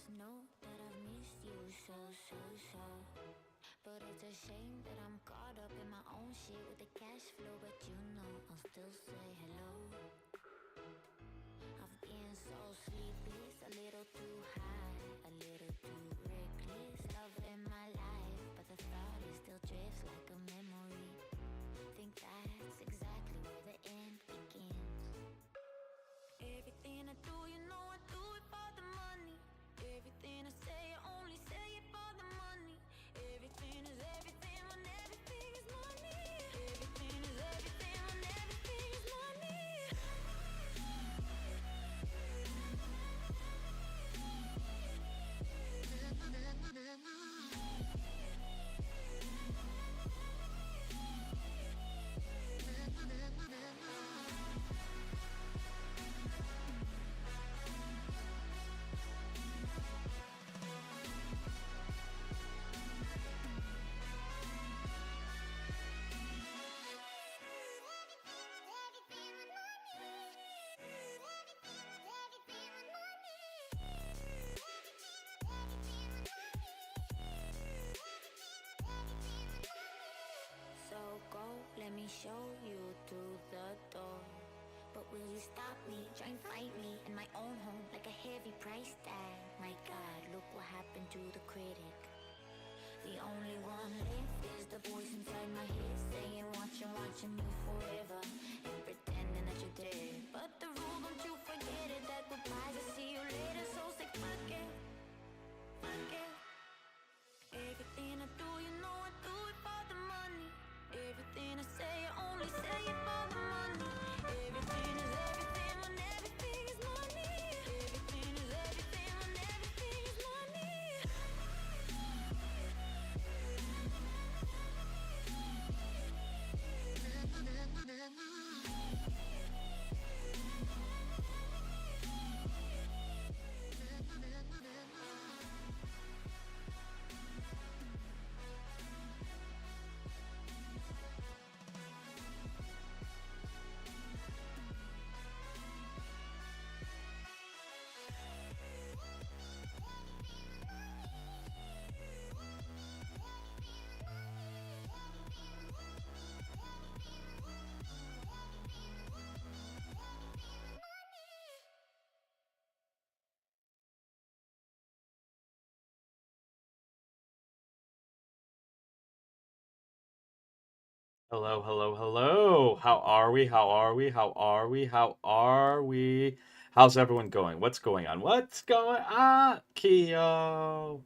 just know that I've missed you so, so, so. But it's a shame that I'm caught up in my own shit with the cash flow. But you know I'll still say hello. I've been so sleepless, a little too high, a little too reckless. Love in my life, but the thought is still drifts like a memory. Think that's exactly where the end begins. Everything I do, you know I do it for the money. Everything I say, I only say it for the money. Everything is everything when everything is money. Everything is everything when everything is money. So go, let me show you through the door. But will you stop me, try and fight me in my own home like a heavy price tag? My God, look what happened to the critic. The only one left is the voice inside my head saying watching me forever and pretending that you're dead. But the rule, don't you forget it, that goodbye's a see you later. So say fuck it, fuck it. Everything I do, you know I do it for the money. Everything I say, I only say it for the money. Everything is everything when everything is money. Everything is everything when everything is money. Hello, hello, hello. How are we? How are we? How are we? How are we? How's everyone going? What's going on? What's going on? Keo.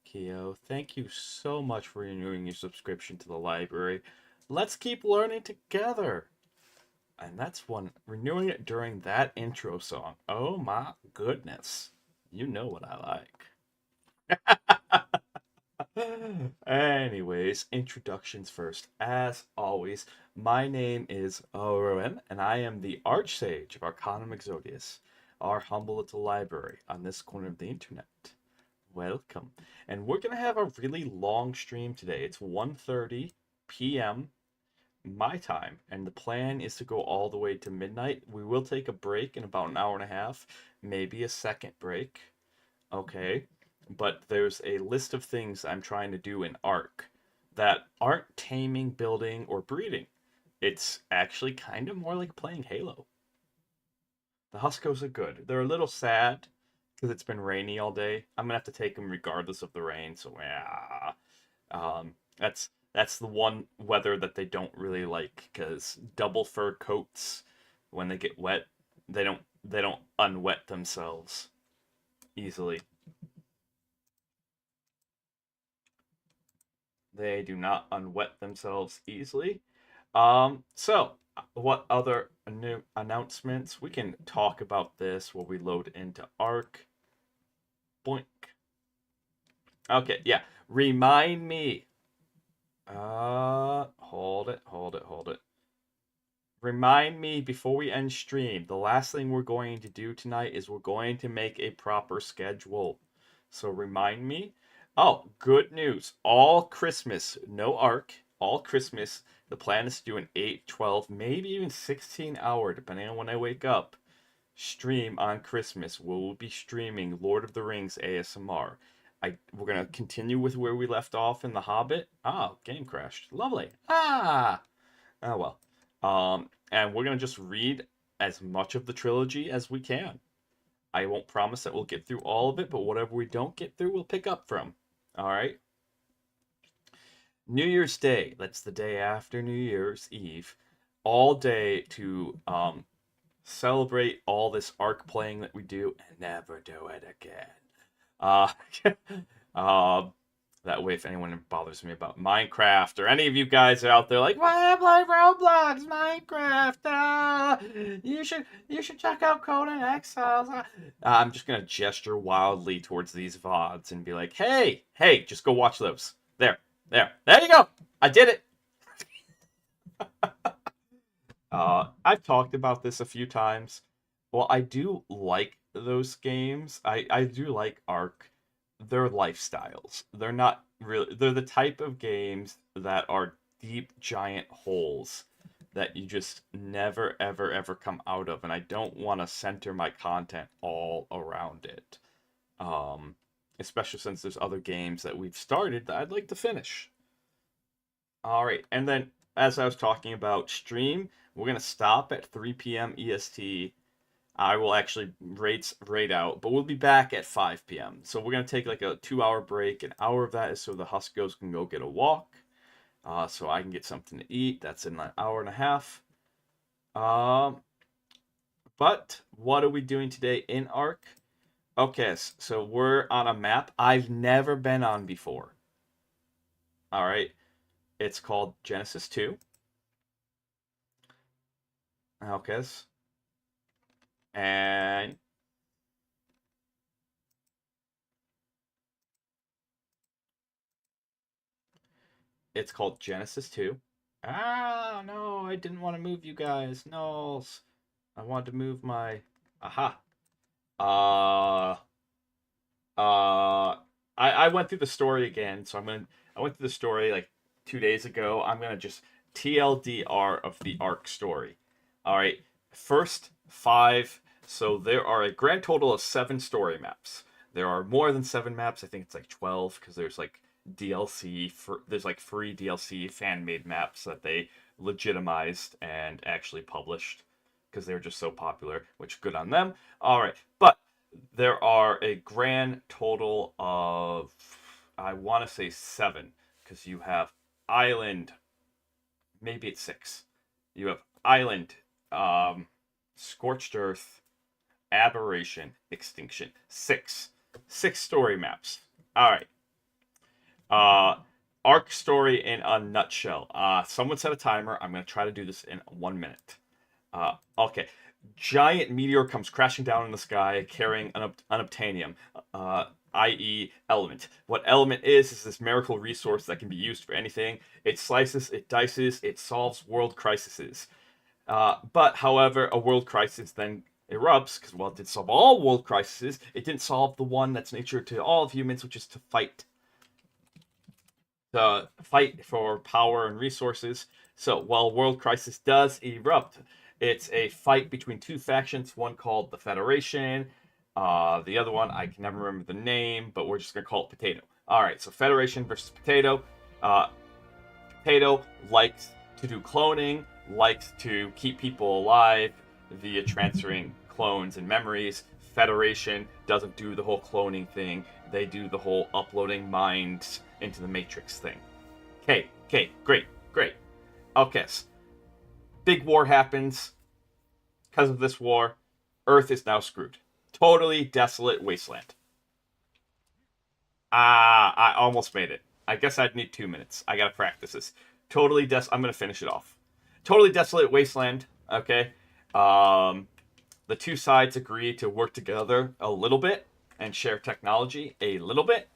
Keo, thank you so much for renewing your subscription to the library. Let's keep learning together. And that's one, renewing it during that intro song. Oh my goodness. You know what I like. Anyways, introductions first. As always, my name is Rowan, and I am the Archsage of Arcanum Exodius, our humble little library on this corner of the internet. Welcome. And we're going to have a really long stream today. It's 1:30 p.m. my time, and the plan is to go all the way to midnight. We will take a break in about an hour and a half, maybe a second break. Okay, but there's a list of things I'm trying to do in Ark that aren't taming, building, or breeding. It's actually kind of more like playing Halo. The Huskos are good. They're a little sad because it's been rainy all day. I'm gonna have to take them regardless of the rain. So yeah, that's the one weather that they don't really like because double fur coats when they get wet, they don't unwet themselves easily. They do not unwet themselves easily. So what other new announcements? We can talk about this while we load into Ark. Boink. Okay, yeah. Remind me. Hold it. Remind me before we end stream. The last thing we're going to do tonight is we're going to make a proper schedule. So remind me. Oh, good news. All Christmas, no Ark, all Christmas, the plan is to do an 8, 12, maybe even 16 hour, depending on when I wake up, stream on Christmas. We'll be streaming Lord of the Rings ASMR. We're gonna continue with where we left off in The Hobbit. Ah, game crashed. Lovely. Ah. Oh well. And we're gonna just read as much of the trilogy as we can. I won't promise that we'll get through all of it, but whatever we don't get through, we'll pick up from. All right. New Year's Day. That's the day after New Year's Eve. All day to celebrate all this ARK playing that we do and never do it again. Uh, uh, that way, if anyone bothers me about Minecraft or any of you guys are out there like, why I play Roblox, Minecraft? You should check out Conan Exiles. I'm just gonna gesture wildly towards these VODs and be like, hey, just go watch those. There you go. I did it. I've talked about this a few times. Well, I do like those games. I do like ARK. They're lifestyles. They're not really. They're the type of games that are deep, giant holes that you just never, ever, ever come out of. And I don't want to center my content all around it. Especially since there's other games that we've started that I'd like to finish. All right, and then as I was talking about stream, we're gonna stop at 3 p.m. EST. I will actually raid out, but we'll be back at 5 p.m. So we're gonna take like a 2-hour break. An hour of that is so the Huskos can go get a walk, so I can get something to eat. That's in an hour and a half. But what are we doing today in ARK? Okay, so we're on a map I've never been on before. All right, it's called Genesis 2. Okay, and it's called Genesis 2. Ah, no, I didn't want to move you guys. No, I wanted to move my... Aha. I went through the story again, so I went through the story like 2 days ago. I'm gonna just TLDR of the ARK story. All right, first 5. So there are a grand total of 7 story maps. There are more than 7 maps. I think it's like 12 because there's like DLC there's like free DLC fan made maps that they legitimized and actually published because they were just so popular, which good on them. All right, but there are a grand total of, I want to say 7, because you have Island, maybe it's 6. You have Island, Scorched Earth, Aberration, Extinction. 6 story maps. All right. ARK story in a nutshell. Someone set a timer. I'm going to try to do this in 1 minute. Okay. Giant meteor comes crashing down in the sky carrying an unobtainium, i.e. element. What element is this miracle resource that can be used for anything. It slices, it dices, it solves world crises. But, however, a world crisis then erupts, because while it did solve all world crises, it didn't solve the one that's nature to all of humans, which is to fight. The fight for power and resources. So, while world crisis does erupt, it's a fight between 2 factions, one called the Federation, the other one, I can never remember the name, but we're just going to call it Potato. Alright, so Federation versus Potato. Potato likes to do cloning, likes to keep people alive via transferring clones and memories. Federation doesn't do the whole cloning thing. They do the whole uploading minds into the Matrix thing. Okay, great. Okay, so big war happens. Because of this war, Earth is now screwed. Totally desolate wasteland. I almost made it. I guess I'd need 2 minutes. I gotta practice this. I'm gonna finish it off. Totally desolate wasteland. Okay. The 2 sides agree to work together a little bit and share technology a little bit.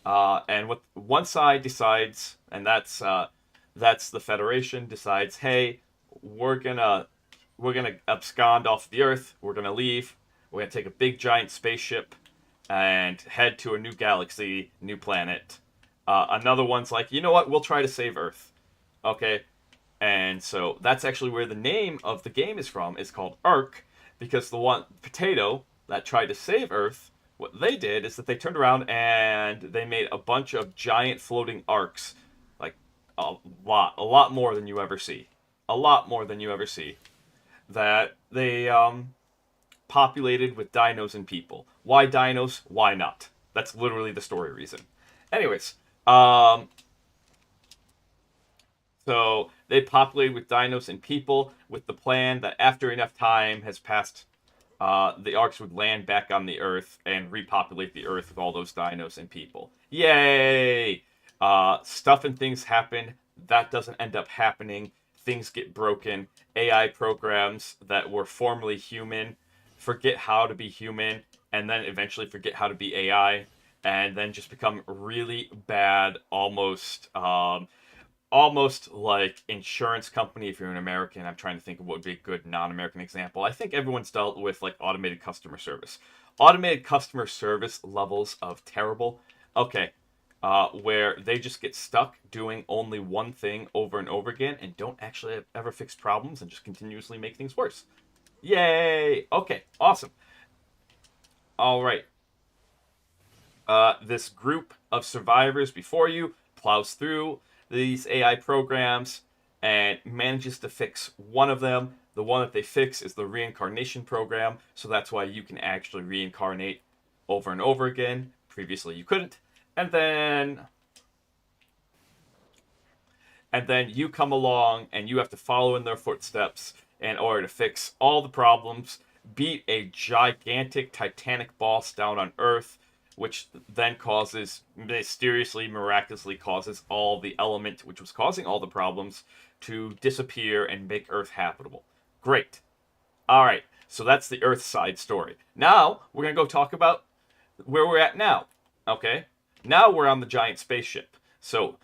And what one side decides, and that's the Federation, decides, hey, we're gonna abscond off the Earth. We're gonna leave. We're gonna take a big giant spaceship and head to a new galaxy, new planet. Another one's like, you know what? We'll try to save Earth. Okay, and so that's actually where the name of the game is from. It's called ARK, because the one potato that tried to save Earth, what they did is that they turned around and they made a bunch of giant floating arcs, like a lot more than you ever see, a lot more than you ever see. That they populated with dinos and people. Why dinos? Why not? That's literally the story reason. Anyways, so they populated with dinos and people with the plan that after enough time has passed, the Arks would land back on the Earth and repopulate the Earth with all those dinos and people. Yay! Stuff and things happen. That doesn't end up happening. Things get broken. AI programs that were formerly human forget how to be human and then eventually forget how to be AI and then just become really bad, almost like insurance company. If you're an American, I'm trying to think of what would be a good non-American example. I think everyone's dealt with like automated customer service. Automated customer service levels of terrible. Okay, where they just get stuck doing only one thing over and over again and don't actually ever fix problems and just continuously make things worse. Yay! Okay, awesome. All right. This group of survivors before you plows through these AI programs and manages to fix one of them. The one that they fix is the reincarnation program, so that's why you can actually reincarnate over and over again. Previously, you couldn't. And then you come along and you have to follow in their footsteps in order to fix all the problems, beat a gigantic titanic boss down on Earth, which then causes, mysteriously, miraculously causes all the element which was causing all the problems to disappear and make Earth habitable. Great. All right, so that's the Earth side story. Now we're going to go talk about where we're at now. Okay? Now we're on the giant spaceship. So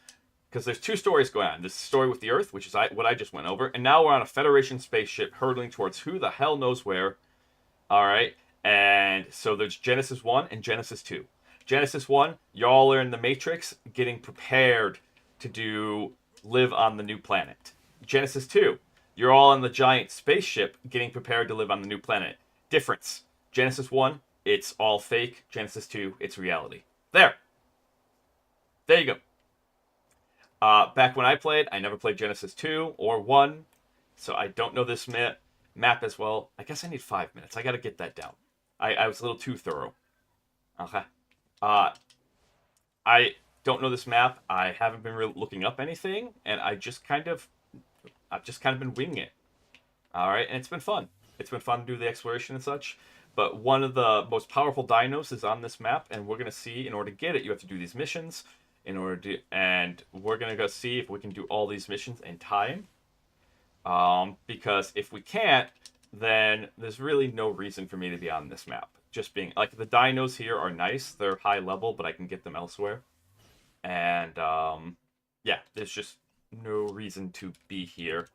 because there's two stories going on. This story with the Earth, which is what I just went over, and now we're on a Federation spaceship hurtling towards who the hell knows where. All right, and so there's Genesis 1 and Genesis 2. Genesis 1, y'all are in the Matrix getting prepared to live on the new planet. Genesis 2, you're all on the giant spaceship getting prepared to live on the new planet. Difference. Genesis 1, it's all fake. Genesis 2, it's reality. There. There you go. Back when I played, I never played Genesis 2 or 1, so I don't know this map as well. I guess I need 5 minutes. I gotta get that down. I was a little too thorough. Okay. I don't know this map. I haven't been really looking up anything, and I've just kind of been winging it. All right, and it's been fun. It's been fun to do the exploration and such. But one of the most powerful dinos is on this map, and we're gonna see. In order to get it, you have to do these missions. And we're gonna go see if we can do all these missions in time. Because if we can't, then there's really no reason for me to be on this map. Just being like the dinos here are nice; they're high level, but I can get them elsewhere. And yeah, there's just no reason to be here.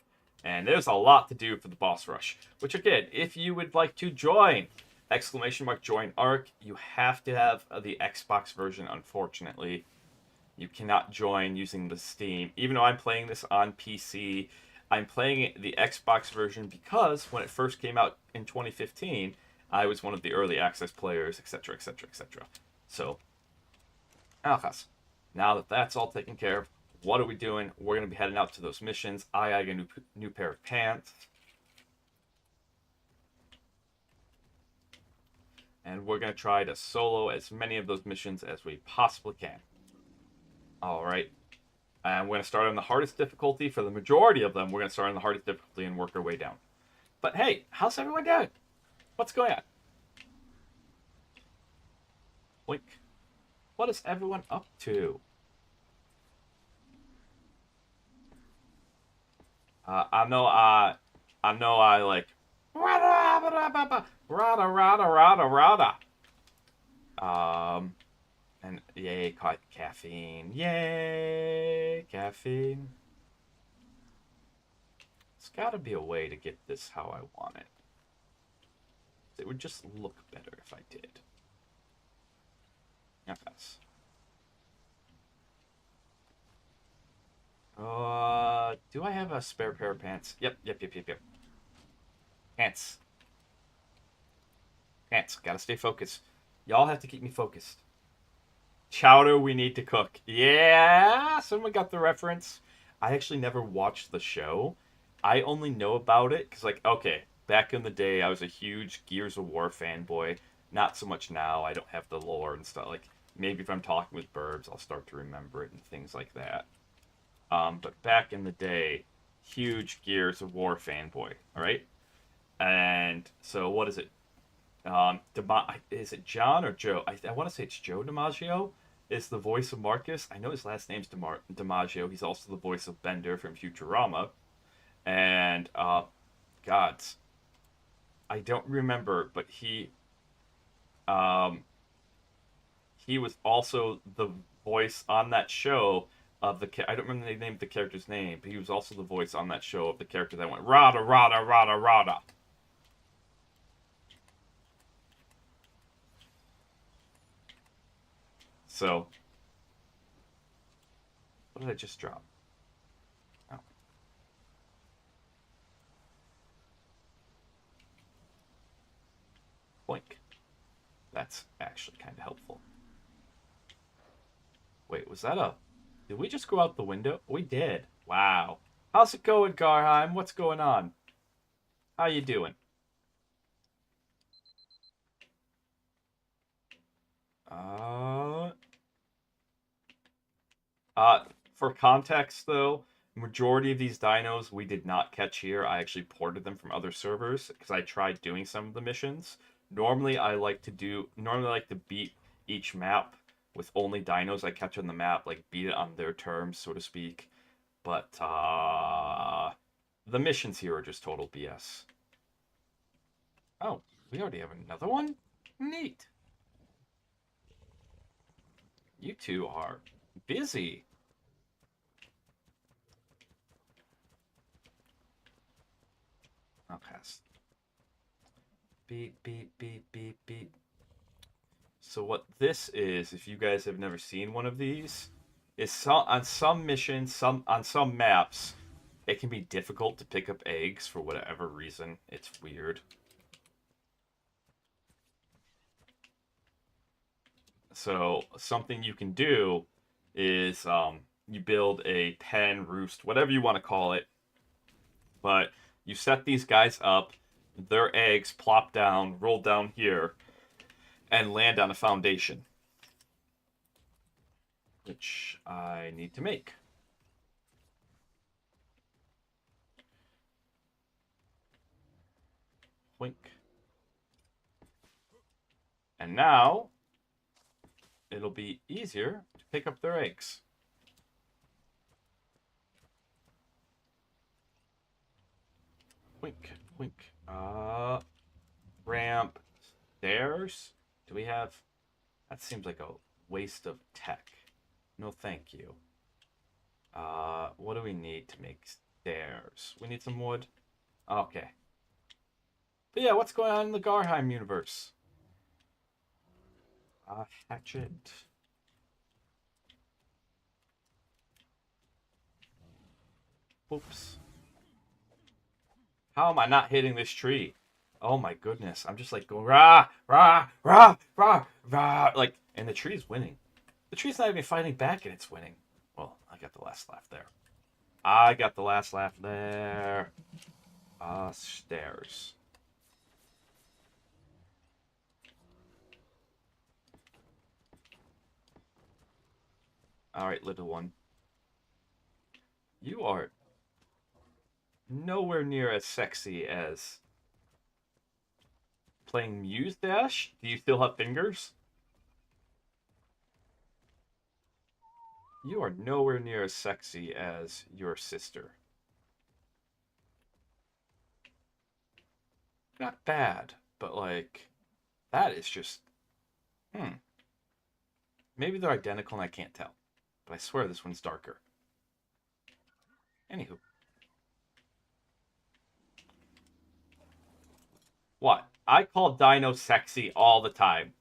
And there's a lot to do for the boss rush. Which again, if you would like to join, !join ARK, you have to have the Xbox version, unfortunately. You cannot join using the Steam. Even though I'm playing this on PC, I'm playing the Xbox version because when it first came out in 2015, I was one of the early access players, etc., etc., etc. So, now that that's all taken care of, what are we doing? We're going to be heading out to those missions. I got a new pair of pants. And we're going to try to solo as many of those missions as we possibly can. Alright. And we're going to start on the hardest difficulty. For the majority of them, we're going to start on the hardest difficulty and work our way down. But hey, how's everyone doing? What's going on? Blink. What is everyone up to? I know I like rada rada rada rada. And yay, caffeine. Yay, caffeine. There's gotta be a way to get this how I want it. It would just look better if I did. Yes. Do I have a spare pair of pants? Yep. Pants. Hands, gotta stay focused. Y'all have to keep me focused. Chowder we need to cook. Yeah, someone got the reference. I actually never watched the show. I only know about it because, like, okay, back in the day, I was a huge Gears of War fanboy. Not so much now. I don't have the lore and stuff. Like, maybe if I'm talking with Burbs, I'll start to remember it and things like that. But back in the day, huge Gears of War fanboy. All right, and so what is it? Is it John or Joe? I want to say it's Joe DiMaggio is the voice of Marcus. I know his last name's DiMaggio. He's also the voice of Bender from Futurama. And, gods, I don't remember, but um, he was also the voice on that show of I don't remember the name of the character's name, but he was also the voice on that show of the character that went rada rada rada rada. So, what did I just drop? Oh. Blink. That's actually kind of helpful. Wait, was that a... Did we just go out the window? We did. Wow. How's it going, Garheim? What's going on? How you doing? Uh... for context, though, majority of these dinos we did not catch here. I actually ported them from other servers because I tried doing some of the missions. Normally, I like to beat each map with only dinos I catch on the map, like beat it on their terms, so to speak. But the missions here are just total BS. Oh, we already have another one? Neat. You two are busy. Okay. Beep, beep, beep, beep, beep. So what this is, if you guys have never seen one of these, is on some missions, on some maps, it can be difficult to pick up eggs for whatever reason. It's weird. So something you can do is you build a pen, roost, whatever you want to call it, but you set these guys up, their eggs plop down, roll down here, and land on a foundation, which I need to make. Wink. And now it'll be easier to pick up their eggs. Wink, wink. Ramp, stairs. Do we have... That seems like a waste of tech. No, thank you. What do we need to make stairs? We need some wood. Okay. But yeah, what's going on in the Garheim universe? Hatchet. Oops. How am I not hitting this tree? Oh my goodness. I'm just like going rah, rah, rah, rah, rah. Like, and the tree's winning. The tree's not even fighting back and it's winning. Well, I got the last laugh there. I got the last laugh there. Stairs. Alright, little one. You are nowhere near as sexy as playing Muse Dash. Do you still have fingers? You are nowhere near as sexy as your sister. Not bad, but like, that is just, Maybe they're identical and I can't tell. But I swear this one's darker. Anywho. What? I call Dino sexy all the time.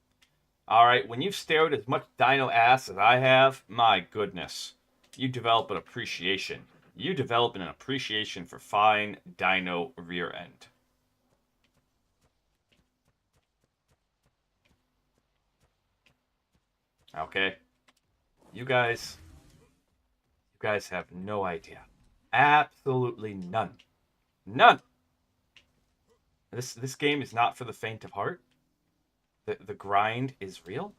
Alright, when you've stared as much Dino ass as I have, my goodness. You develop an appreciation. You develop an appreciation for fine Dino rear end. Okay? You guys have no idea. Absolutely none. None. This game is not for the faint of heart. The grind is real.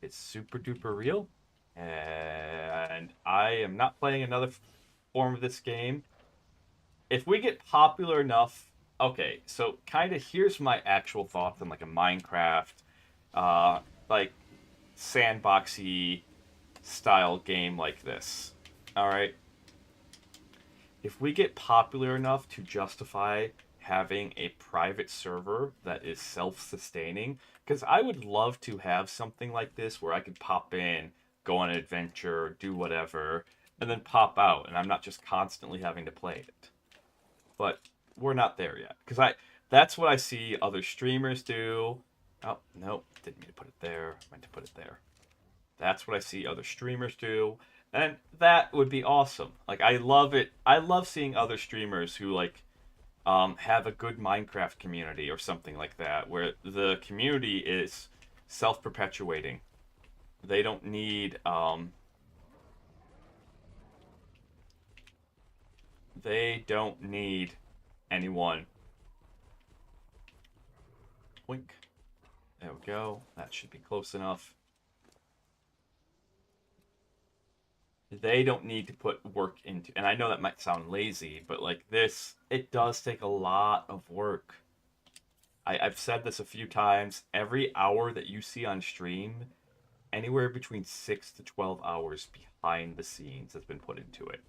It's super duper real. And I am not playing another form of this game. If we get popular enough, okay, so kind of here's my actual thoughts on like a Minecraft, uh, like sandboxy style game like this. All right, if we get popular enough to justify having a private server that is self-sustaining, because I would love to have something like this where I could pop in, go on an adventure, do whatever, and then pop out, and I'm not just constantly having to play it. But we're not there yet, because I that's what I see other streamers do. Oh no, didn't mean to put it there. I meant to put it there. That's what I see other streamers do. And that would be awesome. Like I love it. I love seeing other streamers who like have a good Minecraft community or something like that, where the community is self-perpetuating. They don't need anyone. Wink. There we go. That should be close enough. They don't need to put work into, and I know that might sound lazy, but like this, it does take a lot of work. I've said this a few times. Every hour that you see on stream, anywhere between 6 to 12 hours behind the scenes has been put into it.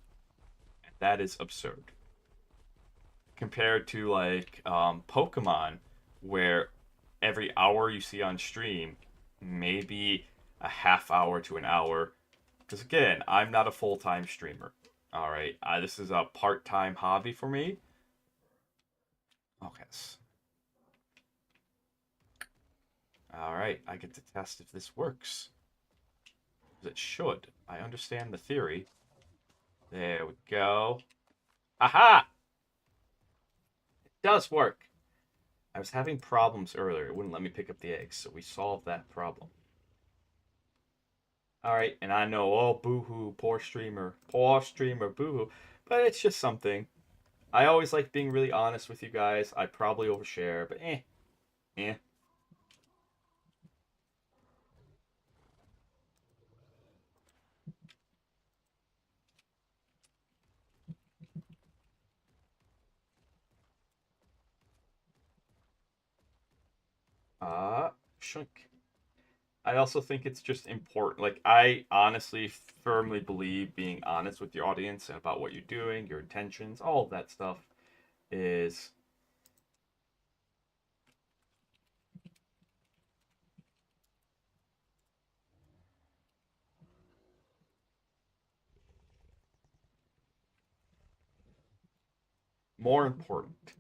And that is absurd. Compared to like Pokemon, where every hour you see on stream, maybe a half hour to an hour. Because again, I'm not a full-time streamer. All right, this is a part-time hobby for me. Okay. All right, I get to test if this works. It should. I understand the theory. There we go. Aha! It does work. I was having problems earlier. It wouldn't let me pick up the eggs, so we solved that problem. All right, and I know, oh, boo-hoo, poor streamer, boo-hoo. But it's just something. I always like being really honest with you guys. I probably overshare, but eh. Shunk. I also think it's just important. Like, I honestly, firmly believe being honest with your audience and about what you're doing, your intentions, all of that stuff is more important.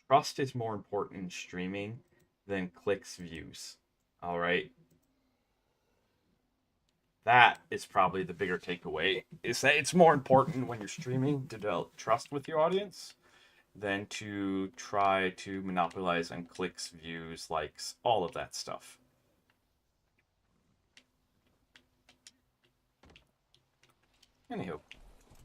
Trust is more important in streaming than clicks, views. All right. That is probably the bigger takeaway is that it's more important when you're streaming to develop trust with your audience than to try to monopolize on clicks, views, likes, all of that stuff. Anywho,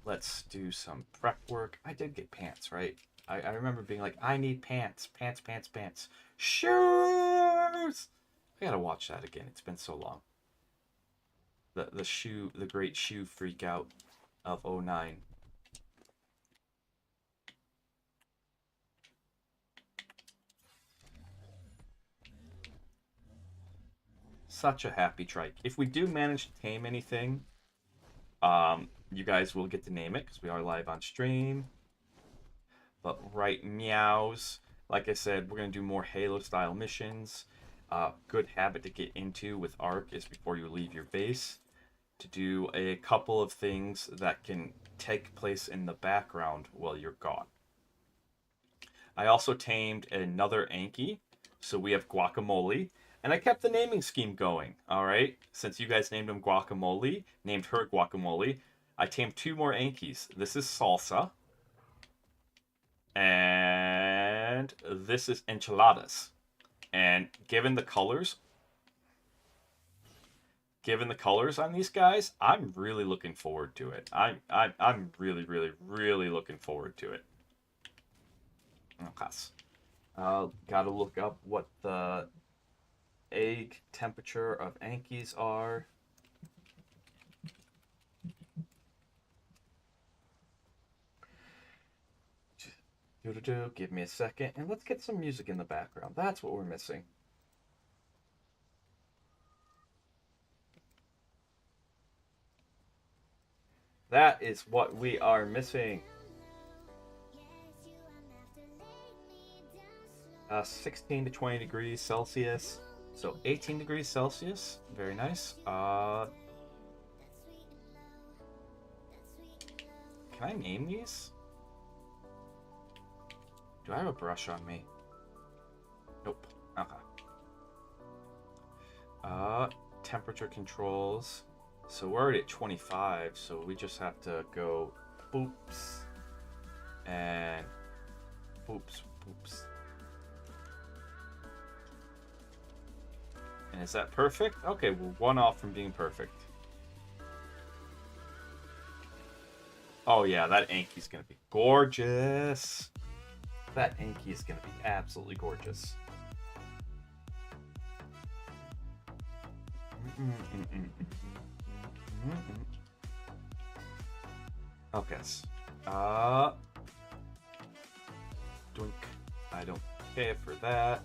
let's do some prep work. I did get pants, right? I remember being like, I need pants, pants, pants, pants. Shoes! I gotta watch that again. It's been so long. The great shoe freak out of 09. Such a happy trike. If we do manage to tame anything, you guys will get to name it because we are live on stream. But right meows, like I said, we're gonna do more Halo style missions. Good habit to get into with Ark is before you leave your base to do a couple of things that can take place in the background while you're gone. I also tamed another Anki, so we have Guacamole, and I kept the naming scheme going. All right, since you guys named him Guacamole, named her Guacamole, I tamed two more Ankis. This is Salsa, and this is Enchiladas. And given the colors on these guys, I'm really looking forward to it. I'm really, really, really looking forward to it. Okay. Gotta look up what the egg temperature of Ankies are. Give me a second, and let's get some music in the background. That's what we're missing. That is what we are missing. 16 to 20 degrees Celsius. So 18 degrees Celsius. Very nice. Can I name these? Do I have a brush on me? Nope. Okay. Temperature controls. So we're already at 25, so we just have to go boops and boops, boops. And is that perfect? Okay, we're one off from being perfect. Oh yeah, that Anki's gonna be gorgeous. That Anki is gonna be absolutely gorgeous. Okay. Doink. I don't care for that.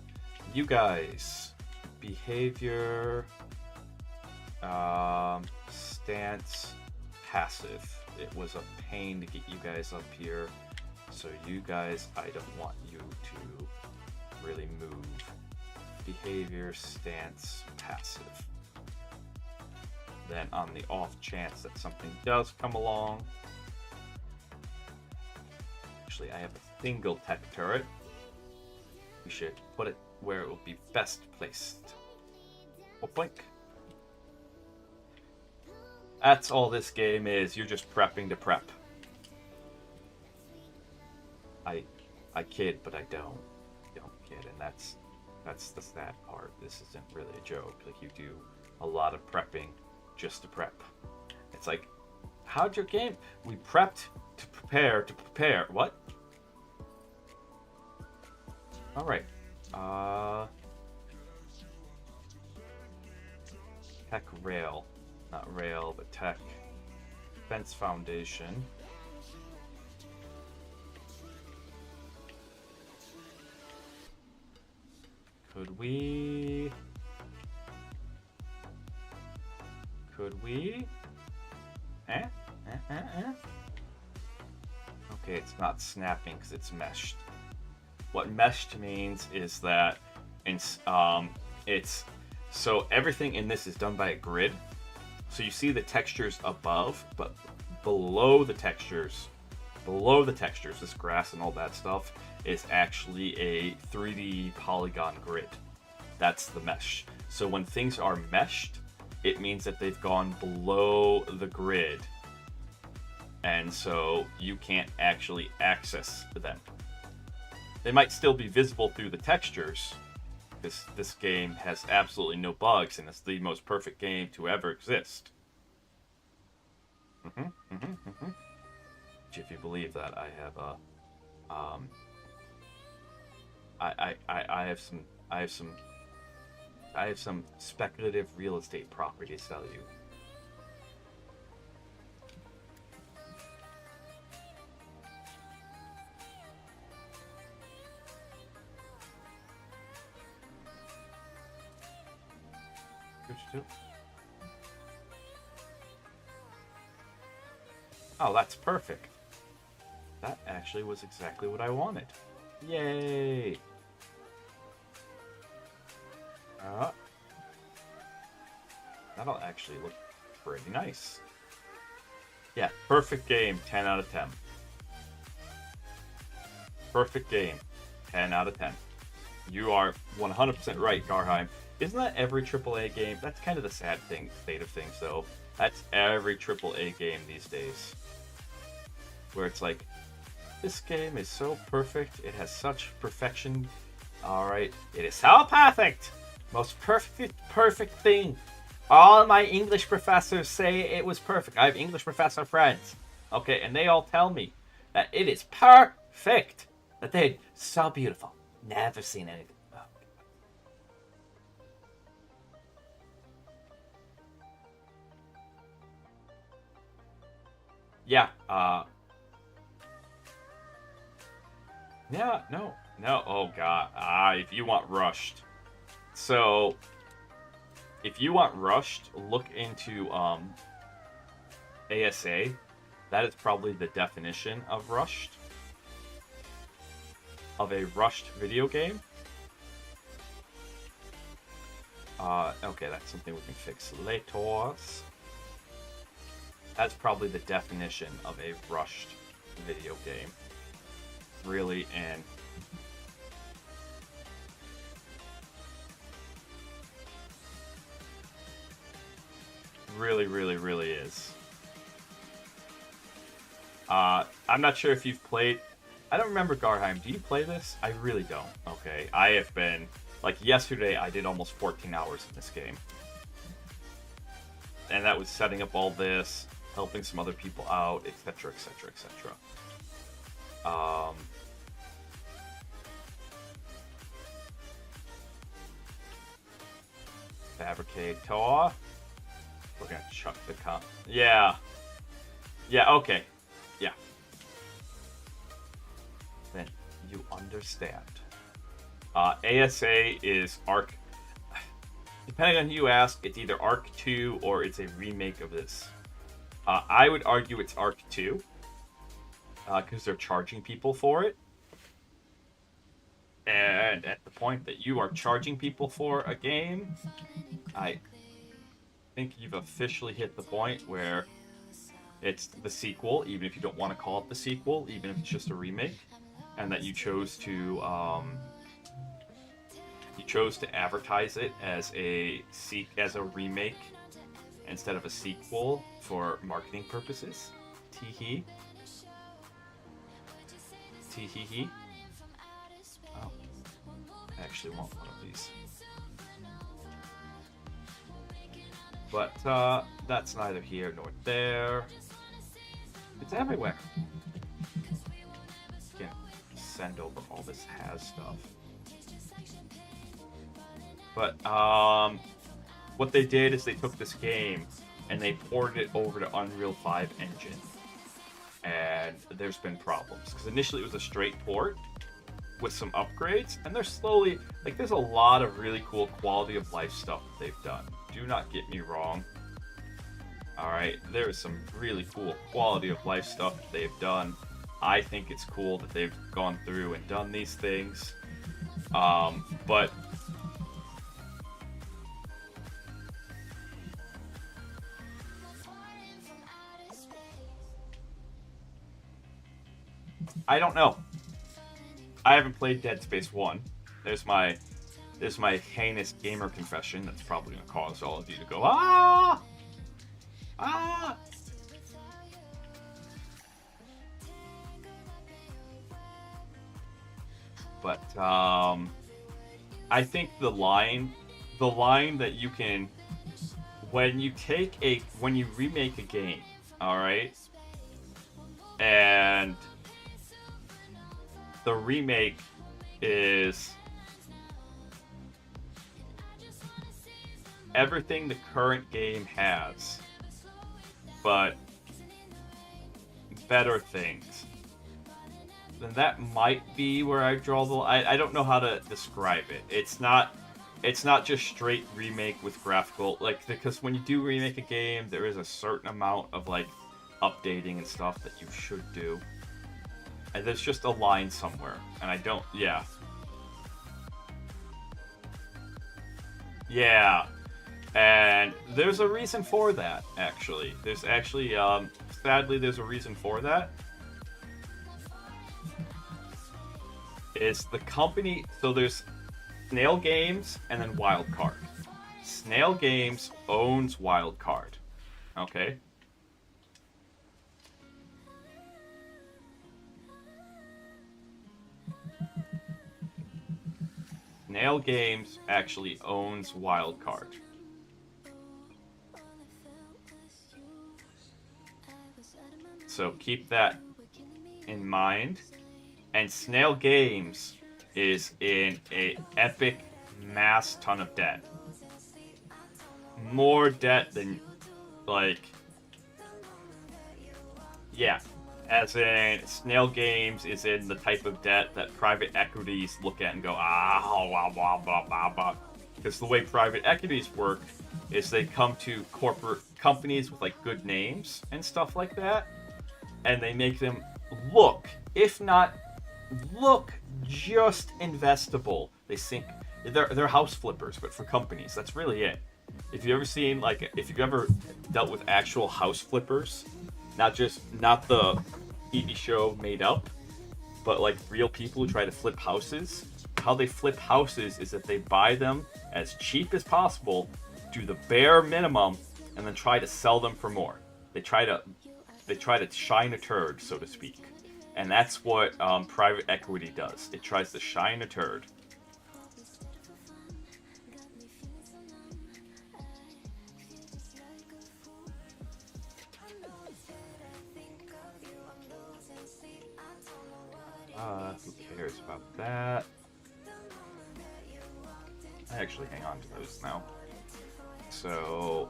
You guys. Behavior. Stance. Passive. It was a pain to get you guys up here. So you guys, I don't want you to really move. Behavior, stance, passive. Then on the off chance that something does come along. Actually, I have a single tech turret. We should put it where it will be best placed. Oh, blink. That's all this game is. You're just prepping to prep. I kid, but I don't kid, and that's the sad part. This isn't really a joke. Like, you do a lot of prepping just to prep. It's like, how'd your game? We prepped to prepare. What? All right. Tech rail, not rail, but tech fence foundation. Could we? Okay, it's not snapping because it's meshed. What meshed means is that it's so everything in this is done by a grid. So you see the textures above, but below the textures, this grass and all that stuff is actually a 3D polygon grid. That's the mesh. So when things are meshed, it means that they've gone below the grid, and so you can't actually access them. They might still be visible through the textures. This game has absolutely no bugs, and it's the most perfect game to ever exist. If you believe that, I have I have some speculative real estate property to sell you. Oh, that's perfect. That actually was exactly what I wanted. Yay! That'll actually look pretty nice. Yeah, perfect game, 10 out of 10. Perfect game, 10 out of 10. You are 100% right, Garheim. Isn't that every AAA game? That's kind of the sad state of things, though. That's every AAA game these days. Where it's like, this game is so perfect, it has such perfection. Alright, it is so perfect! Most perfect thing All my English professors say it was perfect. I have English professor friends. Okay, and they all tell me that it is perfect. That they're so beautiful. Never seen anything. Oh. Yeah, yeah, no, no, oh god. If you want rushed. So, if you want rushed, look into, ASA. That is probably the definition of rushed. Of a rushed video game. Okay, that's something we can fix later. That's probably the definition of a rushed video game. Really, and really is. I'm not sure if you've played. I don't remember Garheim. Do you play this? I really don't. Okay, I have been like yesterday. I did almost 14 hours in this game, and that was setting up all this, helping some other people out, etc., etc., etc. Fabricator. We're gonna chuck the comp. Yeah. Yeah, okay. Yeah. Then you understand. ASA is ARK. Depending on who you ask, it's either ARK 2 or it's a remake of this. I would argue it's ARK 2. Because they're charging people for it. And at the point that you are charging people for a game, I think you've officially hit the point where it's the sequel, even if you don't want to call it the sequel, even if it's just a remake, and that you chose to advertise it as a remake instead of a sequel for marketing purposes. Tee-hee. Tee-hee-hee. Oh, I actually want one of these. But that's neither here nor there. It's everywhere. Can't send over all this has stuff. But what they did is they took this game and they ported it over to Unreal 5 engine. And there's been problems. Because initially it was a straight port with some upgrades. And they're slowly, like, there's a lot of really cool quality of life stuff that they've done. Do not get me wrong. Alright, there is some really cool quality of life stuff that they've done. I think it's cool that they've gone through and done these things. But I don't know. I haven't played Dead Space 1. There's my heinous gamer confession that's probably going to cause all of you to go, ah! Ah! But I think the line that you can when you remake a game, all right, and the remake is everything the current game has, but better things, then that might be where I draw the line. I don't know how to describe it. It's not just straight remake with graphical, like, because when you do remake a game, there is a certain amount of like updating and stuff that you should do. And there's just a line somewhere, and I don't. Yeah. Yeah. And there's a reason for that, actually. There's actually, sadly, there's a reason for that. It's the company, so there's Snail Games and then Wildcard. Snail Games owns Wildcard. Okay? Snail Games actually owns Wildcard. So keep that in mind. And Snail Games is in a epic mass ton of debt. More debt than, like, yeah. As in, Snail Games is in the type of debt that private equities look at and go, blah, blah, blah, blah, blah. Because the way private equities work is they come to corporate companies with, like, good names and stuff like that, and they make them look, if not look, just investable. They think they're house flippers, but for companies. That's really it. If you've ever seen, like, if you've ever dealt with actual house flippers, not the TV show made up, but like real people who try to flip houses, how they flip houses is that they buy them as cheap as possible, do the bare minimum, and then try to sell them for more. They try to shine a turd, so to speak. And that's what private equity does. It tries to shine a turd. Who cares about that? I actually hang on to those now. So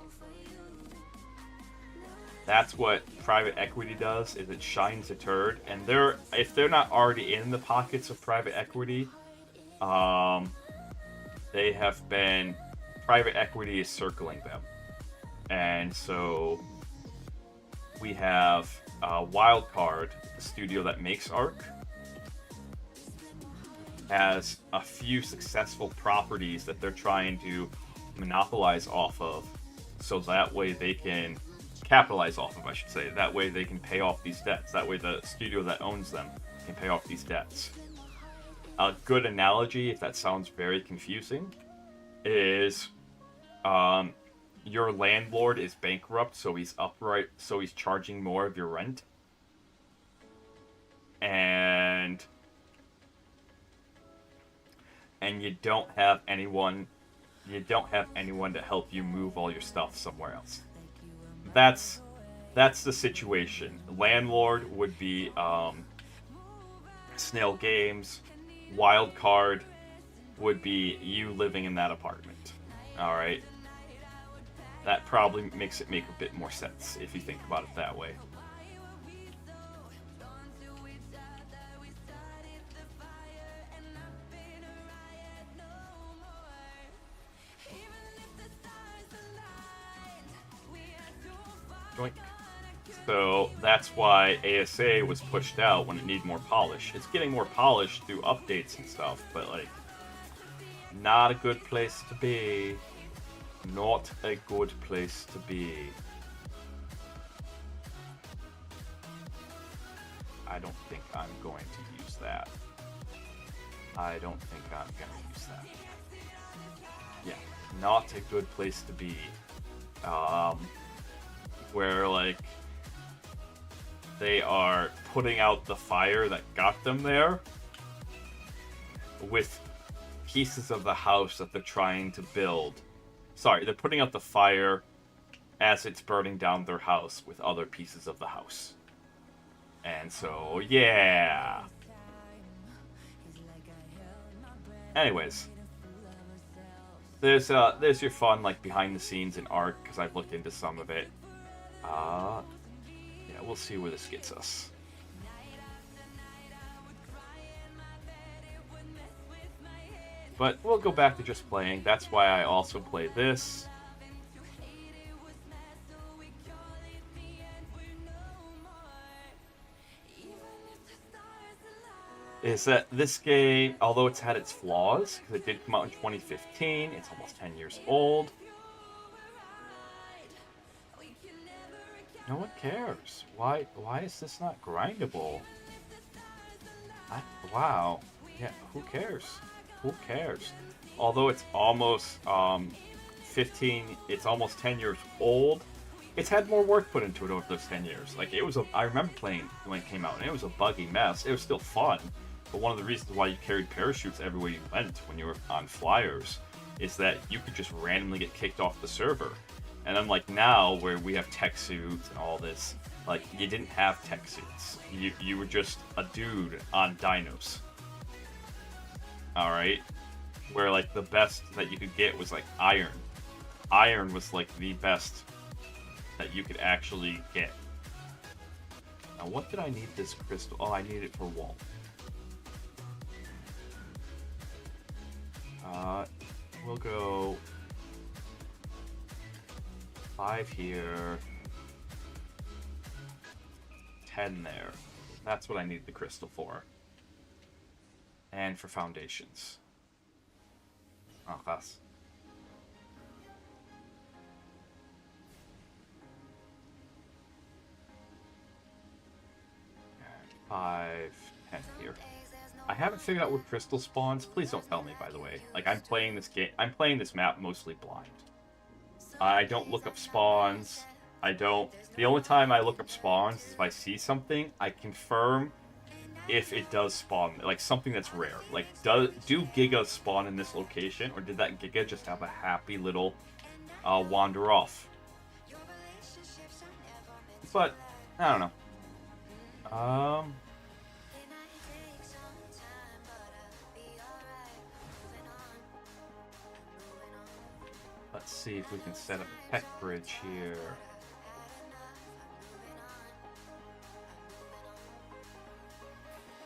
that's what private equity does, is it shines a turd. And if they're not already in the pockets of private equity, private equity is circling them. And so we have Wildcard, the studio that makes ARK, has a few successful properties that they're trying to monopolize off of, so that way they can capitalize off of, I should say. That way they can pay off these debts. That way the studio that owns them can pay off these debts. A good analogy, if that sounds very confusing, is your landlord is bankrupt, so he's charging more of your rent. And you don't have anyone to help you move all your stuff somewhere else. That's the situation. Landlord would be Snail Games. Wildcard would be you living in that apartment. All right. That probably makes it make a bit more sense if you think about it that way. So that's why ASA was pushed out when it needed more polish. It's getting more polished through updates and stuff, but like, not a good place to be. Not a good place to be. I don't think I'm going to use that. I don't think I'm going to use that. Yeah, not a good place to be. Where, like, they are putting out the fire that got them there with pieces of the house that they're trying to build. Sorry, they're putting out the fire as it's burning down their house with other pieces of the house. And so, yeah. Anyways, there's your fun, like, behind the scenes in ARK, because I've looked into some of it. Yeah, we'll see where this gets us. But we'll go back to just playing. That's why I also play this. Is that this game, although it's had its flaws, because it did come out in 2015, it's almost 10 years old. No one cares. Why is this not grindable? Wow. Yeah, who cares? Who cares? Although it's almost 15, it's almost 10 years old, it's had more work put into it over those 10 years. Like, I remember playing when it came out, and it was a buggy mess. It was still fun, but one of the reasons why you carried parachutes everywhere you went when you were on flyers is that you could just randomly get kicked off the server. And unlike now, where we have tech suits and all this, Like, you didn't have tech suits. You were just a dude on dinos. Alright? Where, like, the best that you could get was, like, iron. Iron was, like, the best that you could actually get. Now, what did I need this crystal? Oh, I need it for wall. We'll go 5 here, 10 there. That's what I need the crystal for. And for foundations. Oh, that's... 5, 10 here. I haven't figured out where crystal spawns. Please don't tell me, by the way. Like, I'm playing this map mostly blind. I don't look up spawns. The only time I look up spawns is if I see something, I confirm if it does spawn, like something that's rare. Like, do gigas spawn in this location, or did that giga just have a happy little wander off? But, I don't know. Let's see if we can set up a tech bridge here.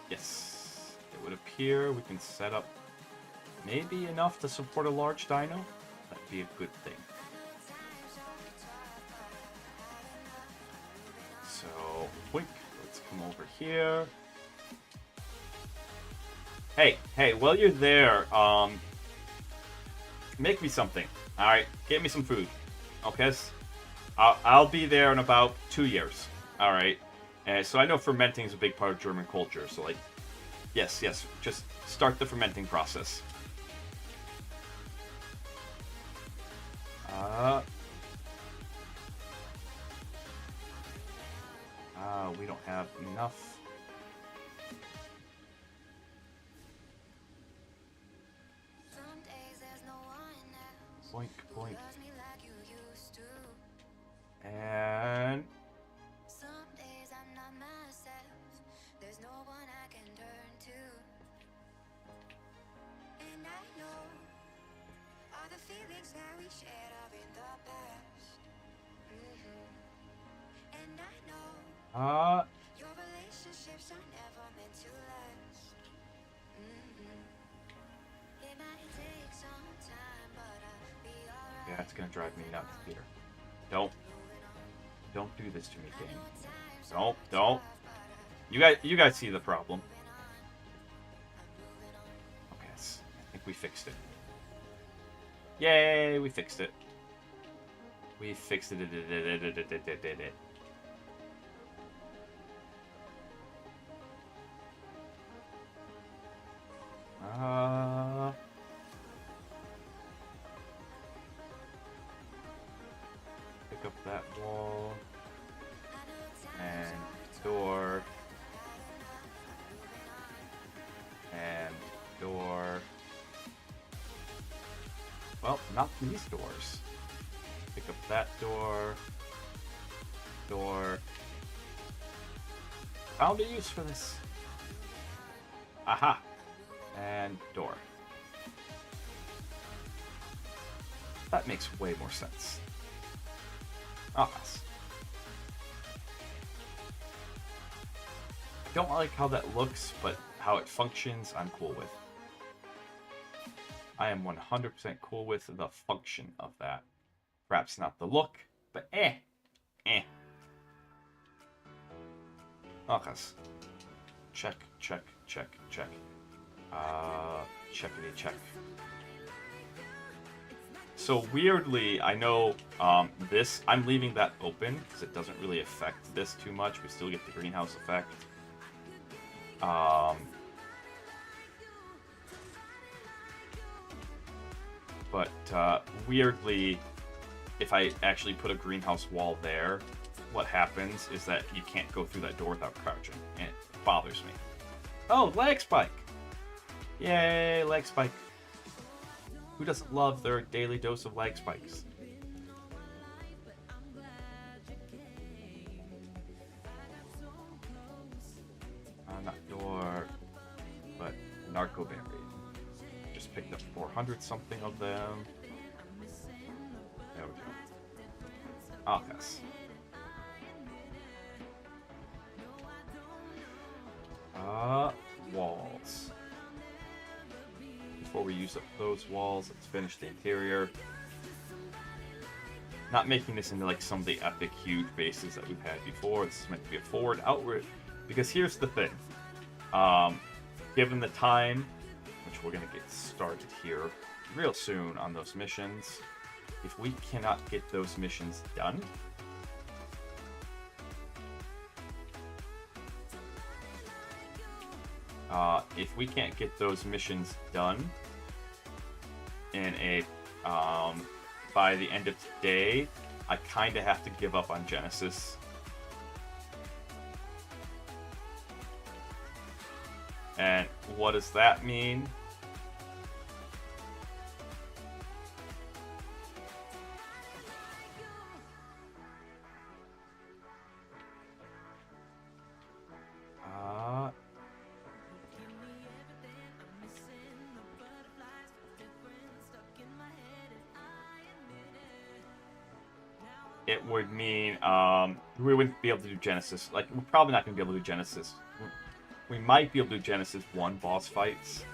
Yes. It would appear we can set up maybe enough to support a large dino. That'd be a good thing. So, wink. Let's come over here. Hey, while you're there, make me something. Alright, get me some food. Okay? I'll be there in about 2 years. Alright? So I know fermenting is a big part of German culture, so like, yes, just start the fermenting process. We don't have enough. Boink, boink. And... Your relationships are never meant to last. It might take some time, but I'll be alright. yeah, it's gonna drive me nuts, Peter. Don't do this to me, game. Don't. You guys see the problem. Okay, I think we fixed it. Yay, we fixed it. We fixed it. Pick up that wall. And door. And door. Well, not these doors. Pick up that door. Door. Found a use for this. Aha! And door. That makes way more sense. Oh, yes. I don't like how that looks, but how it functions, I'm cool with. I am 100% cool with the function of that. Perhaps not the look, but eh. Okay. Check. Checkity check. So weirdly, I know this, I'm leaving that open because it doesn't really affect this too much. We still get the greenhouse effect. But weirdly, if I actually put a greenhouse wall there, what happens is that you can't go through that door without crouching, and it bothers me. Oh, lag spike! Yay, lag spike. Who doesn't love their daily dose of lag spikes? Not your, but Narcoberry. Just picked up 400 something of them. There we go. Alkas. Walls. Before we use up those walls, let's finish the interior. Not making this into like some of the epic huge bases that we've had before. This is meant to be a forward outward. Because here's the thing. Given the time, which we're gonna get started here real soon on those missions, if we cannot get those missions done, in a by the end of today, I kind of have to give up on Genesis. And what does that mean? It would mean we wouldn't be able to do Genesis. Like, we're probably not going to be able to do Genesis. We might be able to do Genesis 1 boss fights.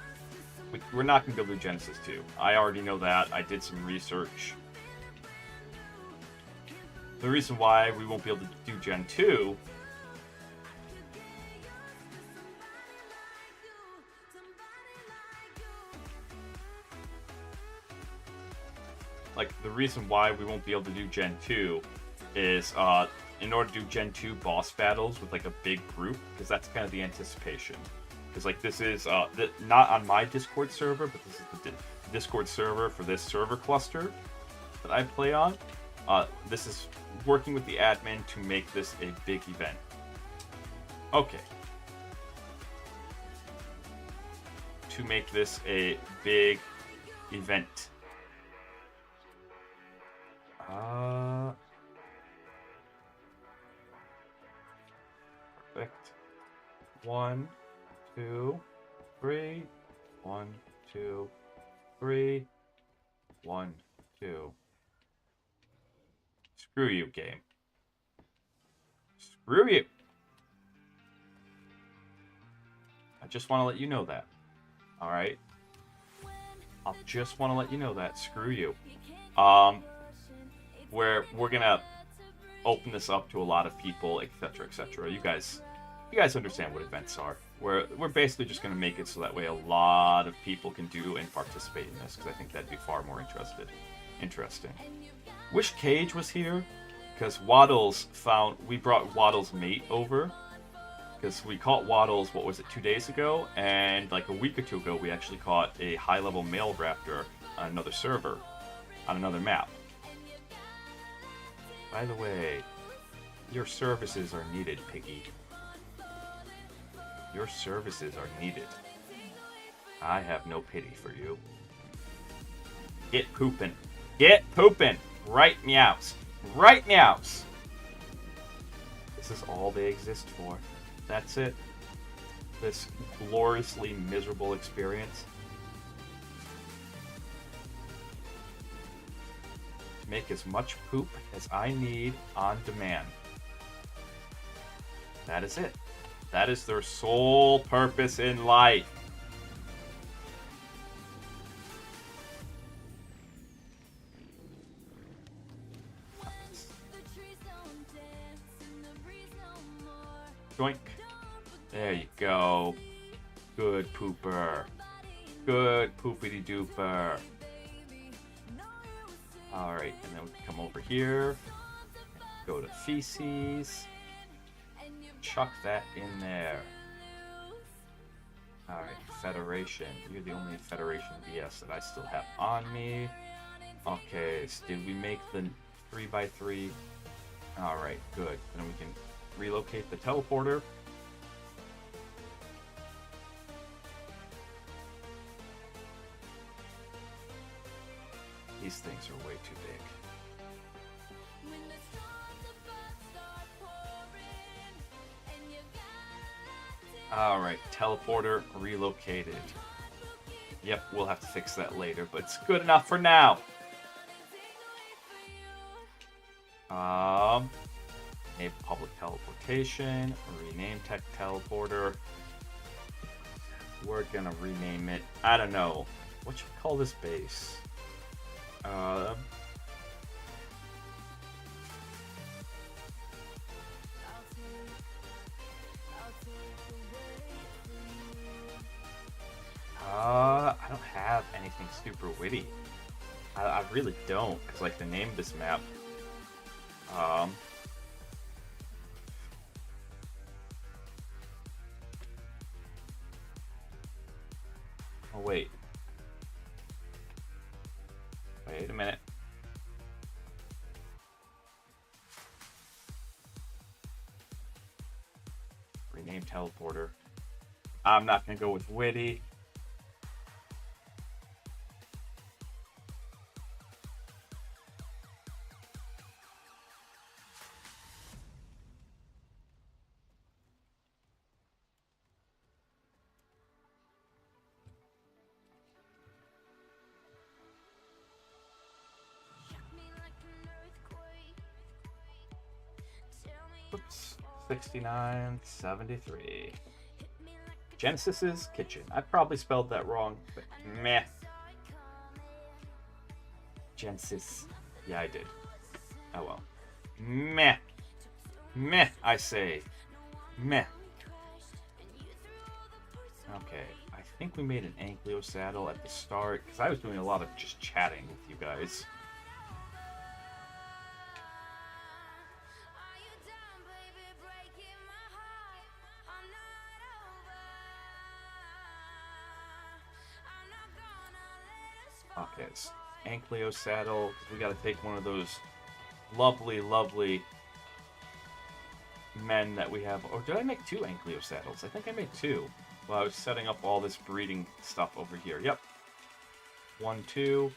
We're not going to be able to do Genesis 2. I already know that. I did some research. The reason why we won't be able to do Gen 2 the reason why we won't be able to do Gen 2 is in order to do Gen 2 boss battles with like a big group, because that's kind of the anticipation. Because like this is not on my Discord server, but this is the Discord server for this server cluster that I play on. This is working with the admin to make this a big event. Okay. To make this a big event. Perfect. 1, 2, 3. 1, 2, 3. 1, 2. Screw you, game. Screw you. I just want to let you know that. Alright? I just want to let you know that. Screw you. Where we're gonna open this up to a lot of people, etc., etc. You guys understand what events are. We're basically just gonna make it so that way a lot of people can do and participate in this, because I think that'd be far more interesting. Wish Cage was here, because we brought Waddle's mate over, because we caught Waddle's, what was it, 2 days ago, and like a week or two ago we actually caught a high-level male raptor on another server, on another map. By the way, your services are needed, Piggy. Your services are needed. I have no pity for you. Get poopin'. Get poopin'! Right meows. Right meows! This is all they exist for. That's it. This gloriously miserable experience. Make as much poop as I need on demand. That is it. That is their sole purpose in life. Doink. There you go. Good pooper. Good poopity dooper. Alright, and then we can come over here, go to feces, chuck that in there. Alright, Federation. You're the only Federation BS that I still have on me. Okay, so did we make the 3x3? Alright, good. Then we can relocate the teleporter. These things are way too big. Alright, teleporter relocated. Yep, we'll have to fix that later, but it's good enough for now. Enable public teleportation, rename tech teleporter. We're gonna rename it, I don't know. What should we call this base? I don't have anything super witty. I really don't, because like the name of this map. Oh wait. Wait a minute. Rename teleporter. I'm not gonna go with witty. Oops. 6973. Genesis's Kitchen. I probably spelled that wrong, but meh. Genesis. Yeah, I did. Oh well. Meh. Meh, I say. Meh. Okay, I think we made an Ankylo saddle at the start, because I was doing a lot of just chatting with you guys. Okay, it's Ankylo saddle. We gotta take one of those lovely, lovely men that we have. Or did I make 2 Ankylo saddles? I think I made 2. Well, I was setting up all this breeding stuff over here. Yep. 1, 2.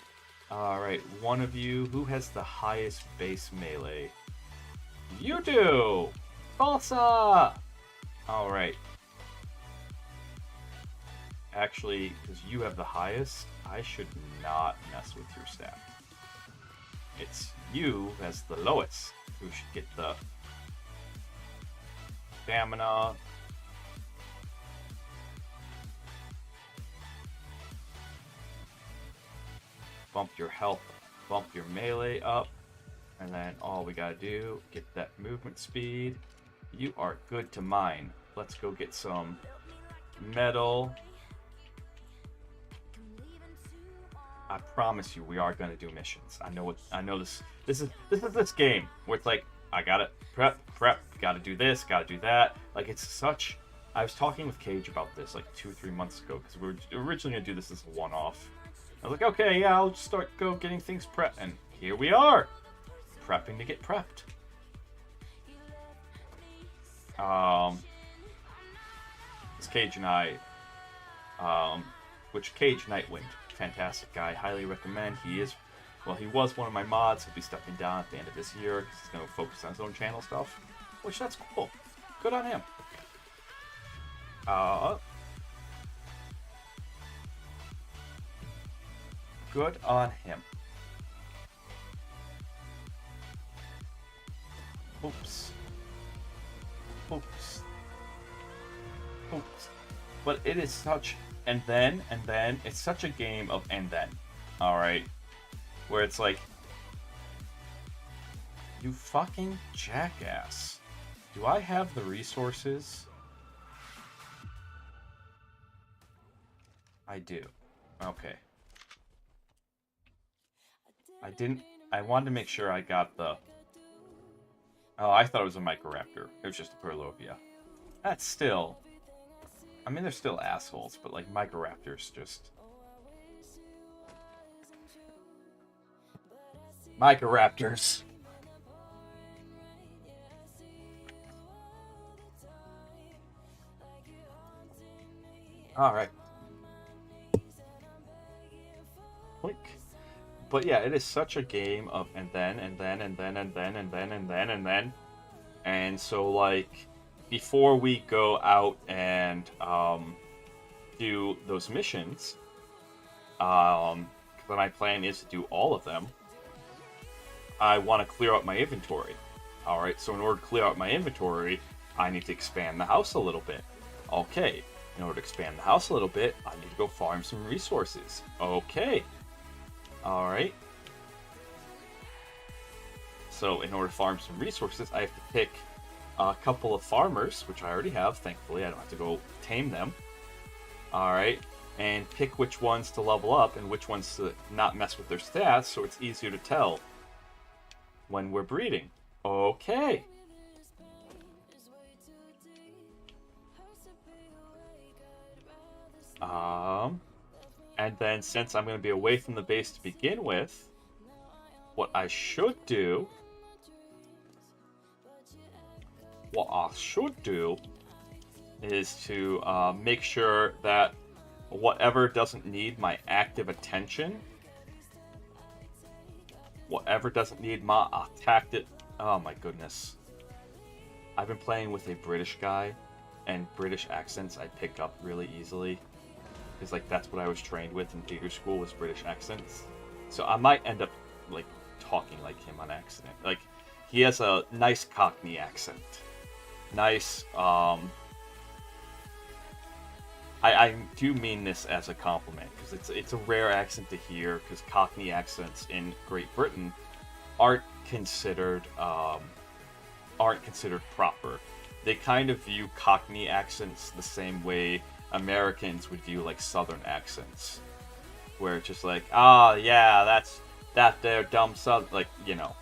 Alright, one of you. Who has the highest base melee? You do! Balsa! Alright. Actually, because you have the highest, I should not mess with your stat. It's you who has the lowest who should get the stamina. Bump your health, bump your melee up, and then all we gotta do, get that movement speed. You are good to mine. Let's go get some metal. I promise you, we are gonna do missions. I know this. This is this game where it's like I gotta prep, gotta do this, gotta do that. Like it's such. I was talking with Cage about this like 2-3 months ago because we were originally gonna do this as a one-off. I was like, okay, yeah, I'll start getting things prepped, and here we are, prepping to get prepped. It's Cage and I, which Cage Nightwind. Fantastic guy, highly recommend. He was one of my mods. He'll be stepping down at the end of this year because he's going to focus on his own channel stuff, which that's cool. Good on him. Good on him. Oops. But it is such. And then, it's such a game of and then. Alright? Where it's like, you fucking jackass. Do I have the resources? I do. Okay. I wanted to make sure I got the... Oh, I thought it was a Microraptor. It was just a Purlovia. That's still... I mean, they're still assholes, but like Microraptors just... Microraptors. Alright. Click. But yeah, it is such a game of and then. And so like... before we go out and do those missions, my plan is to do all of them. I want to clear out my inventory. Alright, so in order to clear out my inventory, I need to expand the house a little bit. Okay, in order to expand the house a little bit, I need to go farm some resources. Okay. Alright. So in order to farm some resources, I have to pick a couple of farmers, which I already have, thankfully. I don't have to go tame them. Alright. And pick which ones to level up and which ones to not mess with their stats, so it's easier to tell when we're breeding. Okay. And then since I'm going to be away from the base to begin with, what I should do is to make sure that whatever doesn't need my active attention, whatever doesn't need my oh my goodness. I've been playing with a British guy, and British accents I pick up really easily. Because, like, that's what I was trained with in theater school, was British accents. So I might end up, like, talking like him on accident. Like, he has a nice Cockney accent. Nice, I do mean this as a compliment, because it's a rare accent to hear, because Cockney accents in Great Britain aren't considered proper. They kind of view Cockney accents the same way Americans would view, like, Southern accents, where it's just like, yeah, that there dumb Southern, like, you know.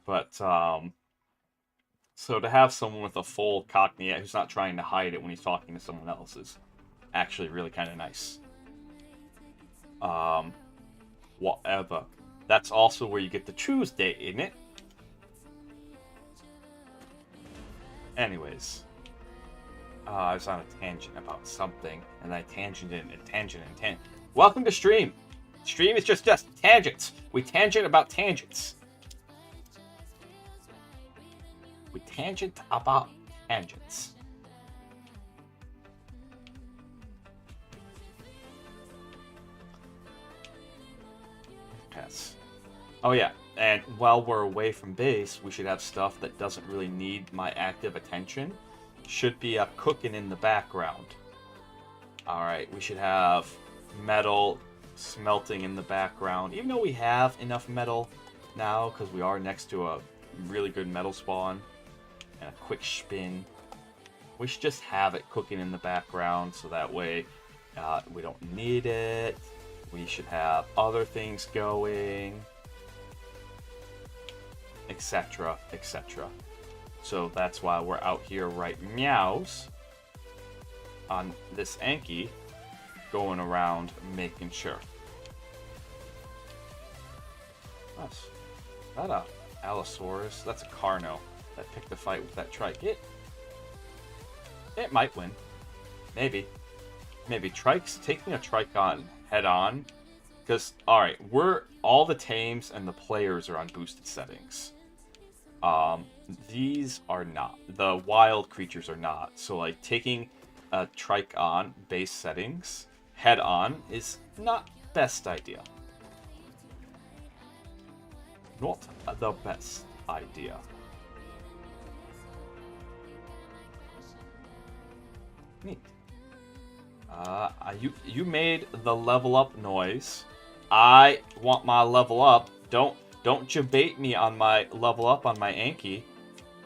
But so to have someone with a full Cockney who's not trying to hide it when he's talking to someone else is actually really kind of nice. Whatever. That's also where you get the Tuesday, isn't it? Anyways. I was on a tangent about something, and I tangented and tangent. Welcome to Stream! Stream is just tangents. We tangent about tangents. We tangent about tangents. Yes. Oh yeah, and while we're away from base, we should have stuff that doesn't really need my active attention. Should be cooking in the background. Alright, we should have metal smelting in the background. Even though we have enough metal now, because we are next to a really good metal spawn and a quick spin, we should just have it cooking in the background, so that way we don't need it. We should have other things going, etc., etc. So that's why we're out here right meows on this Anki, going around making sure. Is that a Allosaurus? That's a Carno that picked a fight with that trike. It might win. Maybe Trike's taking a trike on head on, because alright, all the tames and the players are on boosted settings. These are not. The wild creatures are not. So, like, taking a trike on base settings head on is not best idea. Not the best idea. Neat. You made the level up noise. I want my level up. Don't you bait me on my level up on my Anki.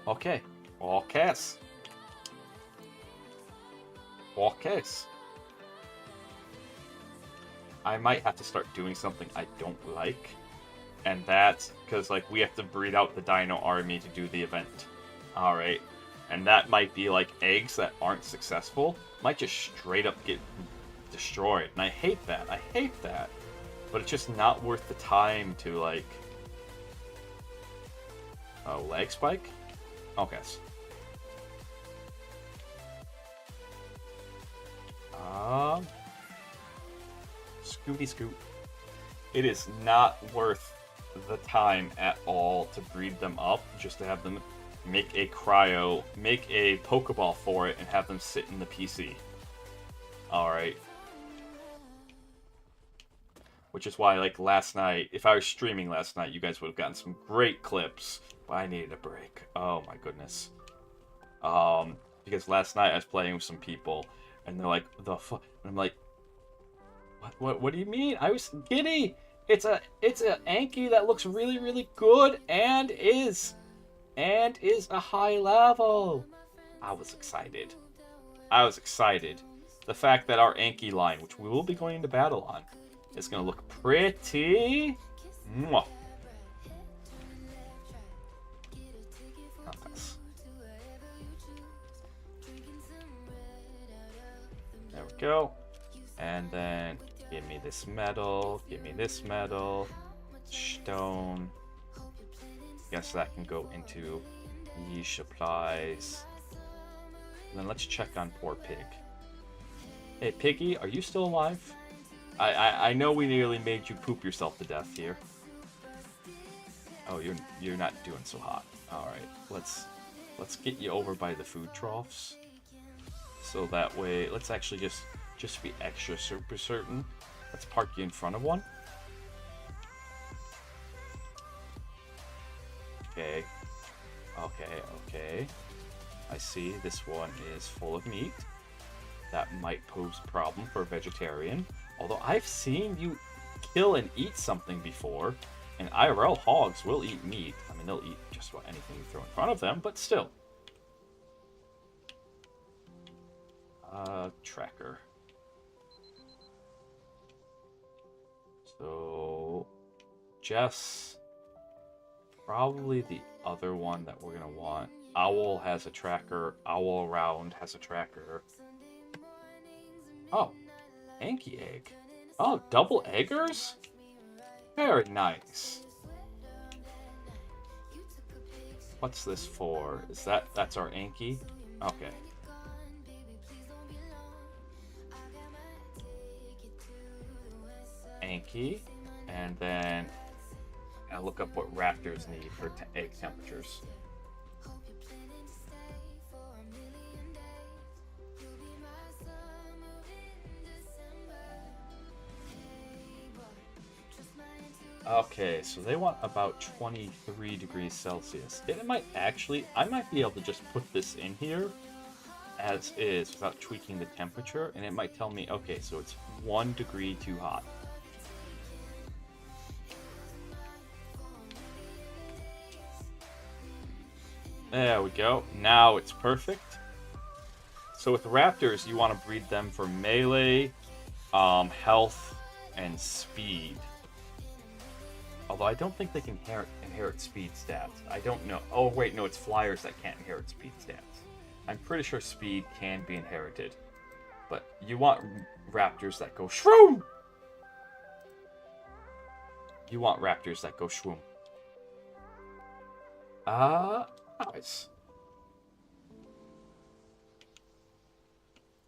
Okay. Okay. Okay. I might have to start doing something I don't like. And that's because, like, we have to breed out the dino army to do the event. Alright. And that might be, like, eggs that aren't successful. Might just straight up get destroyed. And I hate that. I hate that. But it's just not worth the time to, like... Oh, leg spike? Okay. Scooty scoot. It is not worth the time at all to breed them up, just to have them make a Pokeball for it and have them sit in the PC. Alright. Which is why, like, last night, if I was streaming last night, you guys would have gotten some great clips. But I needed a break. Oh my goodness. Because last night I was playing with some people, and they're like, the fuck? And I'm like, what do you mean? I was giddy! It's a Anki that looks really, really good and is a high level. I was excited. The fact that our Anki line, which we will be going into battle on, is going to look pretty. Mwah. There we go. And then give me this metal. Stone. Guess that can go into the supplies. And then let's check on poor Pig. Hey, Piggy, are you still alive? I know we nearly made you poop yourself to death here. Oh, you're not doing so hot. All right, let's get you over by the food troughs. So that way, let's actually just be extra super certain. Let's park you in front of one. Okay. I see this one is full of meat. That might pose a problem for a vegetarian. Although I've seen you kill and eat something before, and IRL hogs will eat meat. I mean, they'll eat just about anything you throw in front of them, but still. Tracker. So, Jess, probably the other one that we're gonna want. Owl has a tracker. Owl Round has a tracker. Oh, Anki egg. Oh, double eggers? Very nice. What's this for? Is that's our Anki? Okay. Anki, and then I'll look up what raptors need for egg temperatures. Okay, so they want about 23 degrees Celsius. It might actually, I might be able to just put this in here as is without tweaking the temperature, and it might tell me, okay, so it's 1 degree too hot. There we go. Now it's perfect. So with raptors, you want to breed them for melee, health, and speed. Although I don't think they can inherit speed stats. I don't know. Oh, wait, no, it's flyers that can't inherit speed stats. I'm pretty sure speed can be inherited. But you want raptors that go shroom! You want raptors that go shroom. Nice.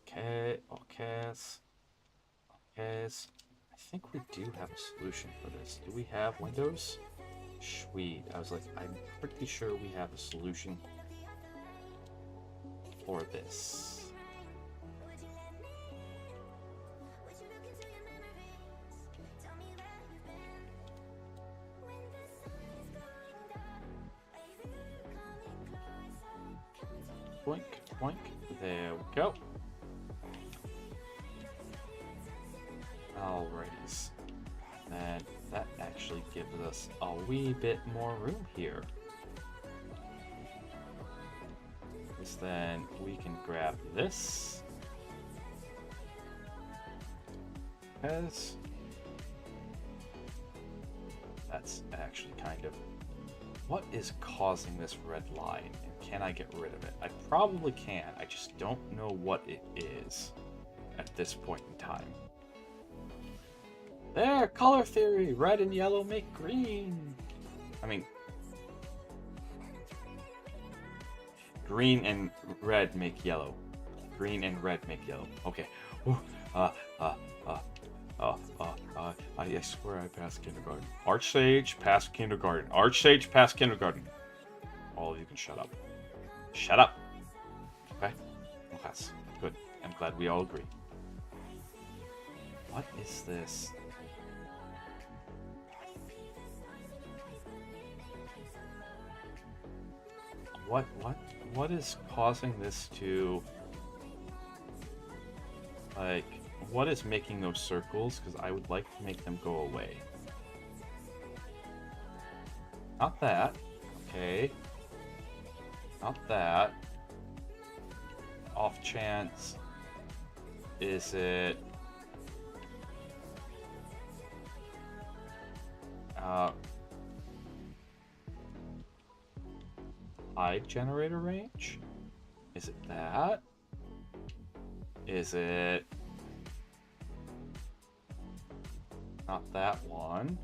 Okay. I think we do have a solution for this. Do we have windows? Sweet. I was like, I'm pretty sure we have a solution for this. Boink, boink. There we go. Alrighties. And that actually gives us a wee bit more room here. Because then we can grab this. As that's actually kind of what is causing this red line, and can I get rid of it? I probably can. I just don't know what it is at this point in time. There, color theory. Red and yellow make green. I mean, green and red make yellow. Green and red make yellow. Okay. I swear I passed kindergarten. Archsage passed kindergarten. Archsage passed kindergarten. All of you can shut up. Shut up. Okay? Yes. Good. I'm glad we all agree. What is this? What is causing this to, like, what is making those circles? Because I would like to make them go away. Not that. Okay. Not that. Off chance. Is it... high generator range? Is it that? Is it... not that one?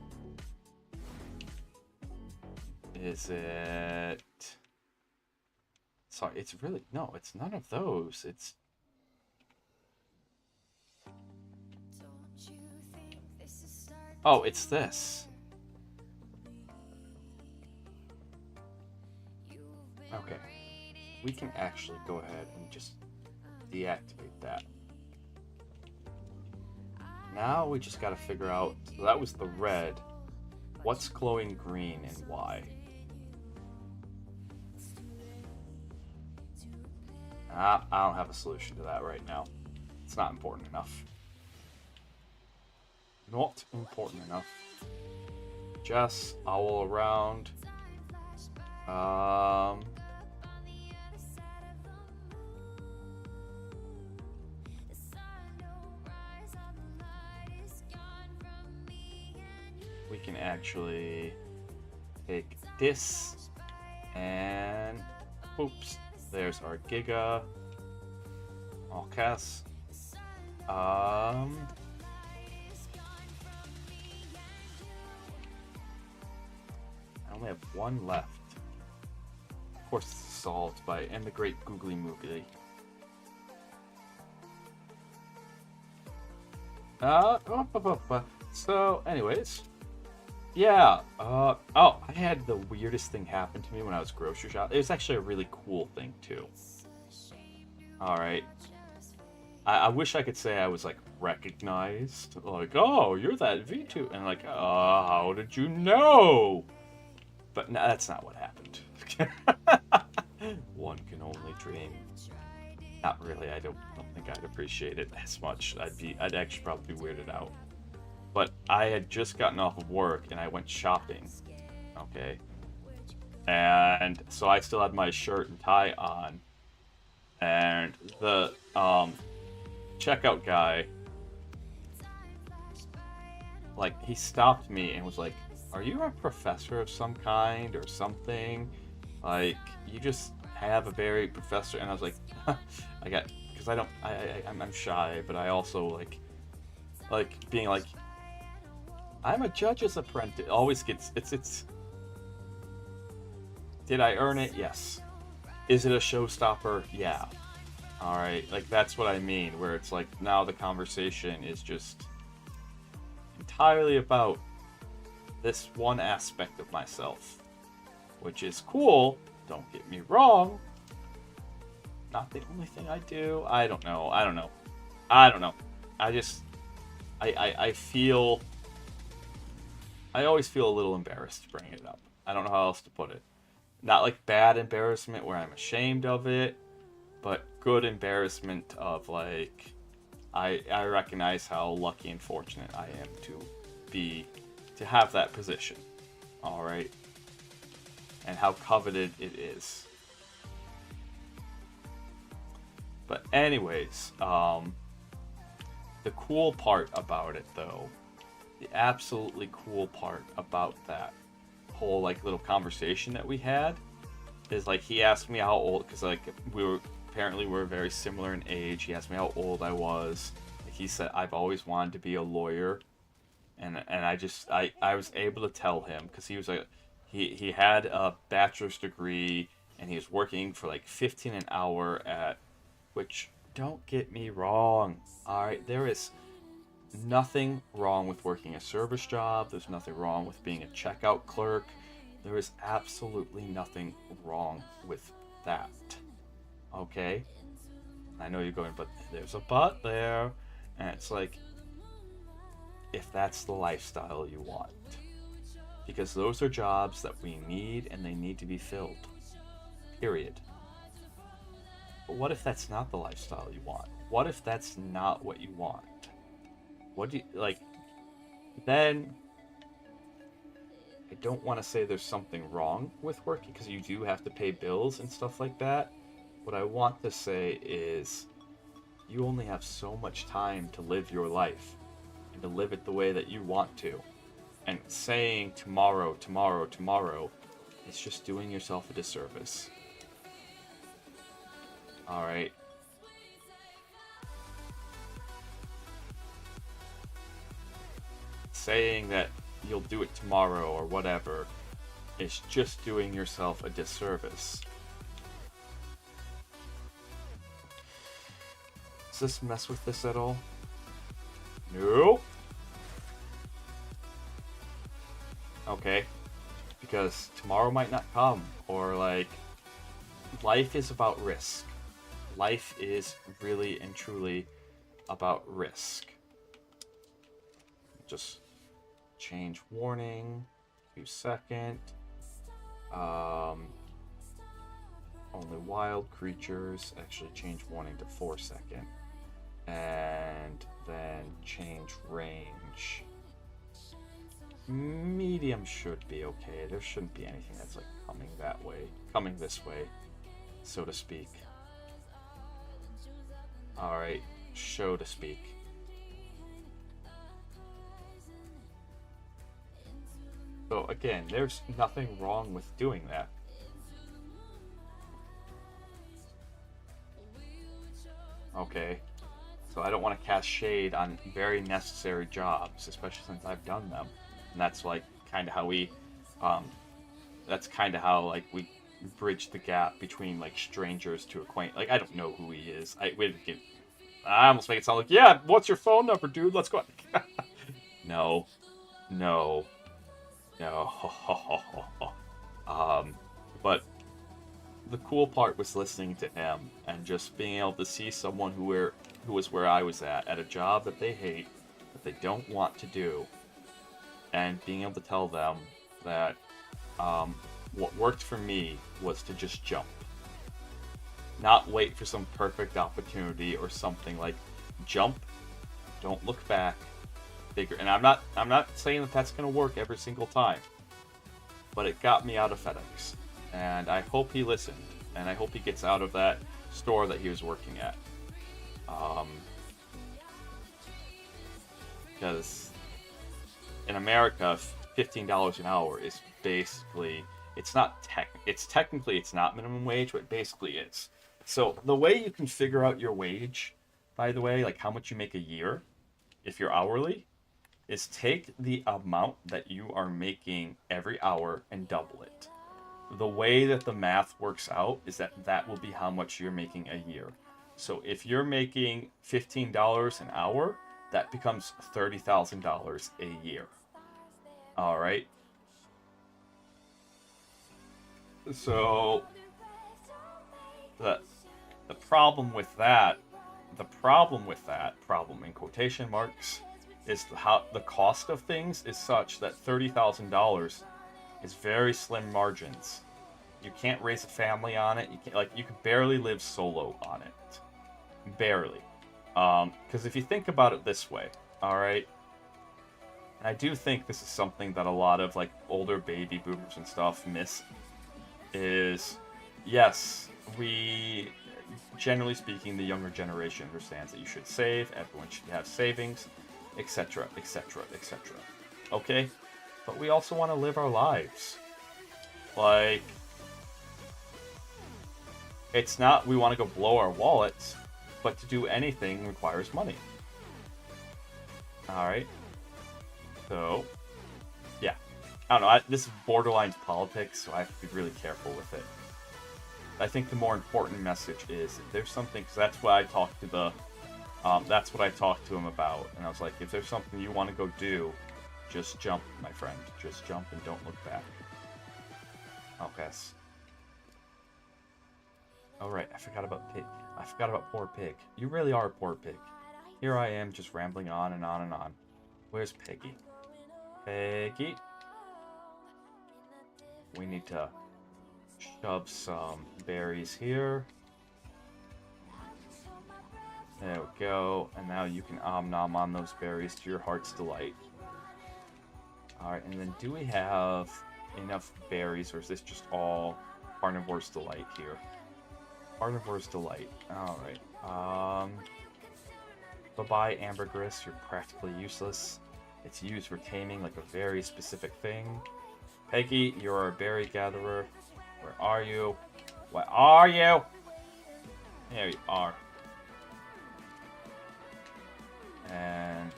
Is it... sorry, it's really... no, it's none of those. It's... oh, it's this. Okay. We can actually go ahead and just deactivate that. Now we just gotta figure out... so that was the red. What's glowing green and why? I don't have a solution to that right now. It's not important enough. Not important enough. Just owl around. We can actually take this and oops, there's our Giga. Okay. I only have one left. Of course, it's solved by and the great Googly Moogly. So, anyways, yeah. Oh, I had the weirdest thing happen to me when I was grocery shopping. It was actually a really cool thing too. All right. I wish I could say I was like recognized, like, oh, you're that V2, and like, how did you know? But no, that's not what happened. One can only dream. Not really. I don't think I'd appreciate it as much. I'd actually probably be weirded out. But I had just gotten off of work and I went shopping. Okay. And so I still had my shirt and tie on. And the checkout guy, like, he stopped me and was like, are you a professor of some kind or something? Like, you just have a very professor. And I was like, because I'm shy, but I also like being like, I'm a judge's apprentice. It always gets, it's, did I earn it? Yes. Is it a showstopper? Yeah. All right. Like, that's what I mean, where it's like, now the conversation is just entirely about this one aspect of myself, which is cool. Don't get me wrong. Not the only thing I do. I don't know. I always feel a little embarrassed to bring it up. I don't know how else to put it. Not like bad embarrassment where I'm ashamed of it, but good embarrassment of like, I recognize how lucky and fortunate I am to have that position. All right. And how coveted it is. But anyways, the cool part about it though, the absolutely cool part about that whole like little conversation that we had is like, he asked me how old, because like we're very similar in age. He asked me how old I was. Like, he said, I've always wanted to be a lawyer. And I was able to tell him, because he was like, he had a bachelor's degree and he was working for like 15 an hour at, which, don't get me wrong, all right, there is nothing wrong with working a service job. There's nothing wrong with being a checkout clerk. There is absolutely nothing wrong with that. Okay? I know you're going, but there's a but there. And it's like, if that's the lifestyle you want. Because those are jobs that we need and they need to be filled. Period. But what if that's not the lifestyle you want? What if that's not what you want? What do you, like, then I don't want to say there's something wrong with working because you do have to pay bills and stuff like that. What I want to say is you only have so much time to live your life and to live it the way that you want to. And saying tomorrow, tomorrow, tomorrow, it's just doing yourself a disservice. Alright. Saying that you'll do it tomorrow or whatever is just doing yourself a disservice. Does this mess with this at all? No. Okay. Because tomorrow might not come, or like, life is about risk. Life is really and truly about risk. Just change warning, 2-second. Only wild creatures. Actually, change warning to 4-second. And then change range. Medium should be okay. There shouldn't be anything that's like coming that way, coming this way, so to speak. Alright, show to speak. So again, there's nothing wrong with doing that. Okay, so I don't want to cast shade on very necessary jobs, especially since I've done them. And that's like kind of how we, we bridge the gap between like strangers to acquaint. Like, I don't know who he is. I almost make it sound like, yeah, what's your phone number, dude? Let's go. No. But the cool part was listening to him and just being able to see someone who was where I was at a job that they hate, that they don't want to do, and being able to tell them that what worked for me was to just jump. Not wait for some perfect opportunity or something. Like, jump, don't look back, figure. And I'm not saying that that's going to work every single time, but it got me out of FedEx. And I hope he listened, and I hope he gets out of that store that he was working at. Because in America, $15 an hour is basically, it's technically it's not minimum wage, but it basically is. So the way you can figure out your wage, by the way, like how much you make a year, if you're hourly, is take the amount that you are making every hour and double it. The way that the math works out is that will be how much you're making a year. So if you're making $15 an hour, that becomes $30,000 a year. All right. So the problem with that, problem in quotation marks, is how the cost of things is such that $30,000 is very slim margins. You can't raise a family on it. You can barely live solo on it. Barely. Because if you think about it this way, all right, and I do think this is something that a lot of like older baby boomers and stuff miss, is yes, we, generally speaking, the younger generation understands that you should save, everyone should have savings, etc., etc., etc. Okay? But we also want to live our lives. Like, it's not we want to go blow our wallets, but to do anything requires money. Alright? So, yeah. I don't know, this is borderline politics, so I have to be really careful with it. I think the more important message is, if there's something, because that's why I talk to That's what I talked to him about, and I was like, if there's something you want to go do, just jump, my friend. Just jump and don't look back. Okay. Oh right, I forgot about Pig. I forgot about poor Pig. You really are a poor pig. Here I am, just rambling on and on and on. Where's Piggy? Piggy? We need to shove some berries here. There we go. And now you can nom on those berries to your heart's delight. Alright, and then do we have enough berries, or is this just all Carnivore's Delight here? Carnivore's Delight. Alright. Bye-bye, Ambergris. You're practically useless. It's used for taming like a very specific thing. Peggy, you're a berry gatherer. Where are you? Where are you? There you are. And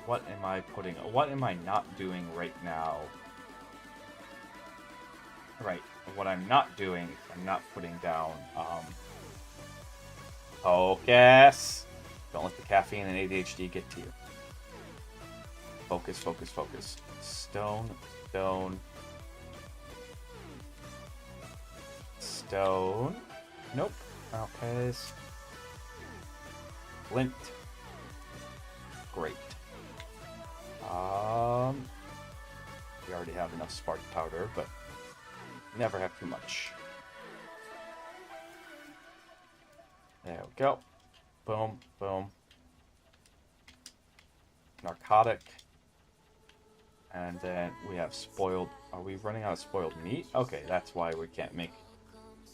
what am I putting? What am I not doing right now? Right. What I'm not doing, I'm not putting down. Focus. Don't let the caffeine and ADHD get to you. Focus, focus, focus. Stone, stone, stone. Nope. Okay. Flint. Great. We already have enough spark powder, but never have too much. There we go. Boom, boom. Narcotic. And then we have spoiled. Are we running out of spoiled meat? Okay, that's why we can't make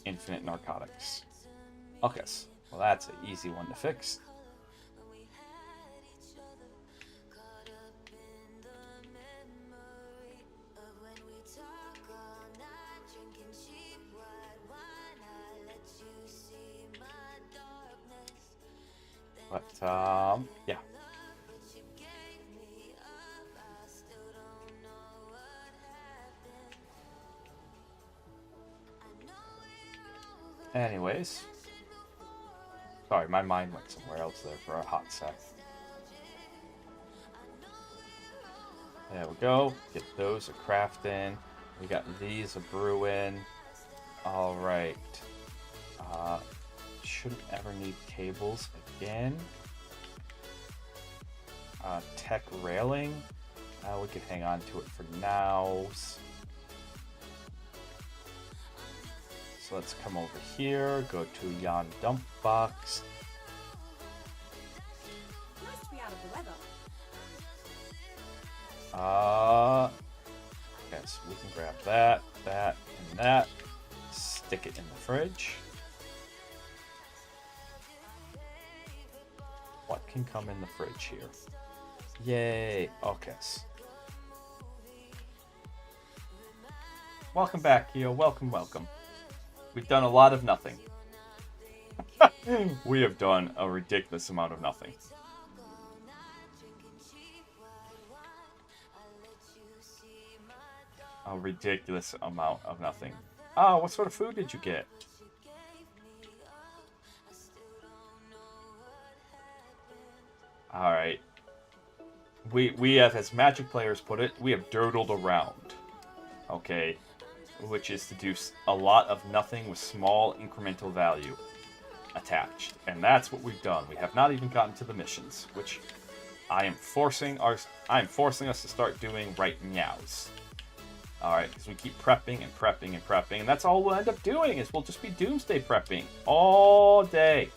infinite narcotics. Okay, well that's an easy one to fix. But, yeah. Anyways. Sorry, my mind went somewhere else there for a hot sec. There we go. Get those a crafting. We got these a brewing. Alright. Shouldn't ever need cables again. Tech railing. We could hang on to it for now. So let's come over here, go to yon dump box. Nice to be out of the weather. Yes, we can grab that, that, and that. Stick it in the fridge. What can come in the fridge here? Yay, okay. Welcome back, Keo. Welcome, welcome. We've done a lot of nothing. We have done a ridiculous amount of nothing. A ridiculous amount of nothing. Oh, what sort of food did you get? Alright. We have, as Magic players put it, we have dirtled around. Okay. Which is to do a lot of nothing with small incremental value attached. And that's what we've done. We have not even gotten to the missions, which I am forcing us to start doing right meows. Alright, because we keep prepping and prepping and prepping, and that's all we'll end up doing, is we'll just be doomsday prepping all day.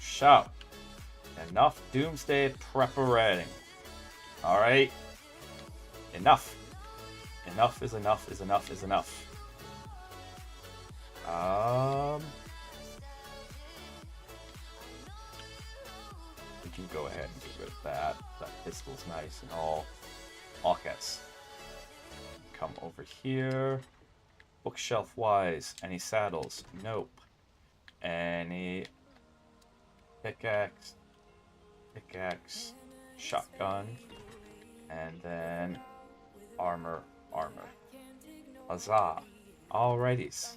So, enough doomsday preparing. Alright? Enough. Enough is enough is enough is enough. We can go ahead and get rid of that. That pistol's nice and all. Okay. Come over here. Bookshelf wise. Any saddles? Nope. Any pickaxe? Pickaxe. Shotgun. And then armor. Armor. Huzzah. Alrighties.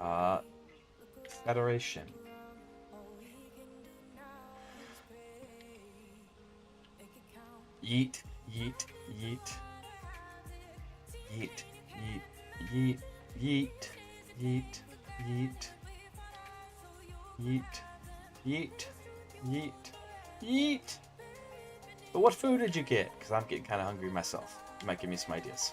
Uh, Federation. Yeet, yeet, yeet. Yeet, yeet, yeet, yeet, yeet, yeet. Yeet, yeet, yeet, yeet. But what food did you get? Because I'm getting kind of hungry myself. You might give me some ideas.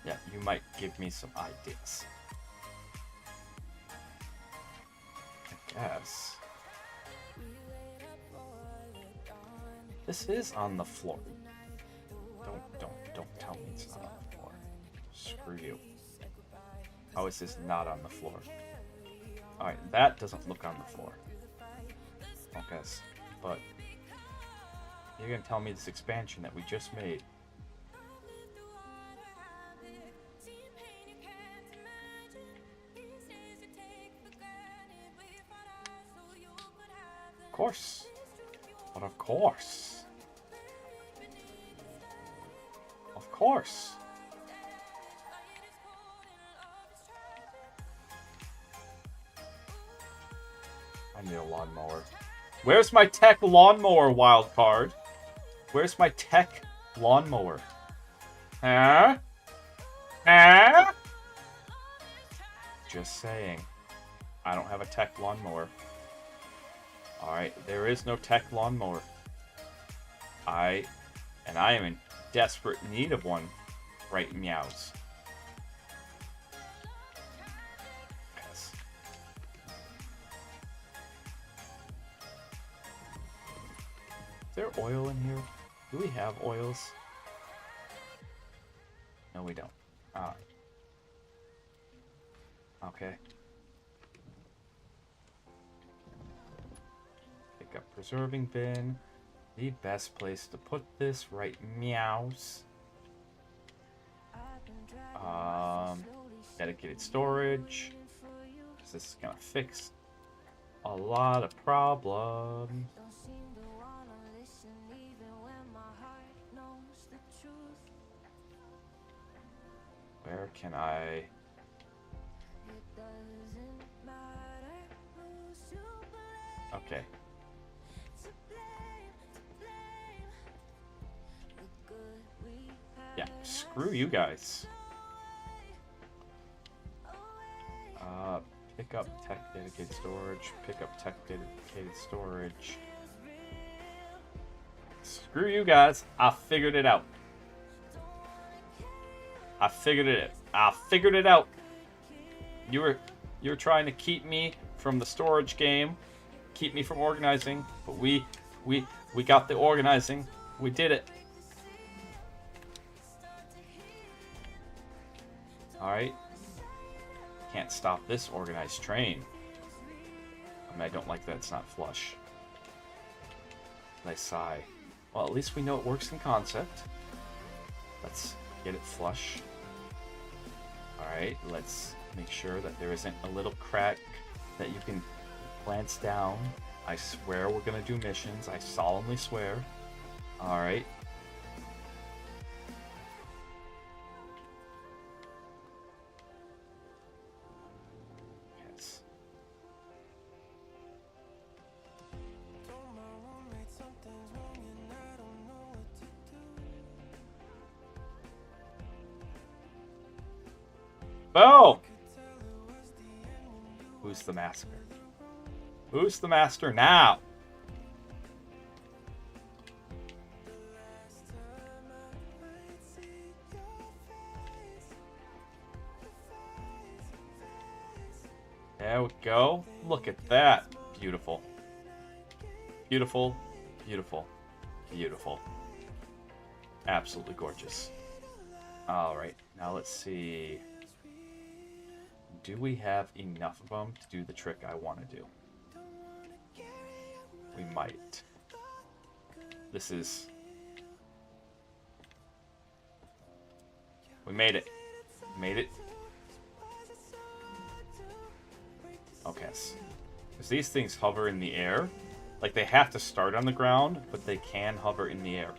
Yeah, you might give me some ideas. I guess. This is on the floor. Don't tell me it's not on the floor. Screw you. How is this not on the floor? Alright, that doesn't look on the floor. I guess. But you're gonna tell me this expansion that we just made. Of course. But of course. Of course. I need a lawnmower. Where's my tech lawnmower wildcard? Where's my tech lawnmower? Huh? Huh? Just saying. I don't have a tech lawnmower. Alright, there is no tech lawnmower. I am in desperate need of one. Right, meows. Yes. Is there oil in here? Do we have oils? No, we don't. Alright. Okay. Pick up preserving bin. The best place to put this, right? Meows. Dedicated storage. This is gonna fix a lot of problems. Where can I? Okay. Yeah, screw you guys. Pick up tech dedicated storage. Pick up tech dedicated storage. Screw you guys. I figured it out. I figured it out. You were trying to keep me from the storage game, keep me from organizing, but we got the organizing. We did it. All right. Can't stop this organized train. I mean, I don't like that it's not flush. I sigh. Well, at least we know it works in concept. Let's get it flush. Alright, let's make sure that there isn't a little crack that you can glance down. I swear we're gonna do missions. I solemnly swear. Alright. Yes. Oh! Who's the master? Who's the master now? There we go. Look at that. Beautiful. Beautiful. Beautiful. Beautiful. Absolutely gorgeous. Alright, now let's see. Do we have enough of them to do the trick I want to do? We might. This is... We made it. Made it. Okay. Because these things hover in the air. Like, they have to start on the ground, but they can hover in the air.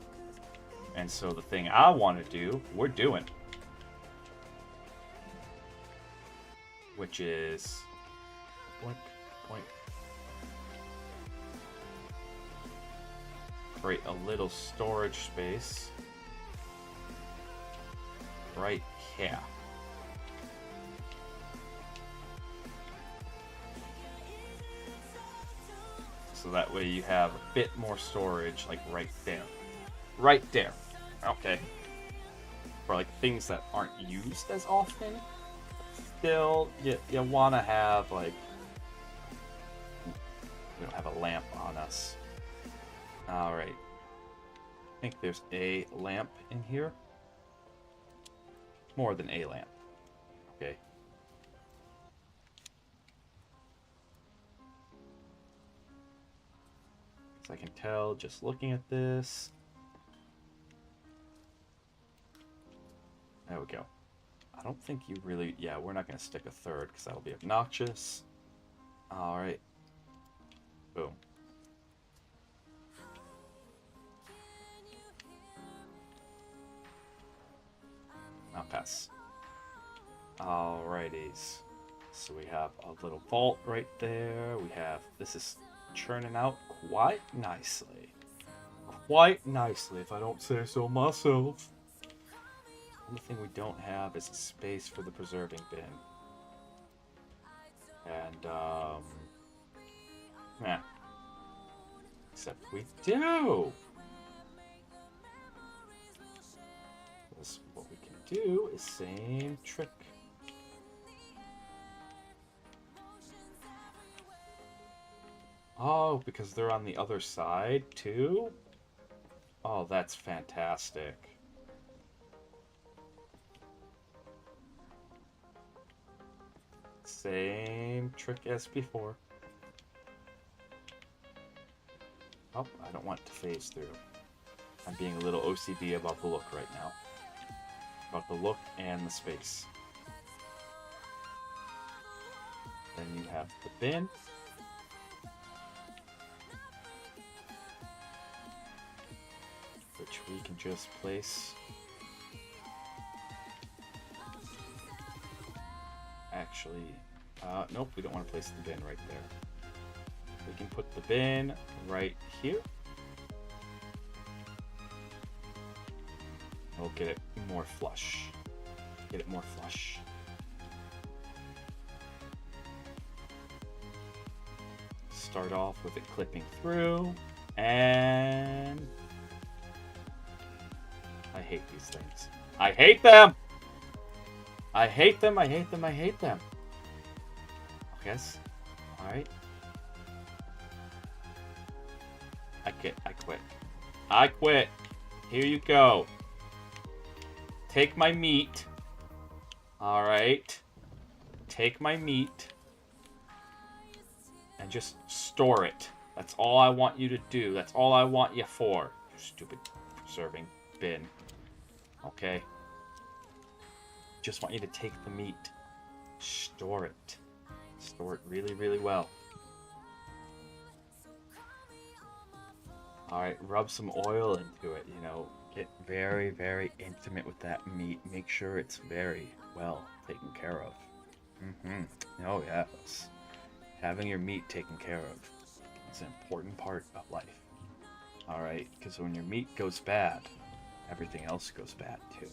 And so the thing I want to do, we're doing. Which is... Boink, boink. Create a little storage space. Right here. So that way you have a bit more storage, like right there. Right there. Okay. For like things that aren't used as often, still, you want to have like... We don't have a lamp on us. Alright. I think there's a lamp in here. More than a lamp. Okay. As I can tell just looking at this. There we go. I don't think you really... Yeah, we're not going to stick a third because that'll be obnoxious. Alright. Boom. I'll pass. Alrighties. So we have a little vault right there. We have... This is churning out quite nicely. Quite nicely, if I don't say so myself. The only thing we don't have is a space for the preserving bin. And, yeah. Except we do! Because what we can do is same trick. Oh, because they're on the other side, too? Oh, that's fantastic. Same trick as before. Oh, I don't want it to phase through. I'm being a little OCD about the look right now. About the look and the space. Then you have the bin. Which we can just place. Actually, nope, we don't want to place the bin right there. We can put the bin right here. We'll get it more flush. Get it more flush. Start off with it clipping through, and I hate these things. I hate them! I hate them, I hate them, I hate them. Yes. Alright. I quit. I quit. Here you go. Take my meat. Alright. Take my meat. And just store it. That's all I want you to do. That's all I want you for. You stupid preserving bin. Okay. Just want you to take the meat. Store it. Store it really, really well. Alright, rub some oil into it, you know. Get very, very intimate with that meat. Make sure it's very well taken care of. Oh, yes. Having your meat taken care of is an important part of life. Alright, because when your meat goes bad, everything else goes bad too.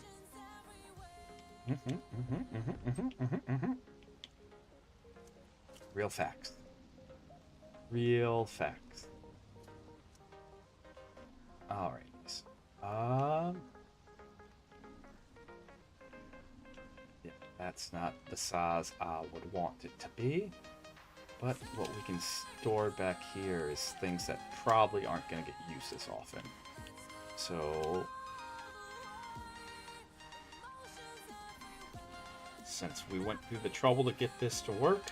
Real facts. Real facts. Alright. Yeah, that's not the size I would want it to be. But what we can store back here is things that probably aren't going to get used as often. So, since we went through the trouble to get this to work,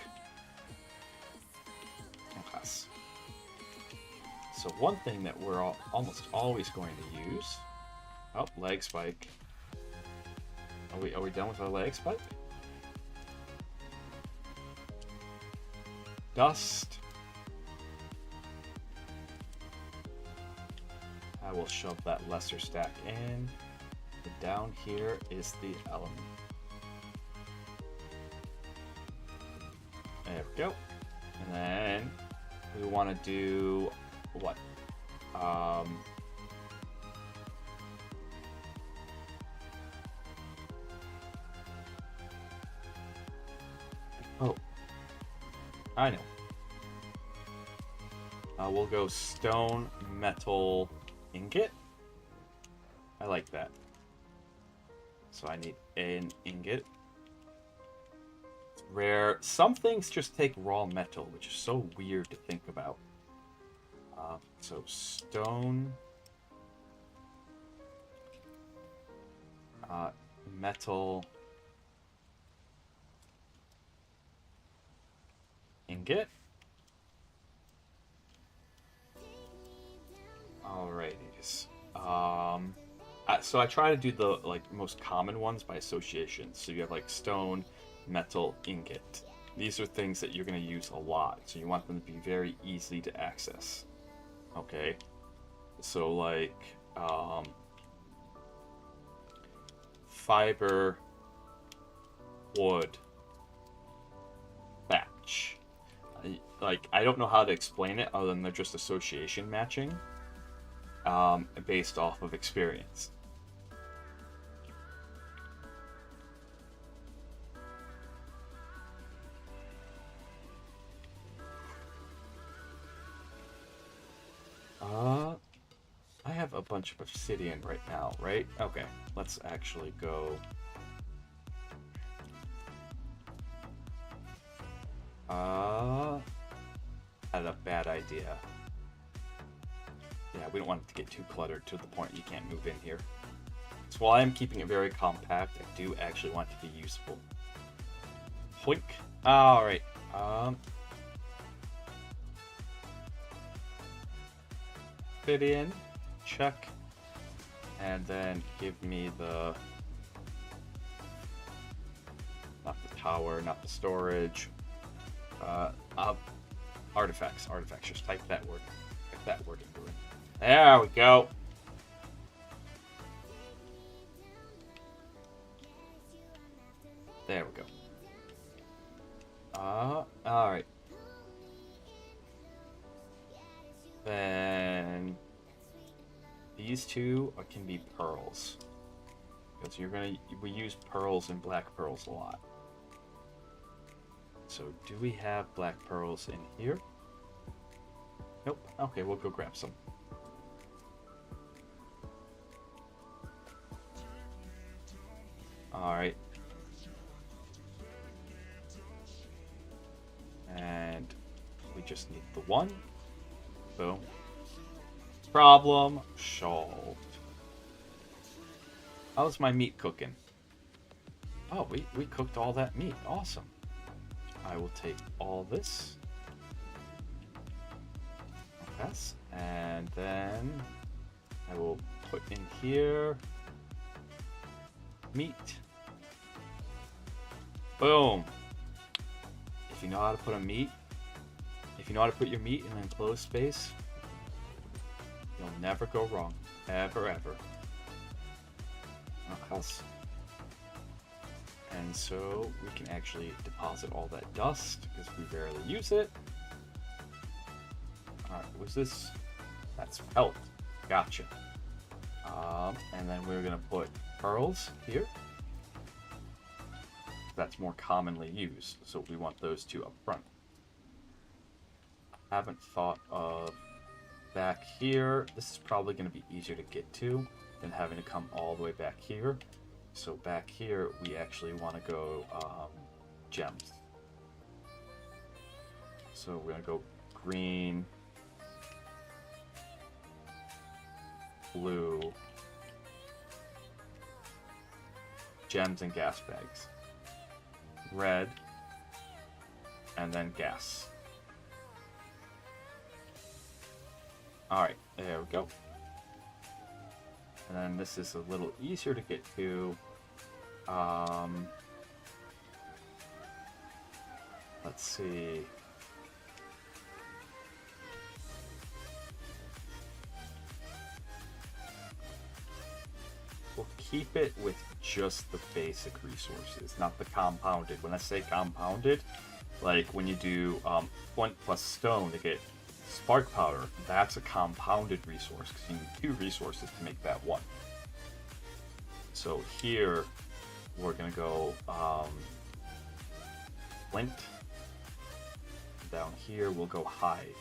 okay. So one thing that we're almost always going to use, oh, leg spike. Are we done with our leg spike? dust. I will shove that lesser stack in. And down here is the element. There we go. And then we want to do what? Oh, I know. We'll go stone, metal, ingot. I like that. So I need an ingot. It's rare. Some things just take raw metal, which is so weird to think about. So stone, metal, ingot. Alrighties. So I try to do the most common ones by association. So you have like stone, metal, ingot. These are things that you're going to use a lot. So you want them to be very easy to access. Okay. So like fiber, wood, thatch. I don't know how to explain it other than they're just association matching based off of experience. I have a bunch of obsidian right now, right? Okay, let's actually go. Had a bad idea. Yeah, we don't want it to get too cluttered to the point you can't move in here. So while I'm keeping it very compact, I do actually want it to be useful. Hoink. Alright. Fit in. Check. And then give me the... Not the tower, not the storage. Artifacts. Just type that word. Type that word into it. There we go. There we go. Alright. Then these two can be pearls. Because we use pearls and black pearls a lot. So do we have black pearls in here? Nope. Okay, we'll go grab some. Alright. And we just need the one. Boom. Problem solved. How's my meat cooking? Oh, we cooked all that meat. Awesome. I will take all this. Yes. And then I will put in here meat. Boom. If you know how to put your meat in an enclosed space, you'll never go wrong. Ever, ever. And so we can actually deposit all that dust because we rarely use it. Alright, was this? That's pelt. Gotcha. And then we're gonna put pearls here. That's more commonly used, so we want those two up front. Haven't thought of back here. This is probably going to be easier to get to than having to come all the way back here. So back here, we actually want to go gems. So we're going to go green, blue, gems and gas bags, red, and then gas. Alright, there we go. And then this is a little easier to get to. Let's see. keep it with just the basic resources, not the compounded. When I say compounded, like when you do flint plus stone to get spark powder, that's a compounded resource because you need 2 resources to make that one. So here we're gonna go flint. Down here we'll go hide.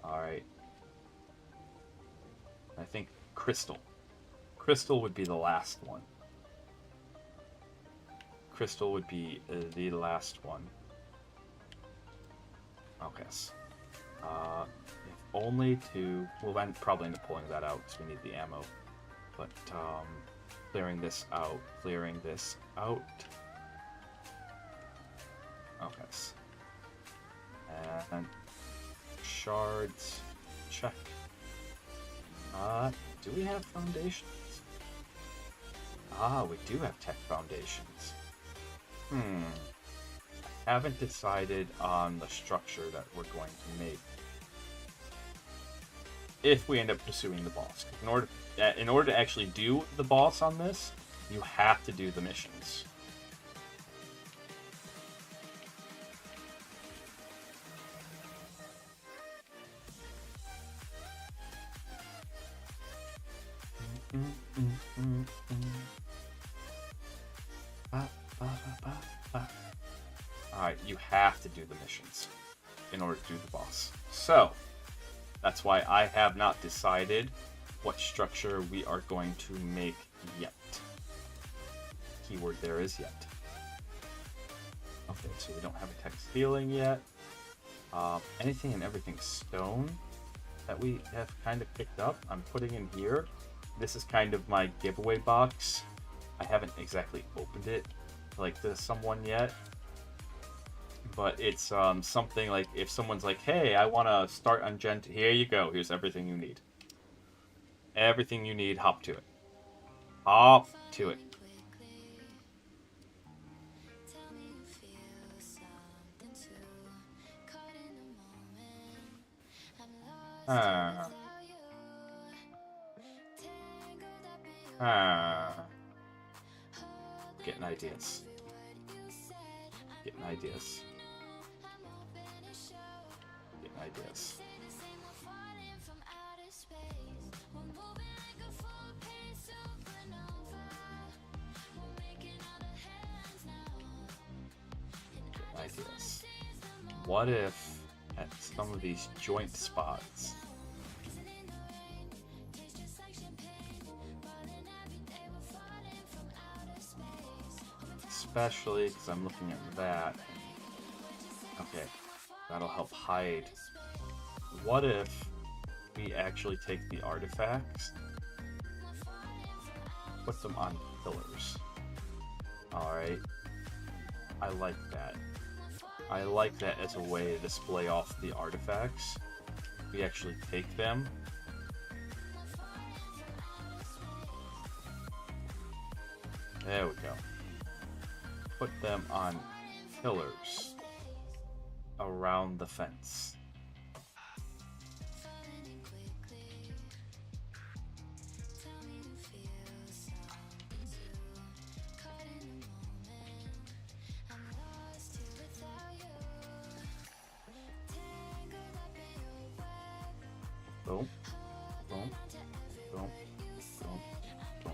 Alright. I think crystal. Crystal would be the last one. Crystal would be the last one. Okay. If only to... We'll probably end up pulling that out because we need the ammo. But, clearing this out. Clearing this out. Okay. And shards. Check. Do we have foundations? We do have tech foundations. Haven't decided on the structure that we're going to make. If we end up pursuing the boss. In order to actually do the boss on this, you have to do the missions. Alright, you have to do the missions in order to do the boss. So, that's why I have not decided what structure we are going to make yet. Keyword there is yet. Okay, so we don't have a tech ceiling yet. Anything and everything stone that we have kind of picked up, I'm putting in here. This is kind of my giveaway box. I haven't exactly opened it like to someone yet. But it's something like if someone's like, hey, I want to start on Gen 2. Here you go. Here's everything you need. Everything you need, hop to it. Hop to it. Getting ideas. Getting ideas. Getting ideas. Ideas. What if at some of these joint spots especially because I'm looking at that. Okay, that'll help hide. What if we actually take the artifacts, put them on pillars? Alright, I like that. I like that as a way to display off the artifacts. We actually take them. There we go. Put them on pillars around the fence. Boom, boom, boom, boom, boom.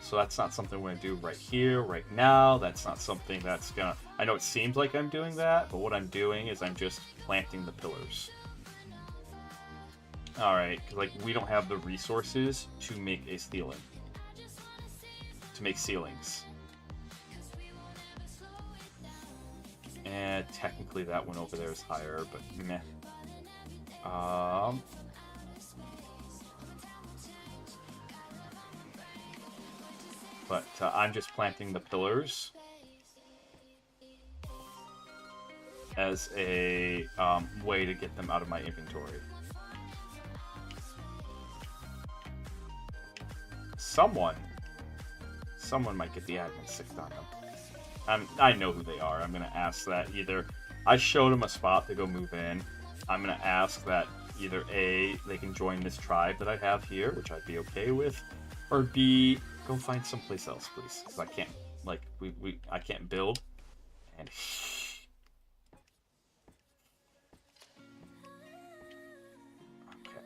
So that's not something we're going to do right here, right now. That's not something that's going to... I know it seems like I'm doing that, but what I'm doing is I'm just planting the pillars. Alright, like we don't have the resources to make a ceiling. To make ceilings. And technically that one over there is higher, but meh. But I'm just planting the pillars as a way to get them out of my inventory. Someone might get the admin sicked on them. I know who they are. I'm going to ask that either I showed them a spot to go move in. I'm going to ask that either A, they can join this tribe that I have here, which I'd be okay with, or B, go find someplace else, please. Because I can't, like, I can't build. And okay,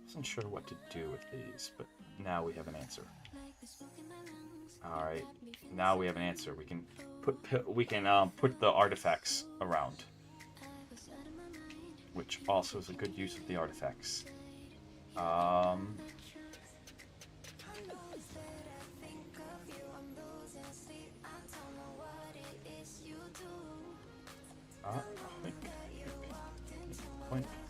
wasn't sure what to do with these, but now we have an answer. All right, now we have an answer. We can put the artifacts around, which also is a good use of the artifacts.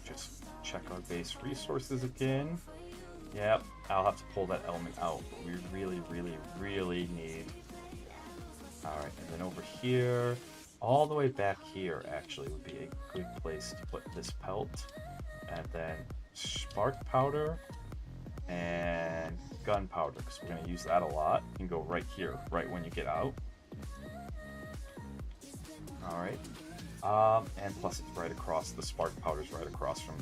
Just check our base resources again. Yep, I'll have to pull that element out. But we really, really, really need. Alright, and then over here, all the way back here actually would be a good place to put this pelt. And then spark powder and gunpowder, because we're going to use that a lot. You can go right here, right when you get out. Alright. And plus it's right across, the spark powder's right across from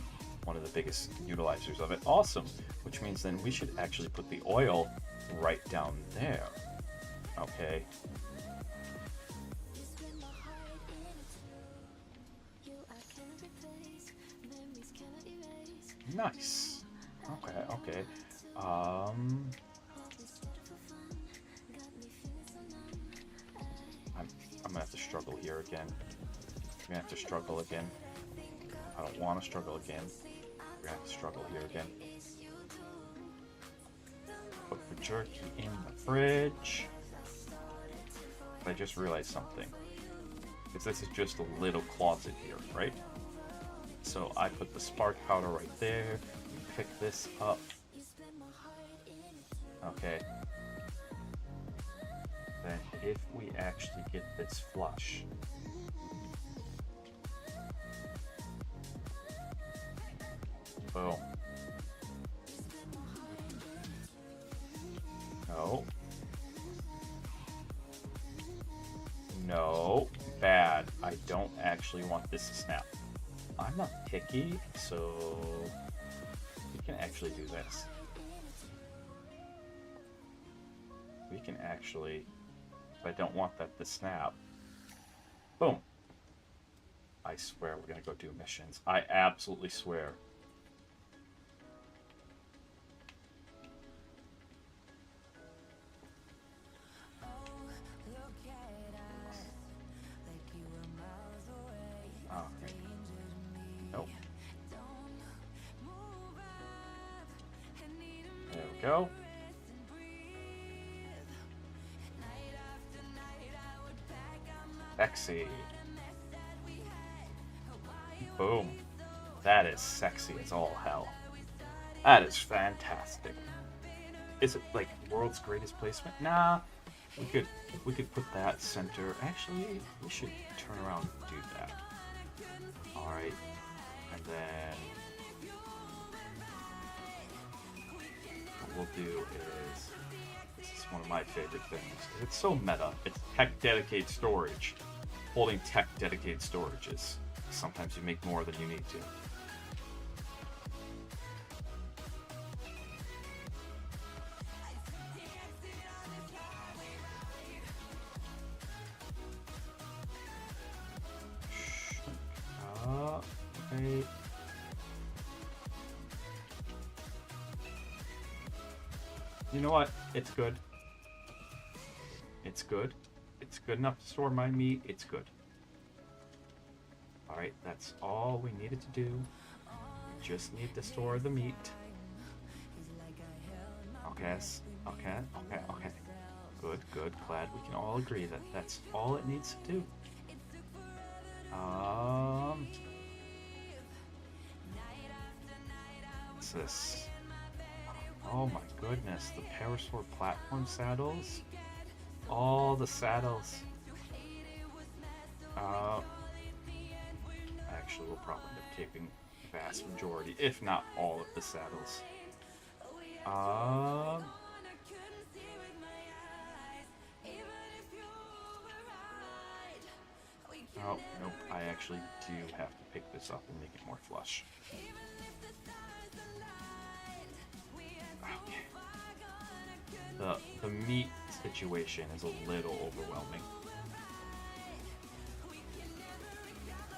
one of the biggest utilizers of it. Awesome! Which means then we should actually put the oil right down there. Okay. Nice. Okay. I'm gonna have to struggle here again. We're gonna have to struggle again. I don't want to struggle again. We're gonna have to struggle here again. Put the jerky in the fridge. But I just realized something. Because this is just a little closet here, right? So I put the spark powder right there. Pick this up. Okay. Then if we actually get this flush. Boom. No. No. Bad. I don't actually want this to snap. I'm not picky, so we can actually do this. We can actually, if I don't want that to snap, boom. I swear we're gonna go do missions. I absolutely swear. Okay. Nope. There we go. Sexy. Boom. That is sexy as all hell. That is fantastic. Is it like world's greatest placement? Nah. We could put that center. Actually, we should turn around and do that. Alright. And then what we'll do is, this is one of my favorite things. It's so meta. It's tech dedicated storage. Holding tech dedicated storages. Sometimes you make more than you need to. Okay. You know what? It's good. It's good. It's good enough to store my meat. It's good. Alright, that's all we needed to do. We just need to store the meat. Okay, okay. Good. Glad we can all agree that that's all it needs to do. What's this? Oh my goodness, the Parasaur platform saddles. All the saddles. Actually, we'll probably end up keeping the vast majority, if not all of the saddles. Oh, nope. I actually do have to pick this up and make it more flush. the meat situation is a little overwhelming.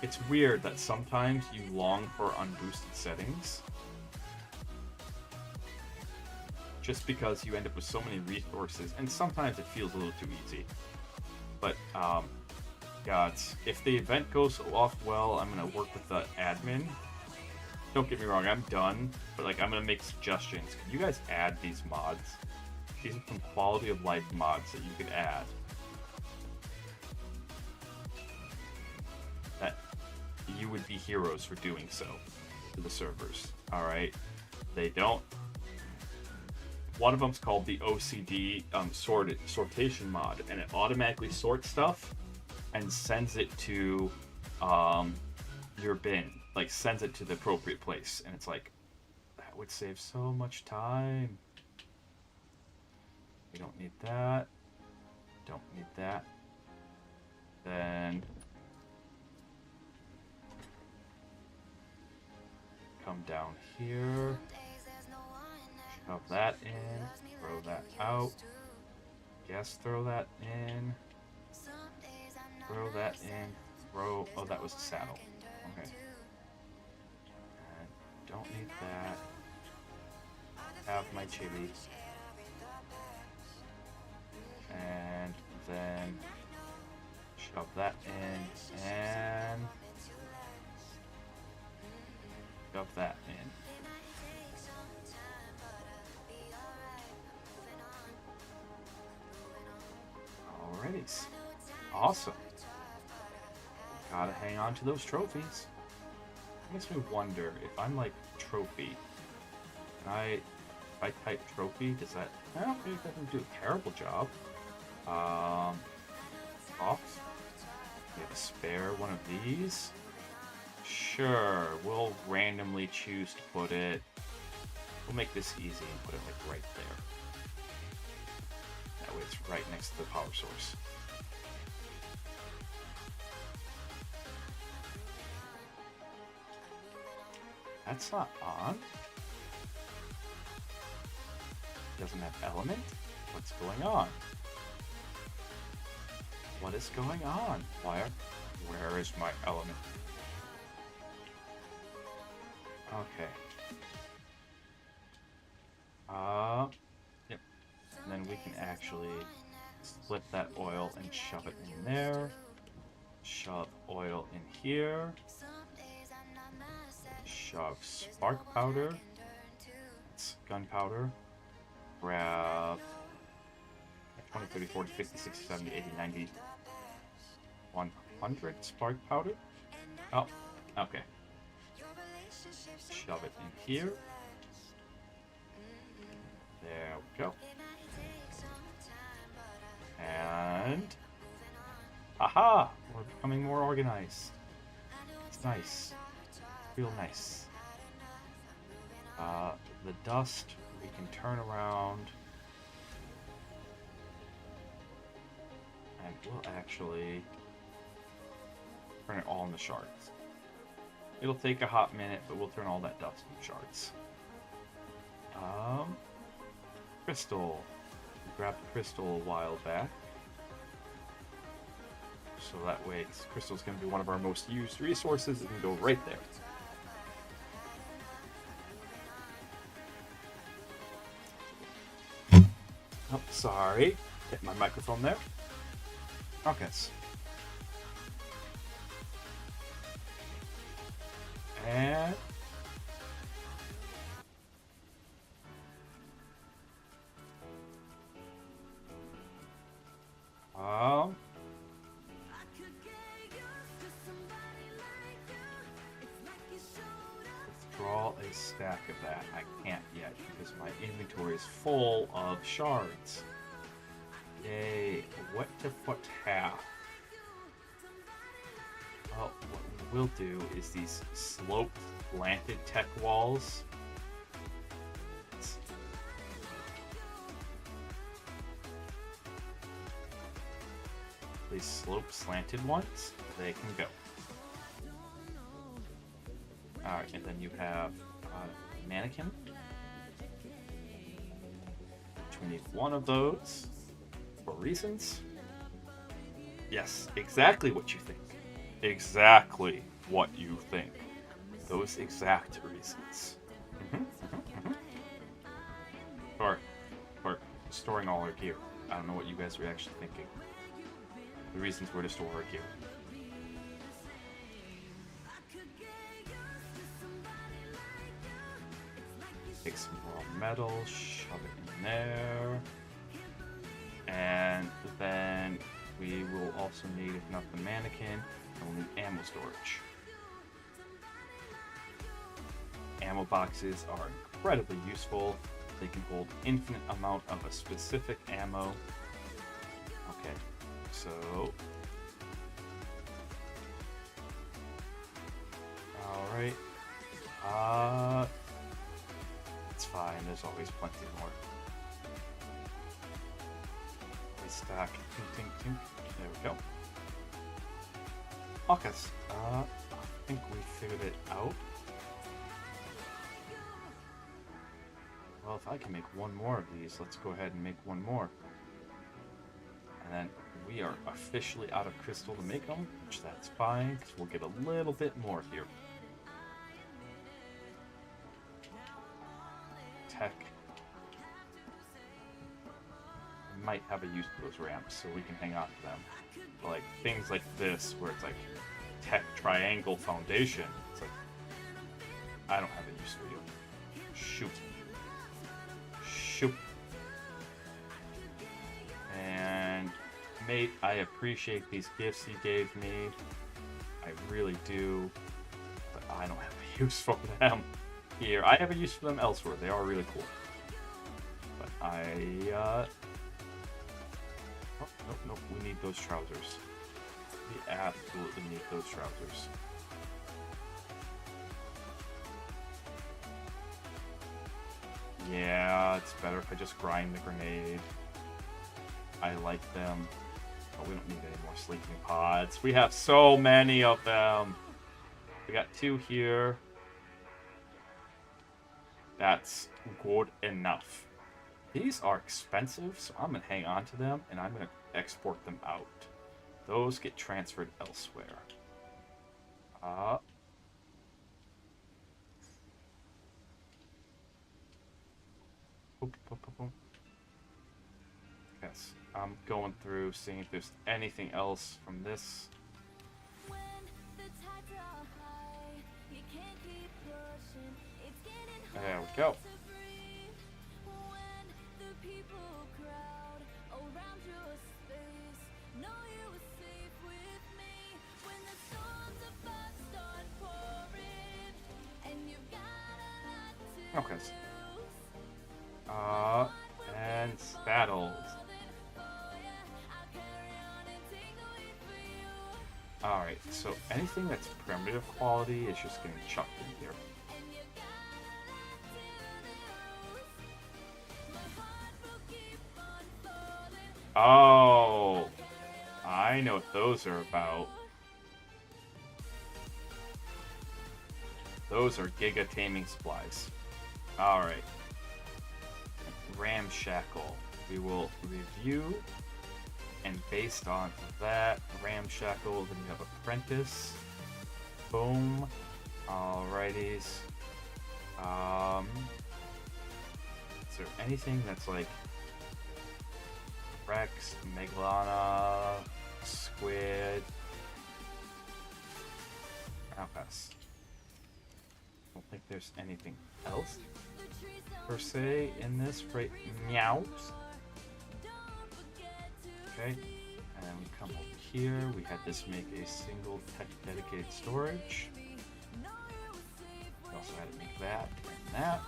It's weird that sometimes you long for unboosted settings just because you end up with so many resources, and sometimes it feels a little too easy. But God, if the event goes off well, I'm gonna work with the admin. Don't get me wrong, I'm done, but like I'm gonna make suggestions. Can you guys add these mods? These are some quality of life mods that you could add. That you would be heroes for doing so to the servers. Alright? They don't. One of them's called the OCD sortation mod, and it automatically sorts stuff and sends it to your bin. Like, sends it to the appropriate place. And it's like, that would save so much time. We don't need that. Don't need that. Then come down here. Shove that in. Throw that out. Guess throw that in. Throw that in. Throw. Oh, that was the saddle. Okay. And don't need that. Have my chili. And then shove that in and shove that in. Alrighty. Awesome. Gotta hang on to those trophies. Makes me wonder if I'm like trophy. If I type trophy, does that? I don't think it doesn't do a terrible job. Off. We have a spare one of these. Sure, we'll randomly choose to put it. We'll make this easy and put it like right there. That way it's right next to the power source. That's not on. Doesn't have element? What's going on? What is going on? Where is my element? Okay. Yep. And then we can actually split that oil and shove it in there. Shove oil in here. Shove spark powder. It's gunpowder. Grab 20, 30, 40, 50, 60, 70, 80, 90, 100 spark powder. Oh, okay. Shove it in here. There we go. And aha! We're becoming more organized. It's nice. Real nice. The dust we can turn around. And we'll actually turn it all into shards. It'll take a hot minute, but we'll turn all that dust into shards. Crystal. We grabbed crystal a while back. So that way, crystal's going to be one of our most used resources. It can go right there. Oh, sorry. Hit my microphone there. Okay. And withdraw a stack of that. I can't yet because my inventory is full of shards. Yay. What to put half? Well, what we will do is these sloped, slanted tech walls. These sloped, slanted ones, they can go. Alright, and then you have mannequin. we need one of those for reasons. Yes, exactly what you think. Exactly what you think. Those exact reasons. Or storing all our gear. I don't know what you guys are actually thinking. The reasons we're to store our gear. Take some raw metal, shove it in there. And then we will also need, if not the mannequin, then we'll need ammo storage. Ammo boxes are incredibly useful. They can hold infinite amount of a specific ammo. Okay, so... Alright. It's fine, there's always plenty more. We stack. Tink, tink, tink. There we go. Okay, I think we figured it out. Well, if I can make one more of these, let's go ahead and make one more. And then we are officially out of crystal to make them, which that's fine, because we'll get a little bit more here. Tech. I might have a use for those ramps, so we can hang on to them. But like things like this, where it's like tech triangle foundation, it's like, I don't have a use for you. Shoot. Shoot. And mate, I appreciate these gifts you gave me. I really do. But I don't have a use for them here. I have a use for them elsewhere. They are really cool. But oh, nope, we need those trousers. We absolutely need those trousers. Yeah, it's better if I just grind the grenade. I like them. Oh, we don't need any more sleeping pods. We have so many of them. We got 2 here. That's good enough. These are expensive, so I'm going to hang on to them, and I'm going to export them out. Those get transferred elsewhere. Boop, boop, boop, boop. Yes, I'm going through, seeing if there's anything else from this. There we go. Okay. And saddles. Alright, so anything that's primitive quality is just getting chucked in here. Oh, I know what those are about. Those are Giga Taming Supplies. Alright. Ramshackle. We will review, and based on that Ramshackle, then you have Apprentice. Boom. Alrighties. Is there anything that's like Rex, Megalana, Squid? I'll pass. I don't think there's anything else per se in this right meow. Okay, and then we come over here. We had this make a single tech dedicated storage. We also had to make that and that.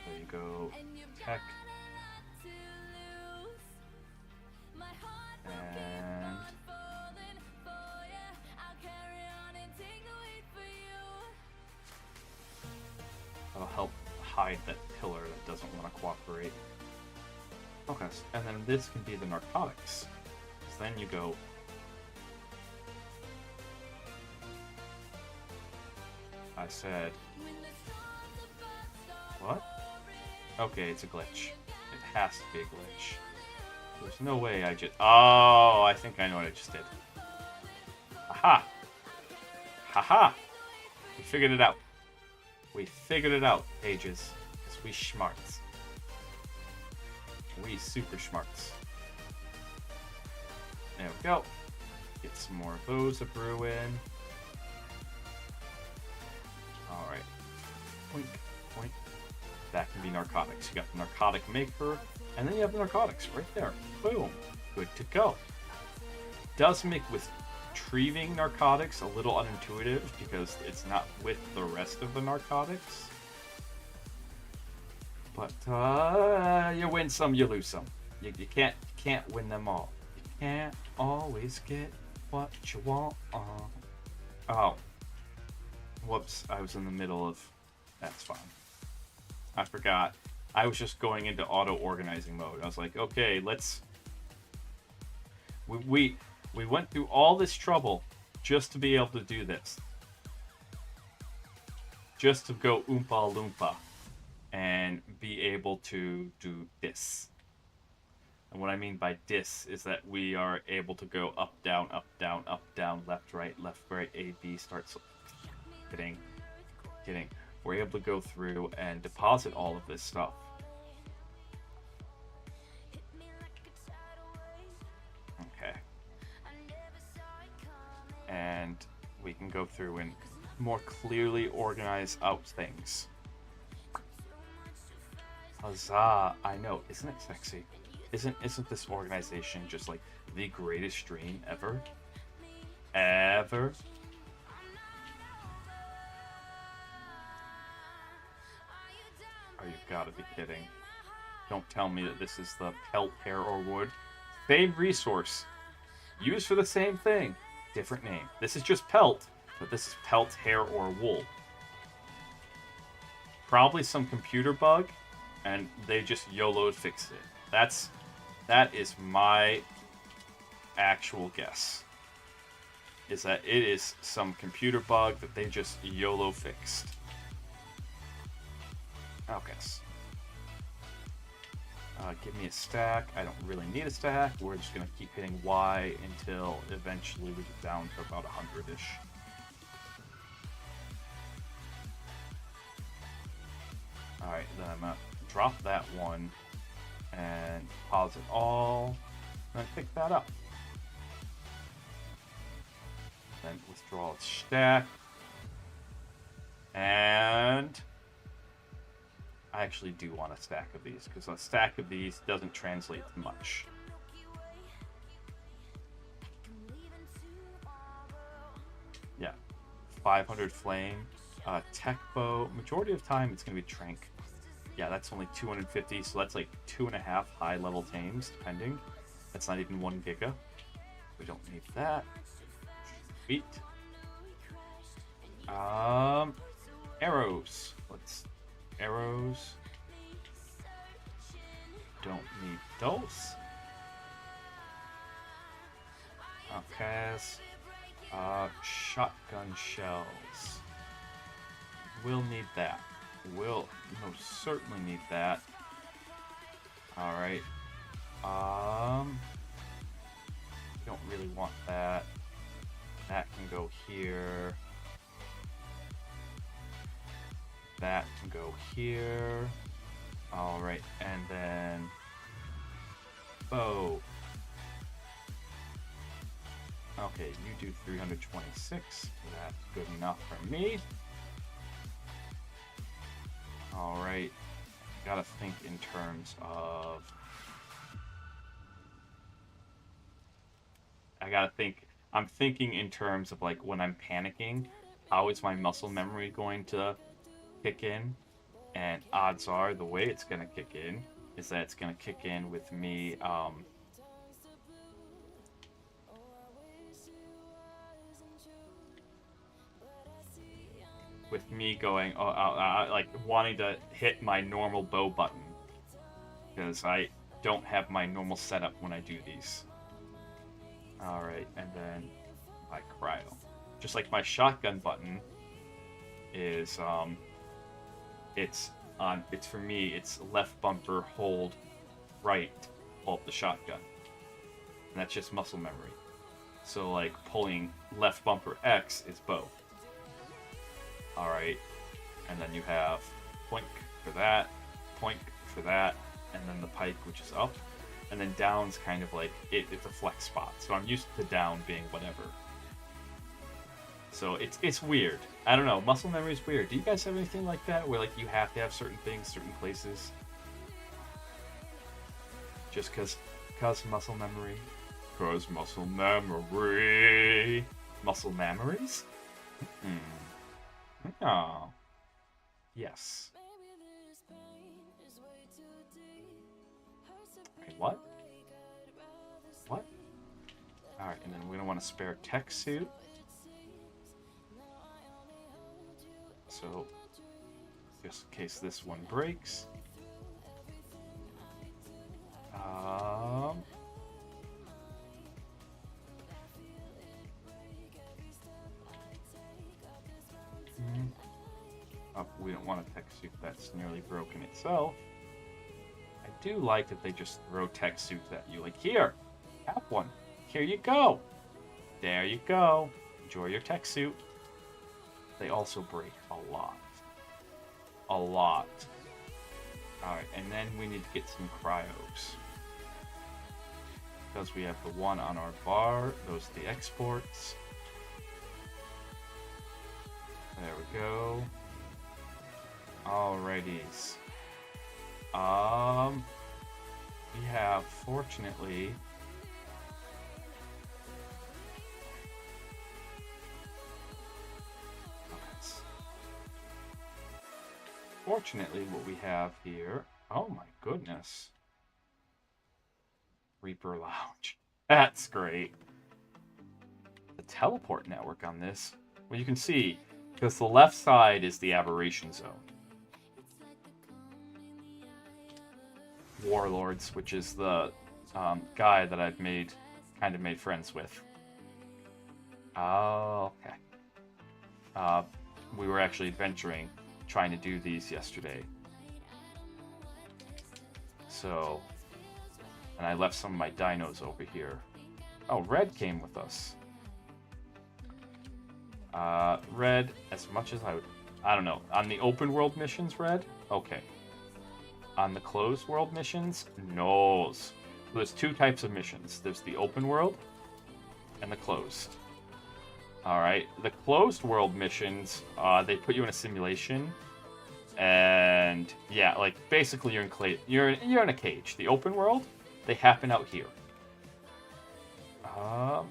There you go, tech. And that'll help hide that pillar that doesn't want to cooperate. Okay, and then this can be the narcotics. So then you go. I said. What? Okay, it's a glitch. It has to be a glitch. There's no way I just... Oh, I think I know what I just did. Aha! Haha! We figured it out. We figured it out, Ages. Because we schmarts. We super schmarts. There we go. Get some more of those a brew in. Alright. Point, point. That can be narcotics. You got the narcotic maker, and then you have the narcotics right there. Boom. Good to go. Does make retrieving narcotics a little unintuitive because it's not with the rest of the narcotics. But you win some, you lose some. You can't win them all. You can't always get what you want. Oh. Whoops, I was in the middle of... That's fine. I forgot. I was just going into auto-organizing mode. I was like, okay, let's... We went through all this trouble just to be able to do this. Just to go Oompa Loompa and be able to do this. And what I mean by this is that we are able to go up, down, left, right, A, B, start... Kidding. We're able to go through and deposit all of this stuff. Okay. And we can go through and more clearly organize out things. Huzzah! I know, isn't it sexy? Isn't this organization just like the greatest dream ever? Ever? Oh, you've got to be kidding. Don't tell me that this is the pelt, hair, or wood. Same resource. Used for the same thing. Different name. This is just pelt, but this is pelt, hair, or wool. Probably some computer bug, and they just YOLO fixed it. That is my actual guess. Is that it is some computer bug that they just YOLO fixed. Okay. Give me a stack. I don't really need a stack. We're just going to keep hitting Y until eventually we get down to about 100-ish. Alright, then I'm going to drop that one and pause it all and pick that up. Then withdraw its stack. And... I actually do want a stack of these, because a stack of these doesn't translate to much. Yeah. 500 flame. Tech bow. Majority of time, it's going to be trank. Yeah, that's only 250, so that's like 2.5 high-level tames, depending. That's not even 1 giga. We don't need that. Sweet. Arrows. Arrows. Don't need those. Okay. Shotgun shells. We'll need that. We'll most certainly need that. Alright. Don't really want that. That can go here. That can go here. Alright, and then bow. Okay, you do 326. That's good enough for me. Alright, gotta think in terms of... I'm thinking in terms of like when I'm panicking, how is my muscle memory going to kick in? And odds are the way it's going to kick in is that it's going to kick in with me going like wanting to hit my normal bow button, because I don't have my normal setup when I do these. Alright, and then my cryo. Just like my shotgun button is it's on, it's for me, it's left bumper, hold, right, pull up the shotgun. And that's just muscle memory. So like pulling left bumper X is bow. Alright. And then you have poink for that, poink for that, and then the pike, which is up. And then down's kind of like, it's a flex spot. So I'm used to down being whatever. So it's weird. I don't know, muscle memory is weird. Do you guys have anything like that where like you have to have certain things, certain places? Just cause muscle memory? Cause muscle memory. Muscle memories? Oh. Yes. Wait, what? What? Alright, and then we're gonna want a spare tech suit. So, just in case this one breaks. Oh, we don't want a tech suit that's nearly broken itself. I do like that they just throw tech suits at you. Like, here, have one. Here you go. There you go. Enjoy your tech suit. They also break a lot. A lot. Alright, and then we need to get some cryos. Because we have the one on our bar. Those are the exports. There we go. Alrighties. We have, fortunately... Fortunately, what we have here... Oh my goodness. Reaper Lounge. That's great. The teleport network on this. Well, you can see, because the left side is the aberration zone. Warlords, which is the guy that I've kind of made friends with. Oh, okay. We were actually adventuring, trying to do these yesterday. So, and I left some of my dinos over here. Oh, Red came with us. Red, as much as I don't know. On the open world missions, Red? Okay. On the closed world missions, no. So there's two types of missions. There's the open world and the closed. Alright, the closed world missions, they put you in a simulation. And yeah, like basically you're in a cage. The open world, they happen out here. Okay.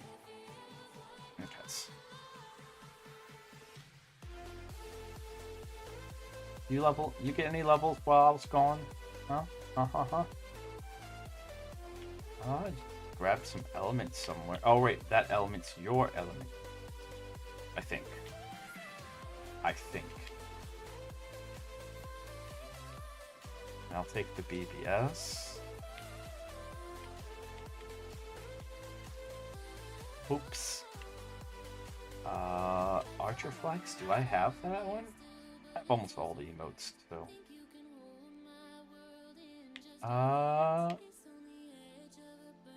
You get any levels while I was gone? Huh? Grab some elements somewhere. Oh wait, that element's your element. I think. I'll take the BBS. Oops. Archer Flex, do I have that one? I have almost all the emotes, so.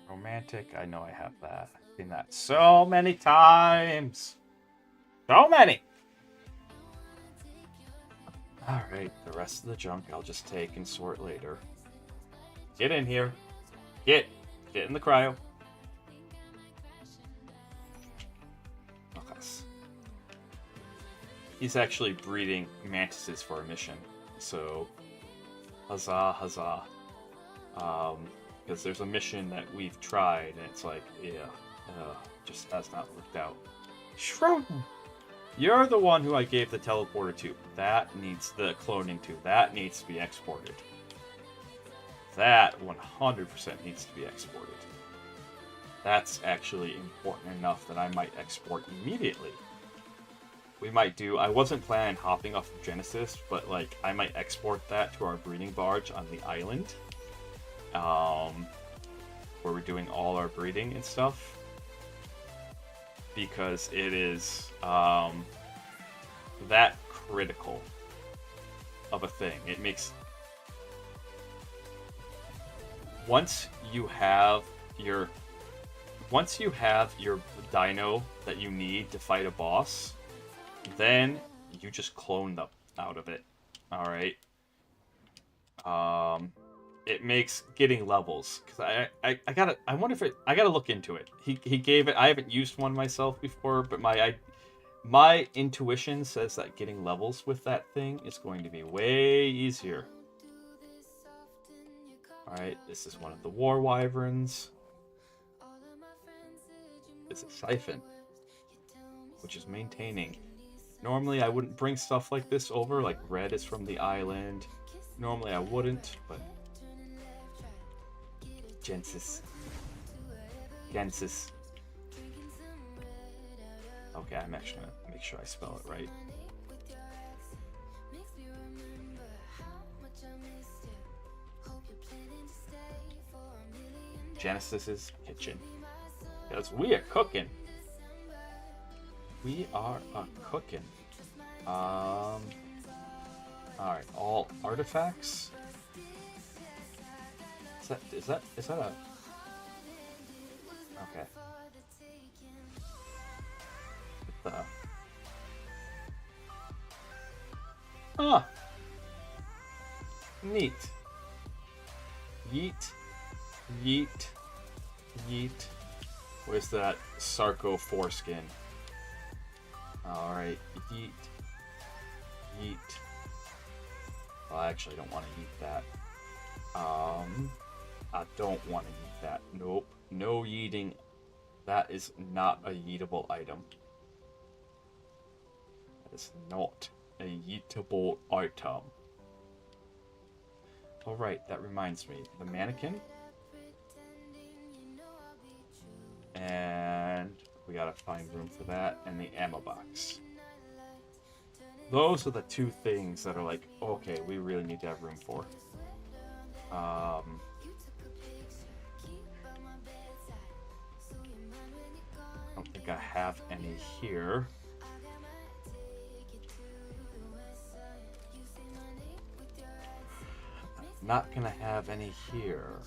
Romantic, I know I have that. I've seen that so many times! So many! Alright, the rest of the junk I'll just take and sort later. Get in here. Get in the cryo. Okay. He's actually breeding mantises for a mission, so huzzah, huzzah. Because there's a mission that we've tried, and it's like, yeah, just has not worked out. Shroom! You're the one who I gave the teleporter to. That needs the cloning to. That needs to be exported. That 100% needs to be exported. That's actually important enough that I might export immediately. We might do... I wasn't planning on hopping off of Genesis, but like I might export that to our breeding barge on the island. Where we're doing all our breeding and stuff. Because it is that critical of a thing. It makes... Once you have your dino that you need to fight a boss, then you just clone them out of it. Alright. It makes getting levels, because I gotta look into it. He gave it. I haven't used one myself before, but my intuition says that getting levels with that thing is going to be way easier. Alright, this is one of the war wyverns. It's a siphon, which is maintaining. Normally I wouldn't bring stuff like this over, like red is from the island. Normally I wouldn't, but Gensis. Okay, I'm actually gonna make sure I spell it right. Genesis's kitchen. Because we are cooking. We are cooking. Alright, all artifacts. Is that a... Okay. What the... Ah! Neat. Yeet. Yeet. Yeet. Where's that Sarco foreskin? Alright. Yeet. Yeet. Well, I actually don't want to eat that. I don't want to eat that. Nope. No yeeting. That is not a yeetable item. That is not a yeetable item. Alright, that reminds me. The mannequin. And we gotta find room for that. And the ammo box. Those are the two things that are like, okay, we really need to have room for. I don't think I have any here. I'm not gonna have any here.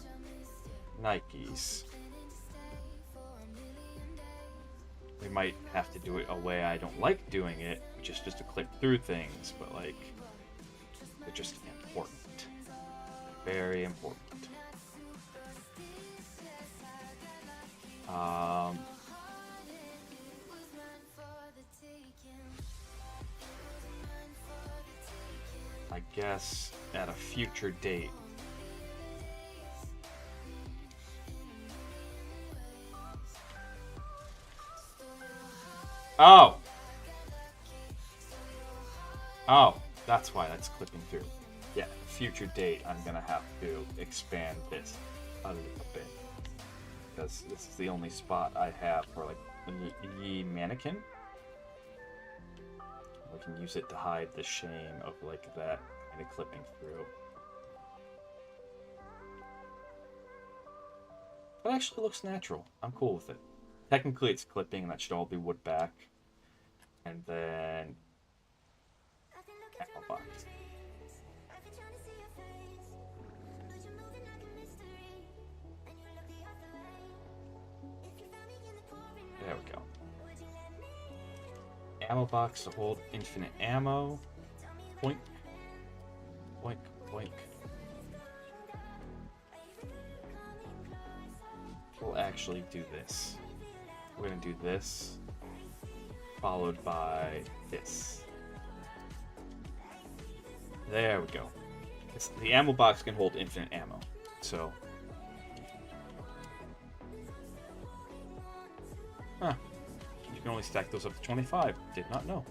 Nikes. We might have to do it a way I don't like doing it, which is just to click through things, but like, they're just important. Very important. I guess at a future date. Oh! Oh, that's why that's clipping through. Yeah, future date, I'm gonna have to expand this a little bit. Because this is the only spot I have for like the mannequin. We can use it to hide the shame of like that kind of clipping through. That actually looks natural. I'm cool with it. Technically it's clipping and that should all be wood back. And then apple box. There we go. Ammo box to hold infinite ammo. Boink. Boink, boink. We'll actually do this. We're gonna do this, followed by this. There we go. The ammo box can hold infinite ammo, so. Huh. You can only stack those up to 25. Did not know.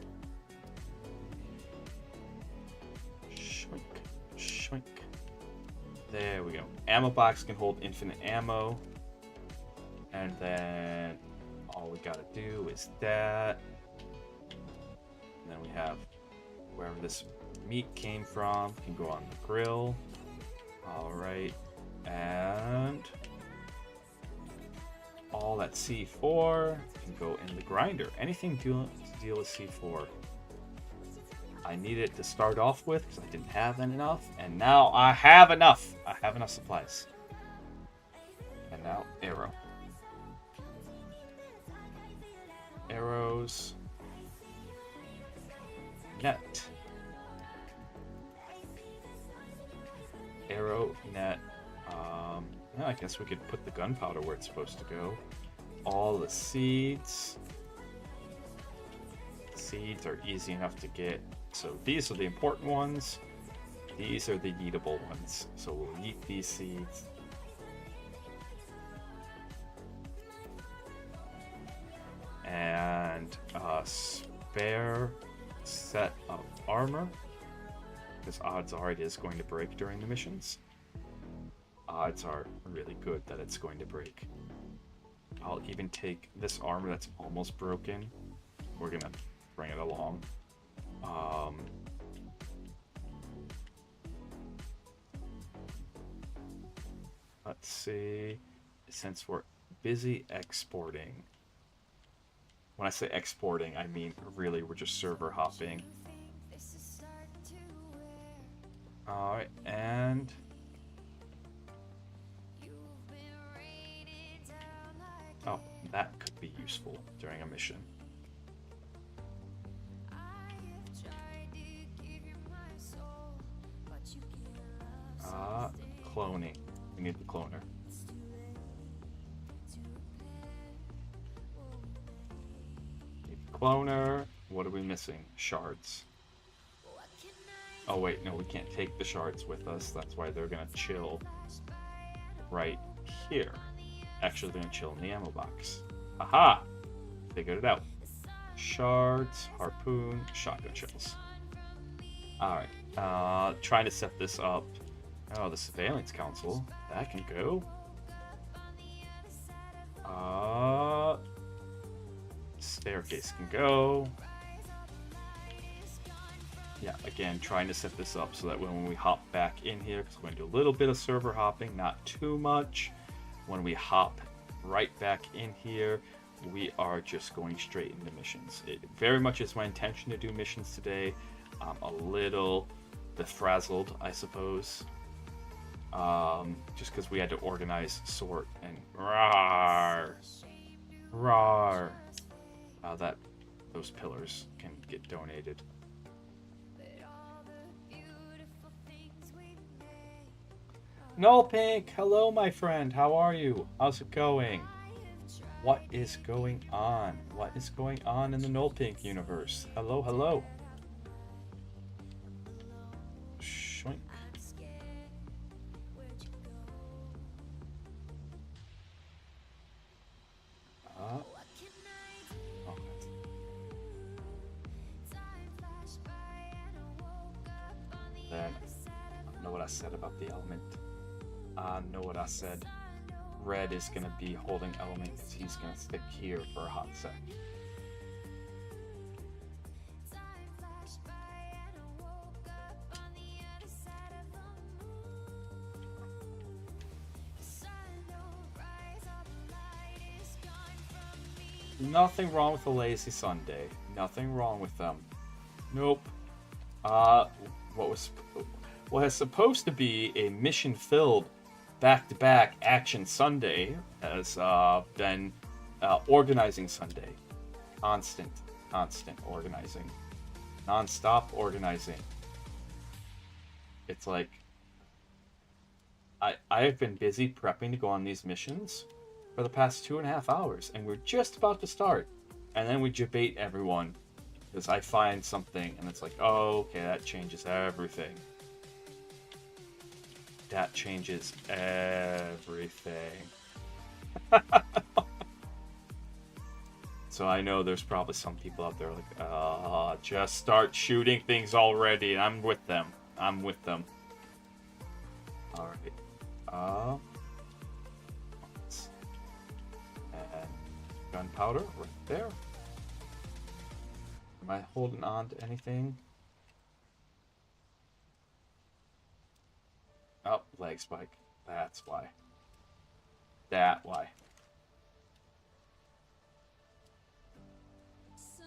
Shwink, shwink. There we go. Ammo box can hold infinite ammo. And then all we gotta do is that. And then we have wherever this meat came from can go on the grill. Alright. And all that C4 can go in the grinder. Anything to deal with C4. I needed to start off with because I didn't have enough, and now I have enough. I have enough supplies. And now arrow. Arrows. Net. Arrow, net. I guess we could put the gunpowder where it's supposed to go. All the seeds. Seeds are easy enough to get. So these are the important ones. These are the eatable ones. So we'll eat these seeds. And a spare set of armor. Because odds are it is going to break during the missions. Odds are really good that it's going to break. I'll even take this armor that's almost broken. We're gonna bring it along. Let's see. Since we're busy exporting. When I say exporting, I mean really we're just server hopping. Alright, and oh, that could be useful during a mission. Cloning. We need the cloner. Need the cloner. What are we missing? Shards. Oh wait, no, we can't take the shards with us. That's why they're gonna chill right here. Actually, they're gonna chill in the ammo box. Aha! Figured it out. Shards, harpoon, shotgun shells. Alright, trying to set this up. Oh, the Surveillance Council. That can go. Staircase can go. Yeah, again, trying to set this up so that when we hop back in here, because we're going to do a little bit of server hopping, not too much. When we hop right back in here, we are just going straight into missions. It very much is my intention to do missions today. I'm a little befrazzled, I suppose. Just because we had to organize, sort, and rawr. That those pillars can get donated. Null Pink, hello my friend, how are you? How's it going? What is going on? What is going on in the Null Pink universe? Hello, hello. Shoink. Then, I know what I said about the element. I know what I said. Red is going to be holding element because he's going to stick here for a hot sec. Nothing wrong with a lazy Sunday. Nothing wrong with them. Nope. What is supposed to be a mission-filled back-to-back action Sunday has been organizing Sunday. Constant organizing. Non-stop organizing. It's like I have been busy prepping to go on these missions for the past 2.5 hours, and we're just about to start. And then we debate everyone because I find something and it's like, oh, okay, that changes everything. That changes everything. So I know there's probably some people out there like, just start shooting things already. And I'm with them. Alright. And gunpowder right there. Am I holding on to anything? Oh, leg spike. That's why. Sun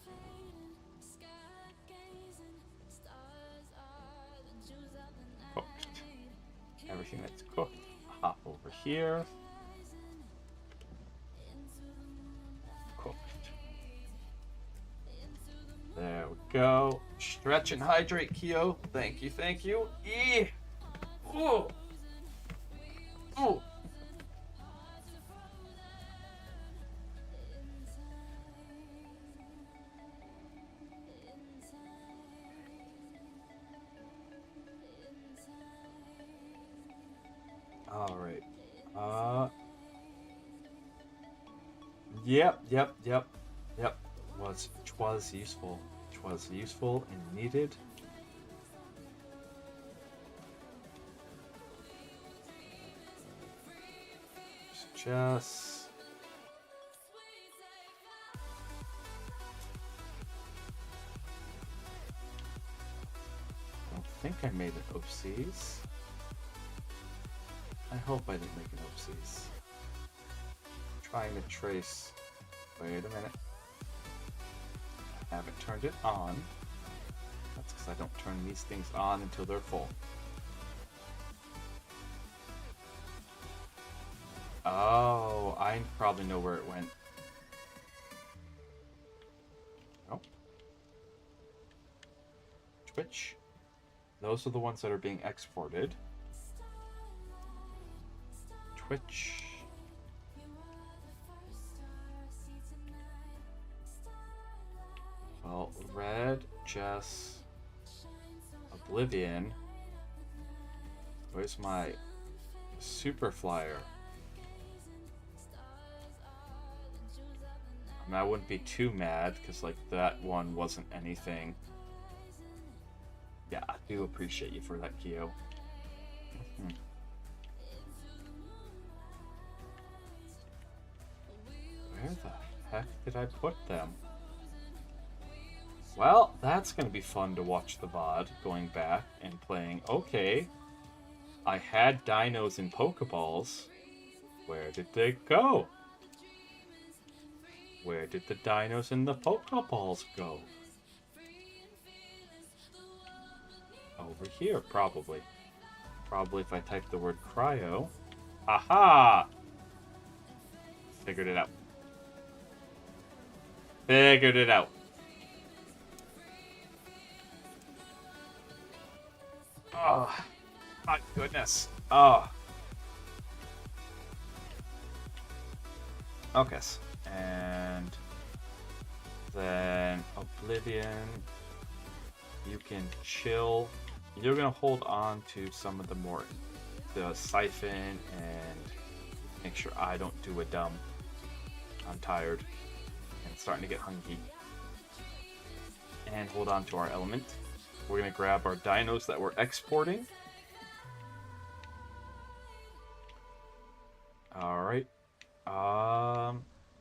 fading, sky gazing, Anything that's cooked, hop over here. Cooked. There we go. Stretch and hydrate, Kyo. Thank you, thank you. Eee! Ooh! Ooh! All right. Yep. Was useful. Was useful and needed. Just. I don't think I made an oopsies. I hope I didn't make an oopsies. Trying to trace. Wait a minute. I haven't turned it on. That's because I don't turn these things on until they're full. Oh, I probably know where it went. Oh. Twitch. Those are the ones that are being exported. Twitch. Well, Red, Jess, Oblivion. Where's my super flyer? I mean, I wouldn't be too mad because like that one wasn't anything. Yeah, I do appreciate you for that, Kyo. Where the heck did I put them? Well, that's going to be fun to watch the VOD going back and playing. Okay, I had dinos and Pokeballs. Where did they go? Where did the dinos and the Pokeballs go? Over here, probably. Probably if I type the word cryo. Aha! Figured it out. Figured it out. Oh, my goodness. Oh. Okay. And then Oblivion. You can chill. You're going to hold on to some of the siphon and make sure I don't do a dumb. I'm tired and starting to get hungry. And hold on to our element. We're going to grab our dinos that we're exporting. Alright.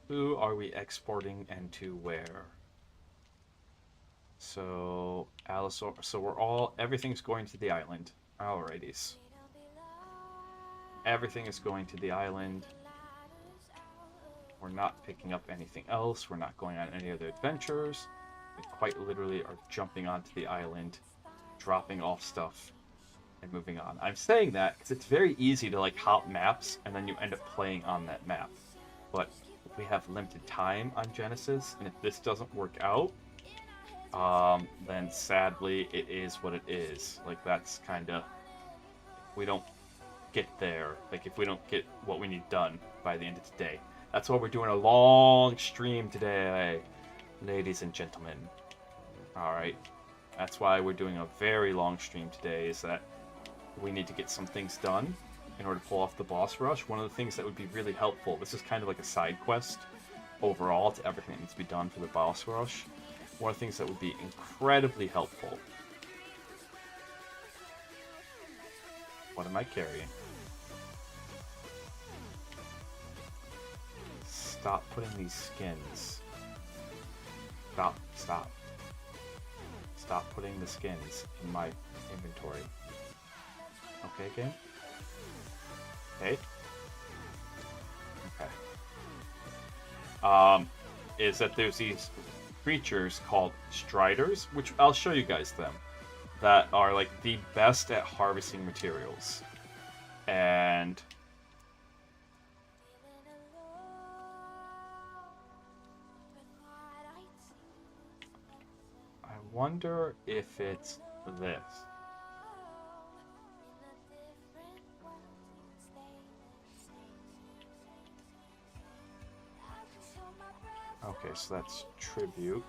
Who are we exporting and to where? So, Allosaur. So everything's going to the island. Alrighties. Everything is going to the island. We're not picking up anything else. We're not going on any other adventures. We quite literally are jumping onto the island, dropping off stuff, and moving on. I'm saying that because it's very easy to like hop maps and then you end up playing on that map. But we have limited time on Genesis, and if this doesn't work out, then sadly it is what it is. Like that's kind of, we don't get there. Like if we don't get what we need done by the end of today. That's why we're doing a long stream today, ladies and gentlemen. Alright, that's why we're doing a very long stream today, is that we need to get some things done in order to pull off the boss rush. One of the things that would be really helpful, this is kind of like a side quest overall to everything that needs to be done for the boss rush. One of the things that would be incredibly helpful. What am I carrying? Stop putting these skins. Stop. Stop putting the skins in my inventory. Okay, game? Okay. Okay. Is that there's these creatures called Striders, which I'll show you guys them, that are like the best at harvesting materials. And I wonder if it's this. Okay, so that's tribute.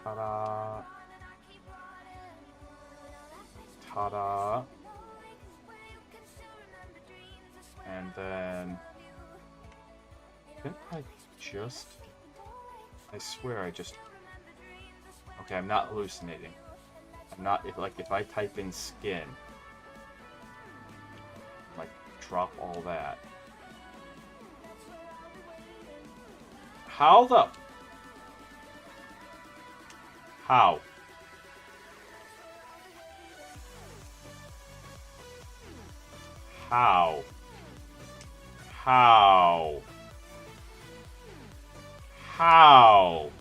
Ta-da. Ta-da. And then... Didn't I just... I swear I just... Okay, I'm not hallucinating. I'm not... If I type in skin... Like, drop all that. How the... How? How? How? How?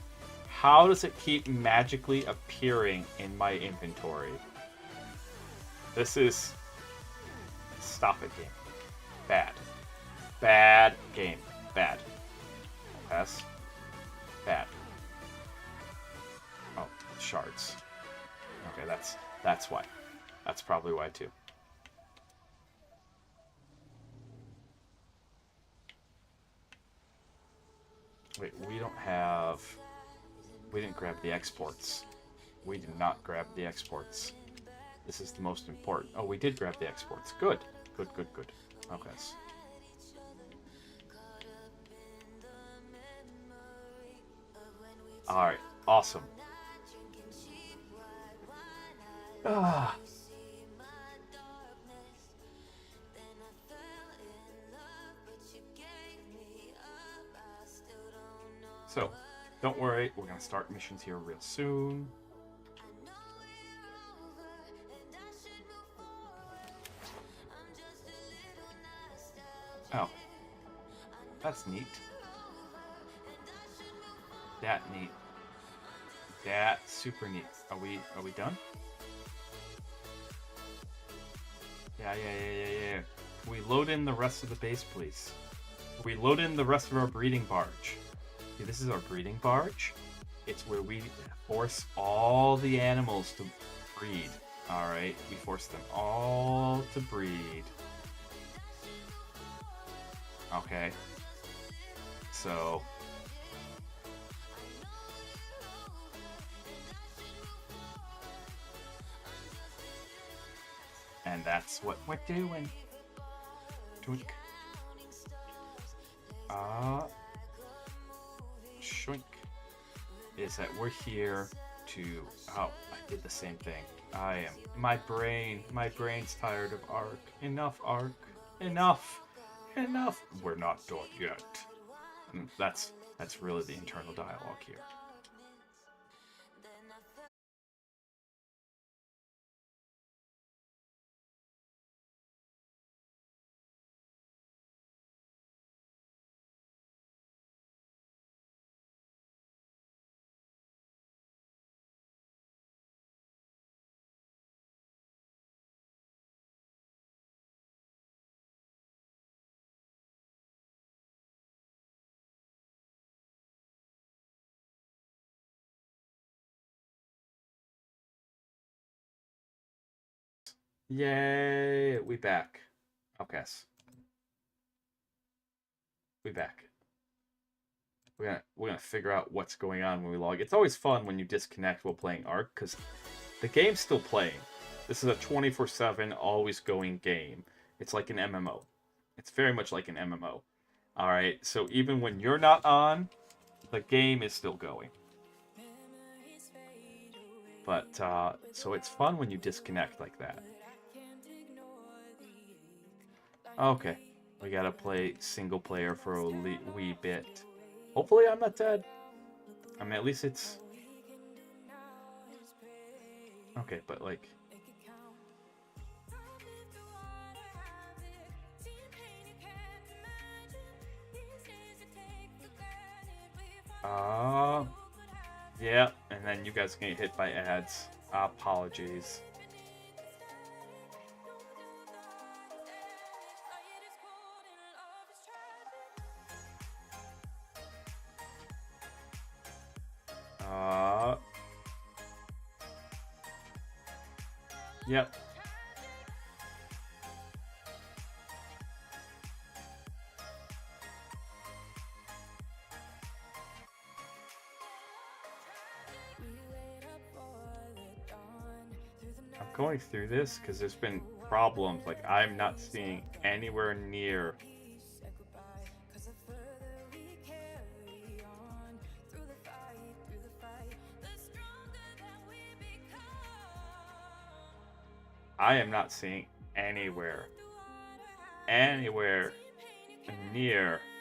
How does it keep magically appearing in my inventory? This is... Stop it, game. Bad. Bad game. Bad. Pass. Bad. Oh, shards. Okay, that's why. That's probably why too. Wait, we don't have... We didn't grab the exports. We did not grab the exports. This is the most important. Oh, we did grab the exports. Good. Good, good, good. Okay. Alright, awesome. Ah. So, don't worry, we're going to start missions here real soon. Oh, that's neat. That neat. That's super neat. Are we done? Yeah. Can we load in the rest of the base, please? Can we load in the rest of our breeding barge? Okay, this is our breeding barge. It's where we force all the animals to breed. Alright, we force them all to breed. Okay. So... And that's what we're doing. Twink. Shwink. Is that we're here to... Oh, I did the same thing. I am... My brain's tired of ARK. Enough, ARK. Enough! Enough! We're not done yet. That's really the internal dialogue here. Yay! We back. Okay. We back. We're gonna figure out what's going on when we log. It's always fun when you disconnect while playing ARK, because the game's still playing. This is a 24/7, always going game. It's like an MMO. It's very much like an MMO. Alright, so even when you're not on, the game is still going. But, so it's fun when you disconnect like that. Okay, we gotta play single player for a wee bit. Hopefully I'm not dead. I mean, at least it's... Okay, but like... Yeah, and then you guys can get hit by ads. Apologies. Yep. I'm going through this because there's been problems. Like, I'm not seeing anywhere near. I am not seeing anywhere near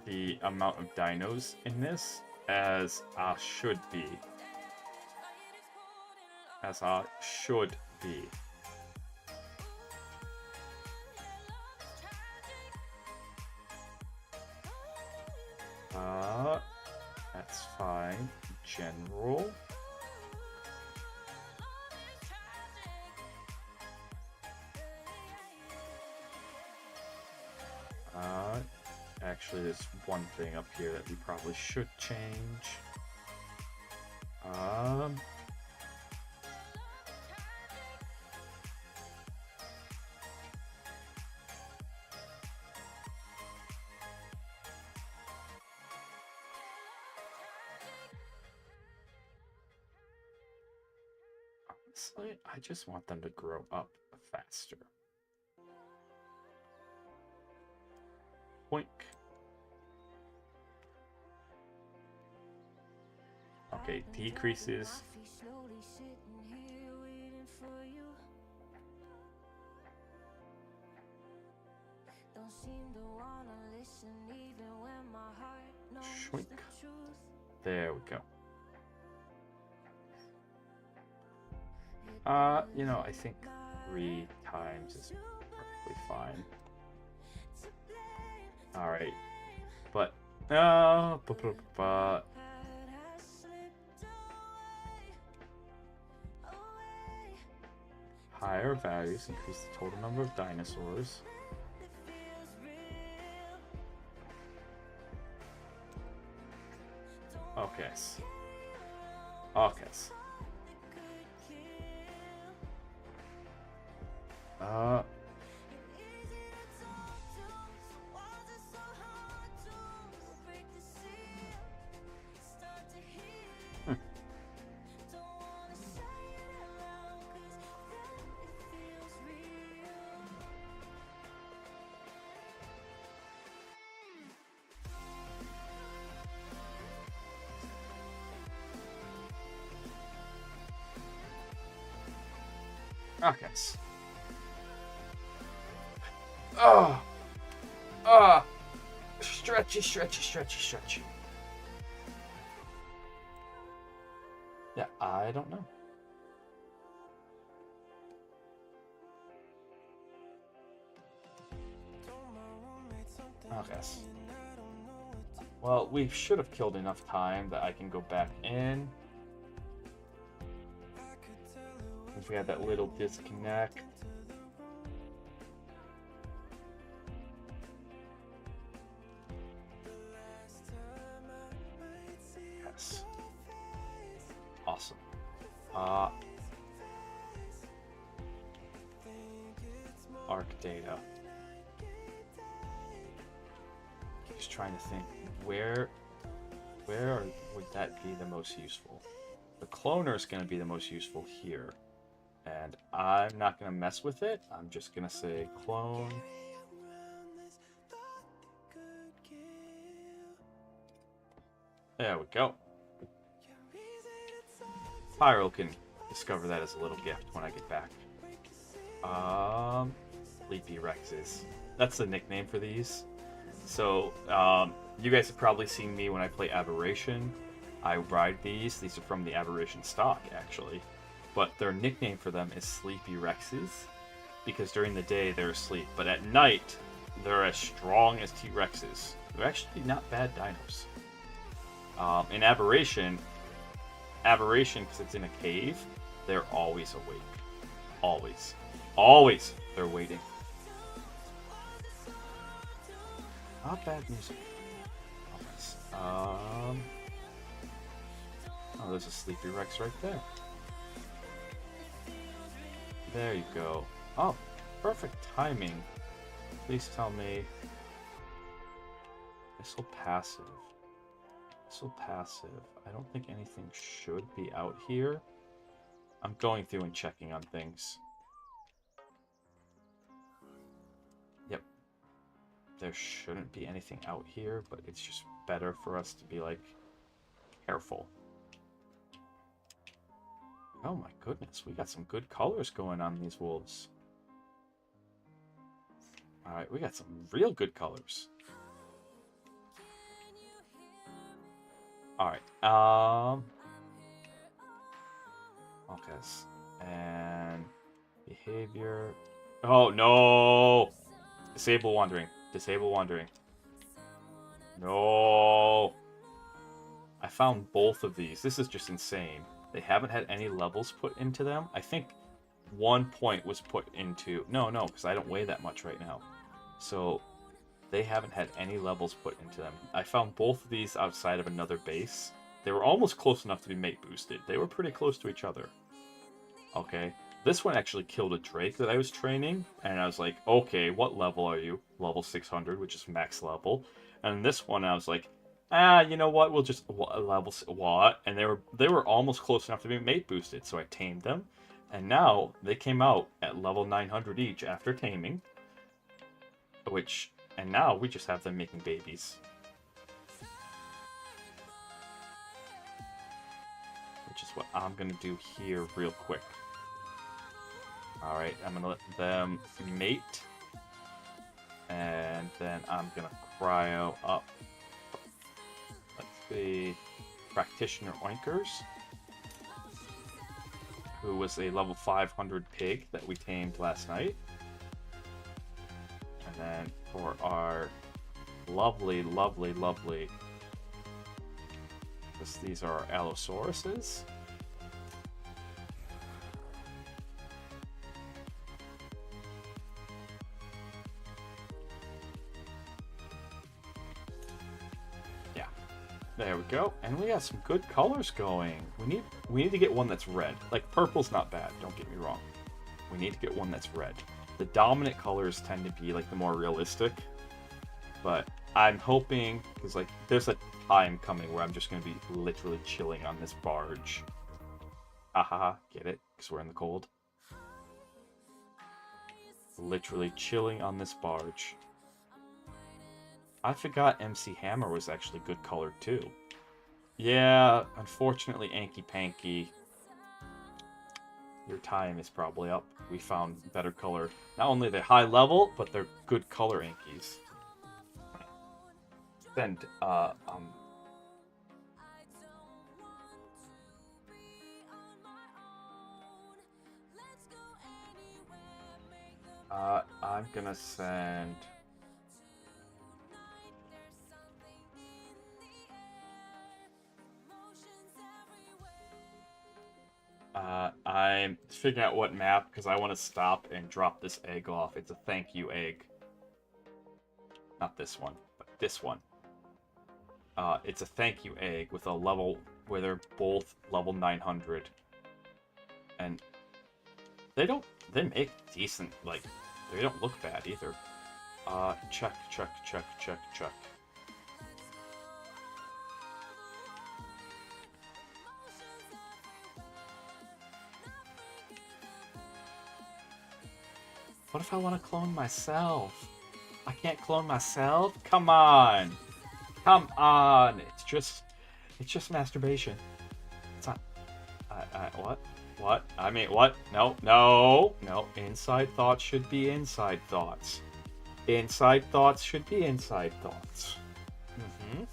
the amount of dinos in this as I should be. That's fine. General. Actually, there's one thing up here that we probably should change. Honestly, I just want them to grow up faster. Boink. Okay, decreases. Shwink. There we go. You know, I think 3 times is perfectly fine. Alright. But higher values increase the total number of dinosaurs. Okay. Okay. Stretchy. Yeah, I don't know. Okay. Well, we should have killed enough time that I can go back in. If we had that little disconnect. Yes. Awesome. ARK data. Just trying to think where would that be the most useful? The cloner is going to be the most useful here. And I'm not going to mess with it. I'm just going to say clone. There we go. Pyro can discover that as a little gift when I get back. Sleepy Rexes. That's the nickname for these. So, you guys have probably seen me when I play Aberration. I ride these. These are from the Aberration stock, actually. But their nickname for them is Sleepy Rexes, because during the day they're asleep. But at night, they're as strong as T-Rexes. They're actually not bad dinos. In Aberration, because it's in a cave, they're always awake. Always. Always they're waiting. Not bad music. Oh, there's a Sleepy Rex right there. There you go. Oh, perfect timing. Please tell me. Missile passive. Missile passive. I don't think anything should be out here. I'm going through and checking on things. Yep. There shouldn't be anything out here, but it's just better for us to be, like, careful. Oh my goodness, we got some good colors going on these wolves. Alright, we got some real good colors. Alright, okay, and behavior. Oh no! Disable wandering. Disable wandering. No! I found both of these. This is just insane. They haven't had any levels put into them. I think 1 point was put into... No, because I don't weigh that much right now. So, they haven't had any levels put into them. I found both of these outside of another base. They were almost close enough to be mate boosted. They were pretty close to each other. Okay. This one actually killed a Drake that I was training. And I was like, okay, what level are you? Level 600, which is max level. And this one, I was like... you know what? We'll just level what? And they were almost close enough to be mate boosted, so I tamed them, and now they came out at level 900 each after taming. And now we just have them making babies, which is what I'm gonna do here real quick. All right, I'm gonna let them mate, and then I'm gonna cryo up. The practitioner oinkers, who was a level 500 pig that we tamed last night. And then for our lovely, these are our Allosauruses. There we go, and we got some good colors going. We need to get one that's red. Like, purple's not bad, don't get me wrong. We need to get one that's red. The dominant colors tend to be, like, the more realistic. But I'm hoping, because, like, there's a time coming where I'm just going to be literally chilling on this barge. Haha, get it? Because we're in the cold. Literally chilling on this barge. I forgot MC Hammer was actually good colored too. Yeah, unfortunately, Anky Panky, your time is probably up. We found better color. Not only they're high level, but they're good color Ankies. Then, I'm gonna send... I'm figuring out what map, because I want to stop and drop this egg off. It's a thank you egg. Not this one, but this one. It's a thank you egg with a level where they're both level 900. And they make decent, like, they don't look bad either. Check. What if I want to clone myself? I can't clone myself? Come on! Come on! It's just masturbation. It's not... what? What? I mean, what? No. Inside thoughts should be inside thoughts. Inside thoughts should be inside thoughts. Mm-hmm.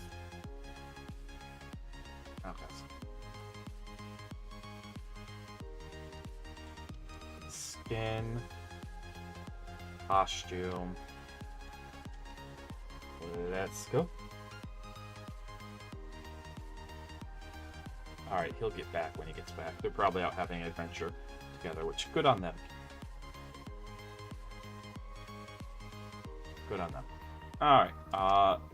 Okay. Skin... Costume. Let's go. Alright, he'll get back when he gets back. They're probably out having an adventure together, which good on them. Good on them. Alright,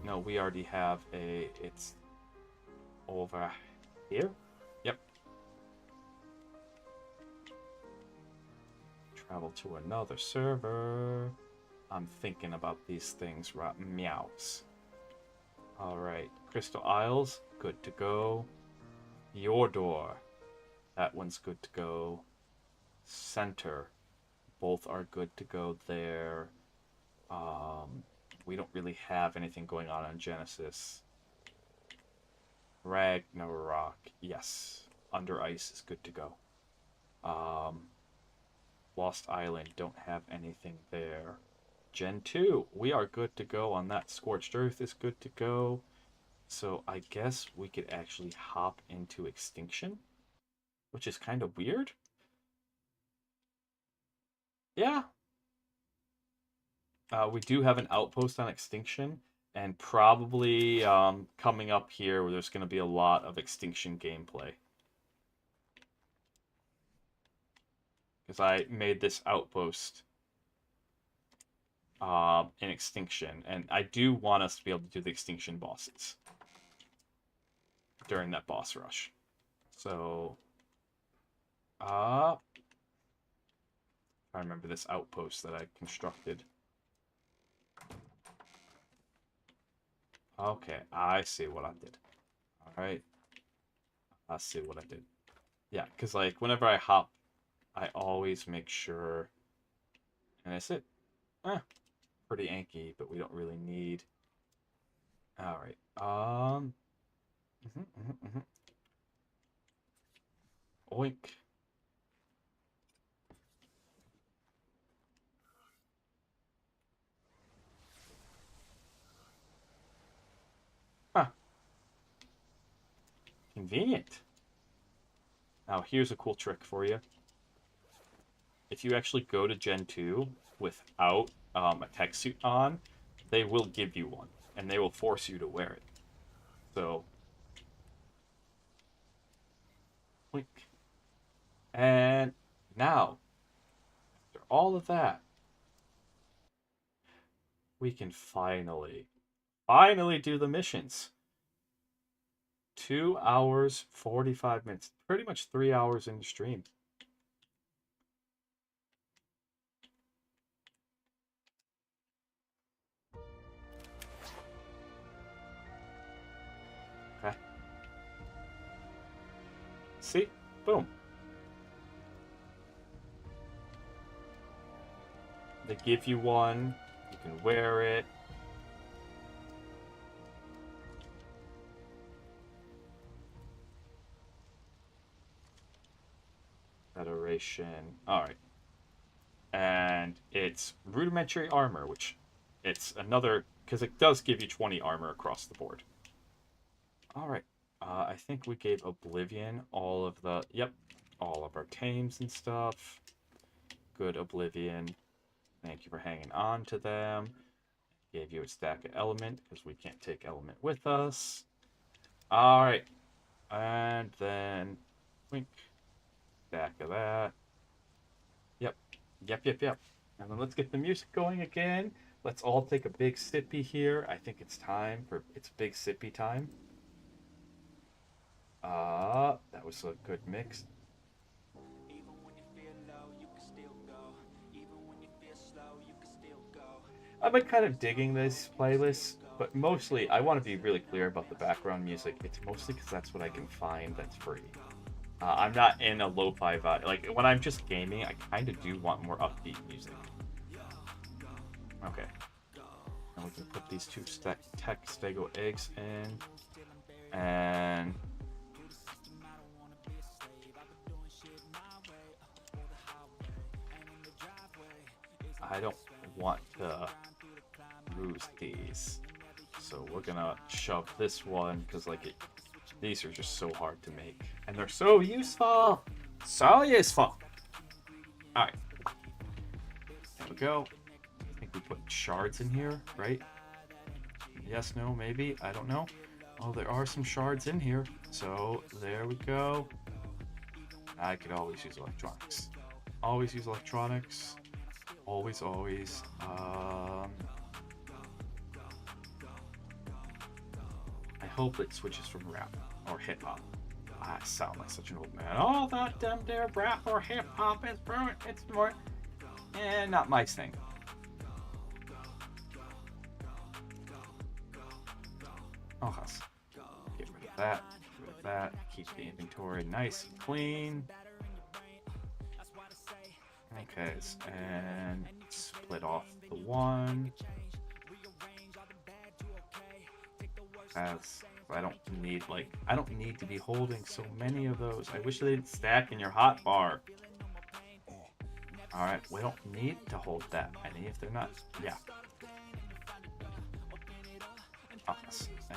no, we already have a... It's over here? Yep. Travel to another server. I'm thinking about these things, right? Meows. Alright, Crystal Isles, good to go. Your door, that one's good to go. Center, both are good to go there. We don't really have anything going on Genesis. Ragnarok, yes. Under Ice is good to go. Lost Island, don't have anything there. Gen 2, we are good to go on that. Scorched Earth is good to go. So I guess we could actually hop into Extinction, which is kind of weird. Yeah. We do have an outpost on Extinction, and probably coming up here where there's going to be a lot of Extinction gameplay. Because I made this outpost in Extinction, and I do want us to be able to do the Extinction bosses during that boss rush. So, I remember this outpost that I constructed. Okay, I see what I did. Alright. I see what I did. Yeah, because, like, whenever I hop, I always make sure... And that's it. Pretty anky, but we don't really need... Alright, Oink. Huh. Convenient. Now, here's a cool trick for you. If you actually go to Gen 2 without a tech suit on, they will give you one, and they will force you to wear it. So... Oink. And now, after all of that, we can finally do the missions. 2 hours, 45 minutes. Pretty much 3 hours in the stream. Okay. See? Boom. They give you one. You can wear it. Federation. Alright. And it's rudimentary armor, which it's another... Because it does give you 20 armor across the board. Alright. I think we gave Oblivion all of the... Yep. All of our tames and stuff. Good, Oblivion. Thank you for hanging on to them. Gave you a stack of element, because we can't take element with us. Alright. And then... Wink. Stack of that. Yep. Yep. And then let's get the music going again. Let's all take a big sippy here. I think it's time for... It's big sippy time. That was a good mix. I've been kind of digging this playlist, but mostly I want to be really clear about the background music. It's mostly because that's what I can find that's free. I'm not in a lo-fi vibe. Like, when I'm just gaming, I kind of do want more upbeat music. Okay. Now we can put these two tech stego eggs in. And... I don't want to lose these, so we're gonna shove this one because these are just so hard to make and they're so useful. All right, there we go. I think we put shards in here, right? Yes, no, maybe. I don't know. Oh, there are some shards in here. So there we go. I could always use electronics. Always use electronics. Always, always. I hope it switches from rap or hip hop. I sound like such an old man. Oh, that damn there rap or hip hop is brilliant. It's more, not my thing. Oh, yes. Get rid of that. Get rid of that. Keep the inventory nice and clean. Okay, and split off the one. As I don't need to be holding so many of those. I wish they didn't stack in your hotbar. Alright, we don't need to hold that many if they're not. Yeah.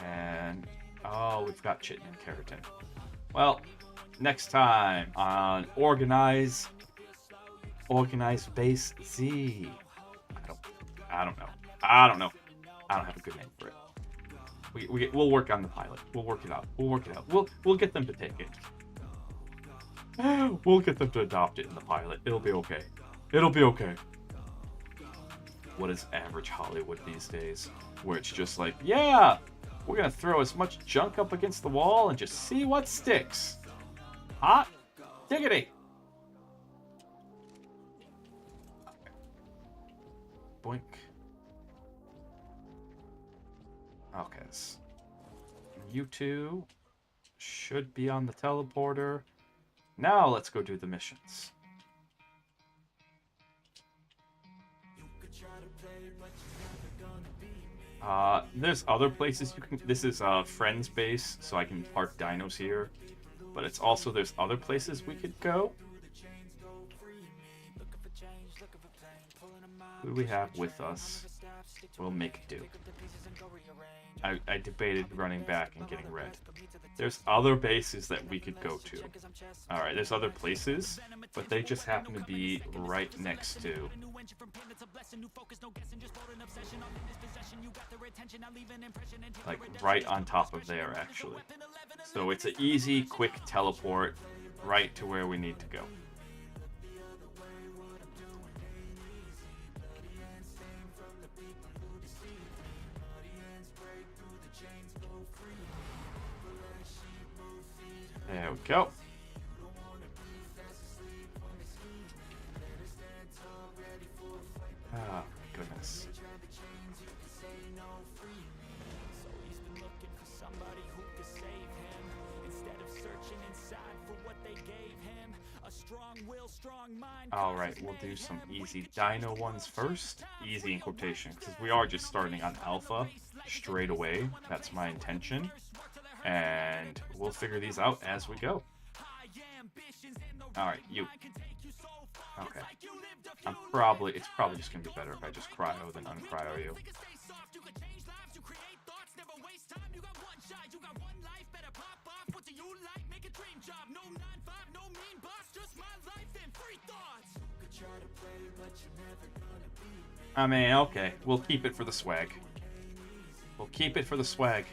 And oh, we've got chitin and keratin. Well, next time on Organize Base Z. I don't know. I don't have a good name for it. We'll work on the pilot. We'll work it out. We'll get them to take it. We'll get them to adopt it in the pilot. It'll be okay. What is average Hollywood these days? Where it's just like, yeah, we're gonna throw as much junk up against the wall and just see what sticks. Hot diggity. Boink. Okay. You two should be on the teleporter. Now let's go do the missions. There's other places you can. This is friend's base, so I can park dinos here. But it's also there's other places we could go. Who do we have with us? We'll make do. I debated running back and getting red. There's other bases that we could go to. Alright, there's other places, but they just happen to be right next to. Like, right on top of there, actually. So it's an easy, quick teleport right to where we need to go. There we go. Ah, goodness. Alright, we'll do some easy dino ones first. Easy in quotation, because we are just starting on alpha straight away. That's my intention. And we'll figure these out as we go. Alright, you. Okay. It's probably just gonna be better if I just cryo than uncryo you. I mean, okay. We'll keep it for the swag. We'll keep it for the swag.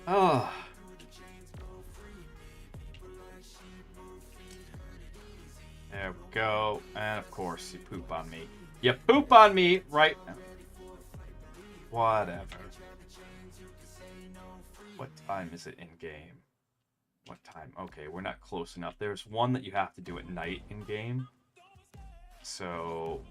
Oh. There we go. And of course, you poop on me. You poop on me right now. Whatever. What time is it in game? What time? Okay, we're not close enough. There's one that you have to do at night in game. So,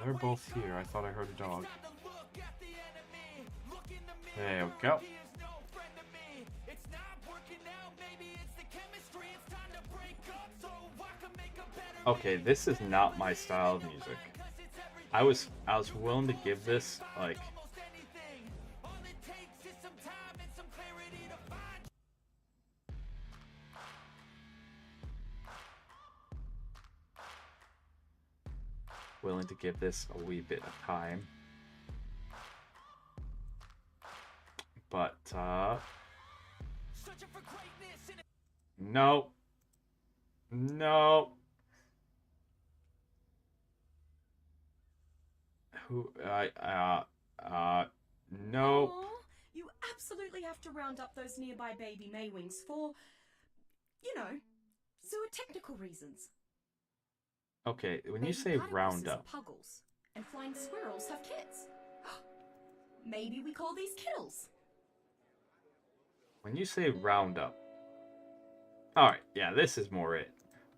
they're both here. I thought I heard a dog. There we go. Okay, this is not my style of music. I was willing to give this like willing to give this a wee bit of time. But, no. No. No. Aw, you absolutely have to round up those nearby baby Maywings for, you know, zootechnical reasons. Okay, when you Baby say round platypuses are up, puggles, and flying squirrels have kids. Maybe we call these kittles. when you say round up, alright, yeah, this is more it.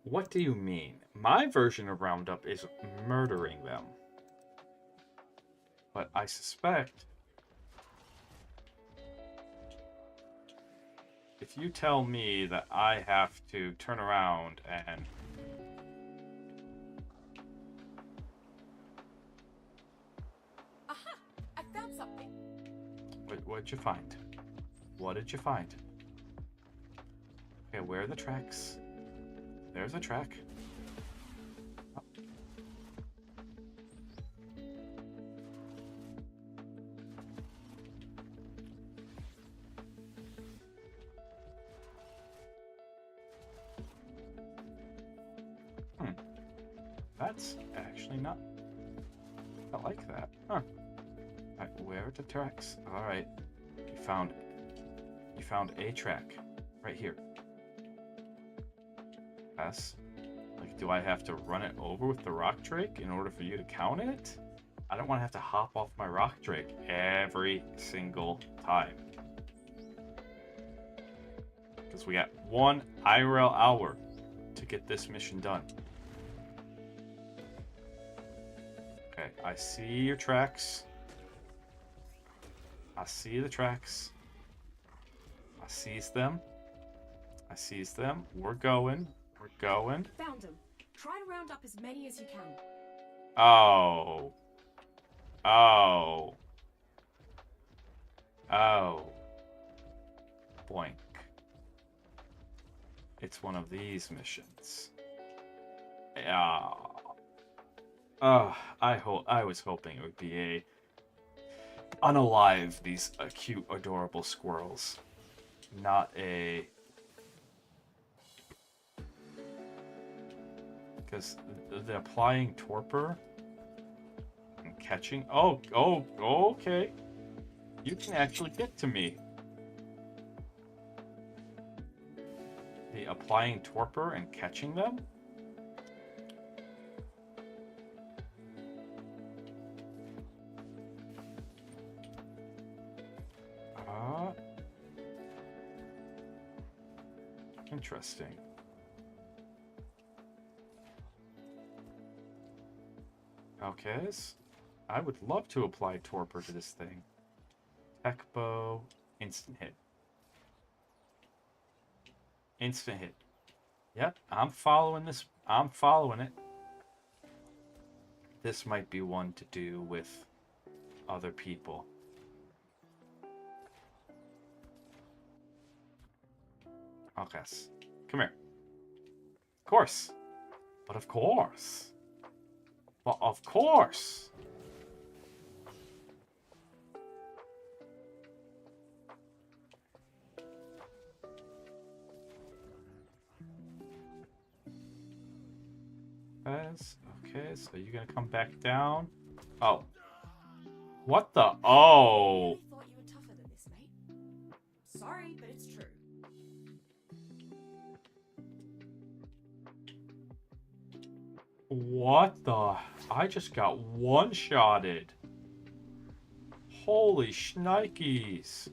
What do you mean? My version of round up is murdering them. But I suspect if you tell me that I have to turn around and Aha! I found something. what'd you find? What did you find? Okay, where are the tracks? There's a track. Oh. That's actually not like that. Huh. Alright, where are the tracks? Alright. You found a track. Right here. Yes. Like, do I have to run it over with the rock drake in order for you to count it? I don't want to have to hop off my rock drake every single time. Because we got 1 IRL hour to get this mission done. Okay, I see your tracks. I see the tracks. I seize them. I seize them. We're going. We're going. Found them. Try to round up as many as you can. Oh. Oh. Oh. Boink. It's one of these missions. Yeah. I was hoping it would be a unalive these cute, adorable squirrels, not a. Because the applying torpor and catching. Oh, okay. You can actually get to me. The applying torpor and catching them. Interesting. Okay, I would love to apply torpor to this thing. Tech bow, instant hit. Instant hit. Yep, I'm following this. I'm following it. This might be one to do with other people. Okay, come here. Of course. But of course. But of course. Okay, so you're gonna come back down. Oh. What the? Oh. I really thought you were tougher than this, mate. Sorry, but it's true. What the? I just got one-shotted. Holy shnikes.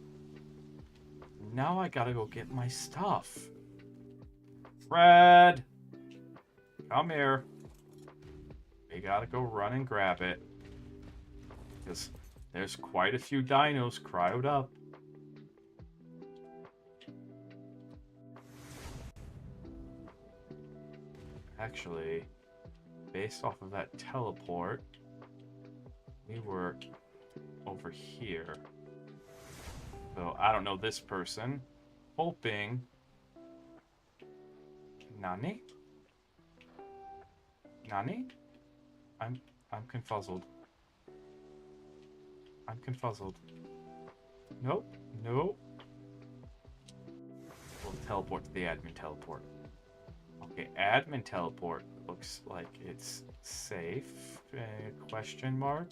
Now I gotta go get my stuff. Fred! Come here. We gotta go run and grab it. Because there's quite a few dinos crowded up. Actually, based off of that teleport, we were over here. So I don't know this person. Hoping. Nani? Nani? I'm confuzzled. I'm confuzzled. Nope. Nope. We'll teleport to the admin teleport. Okay, admin teleport looks like it's safe. Question mark?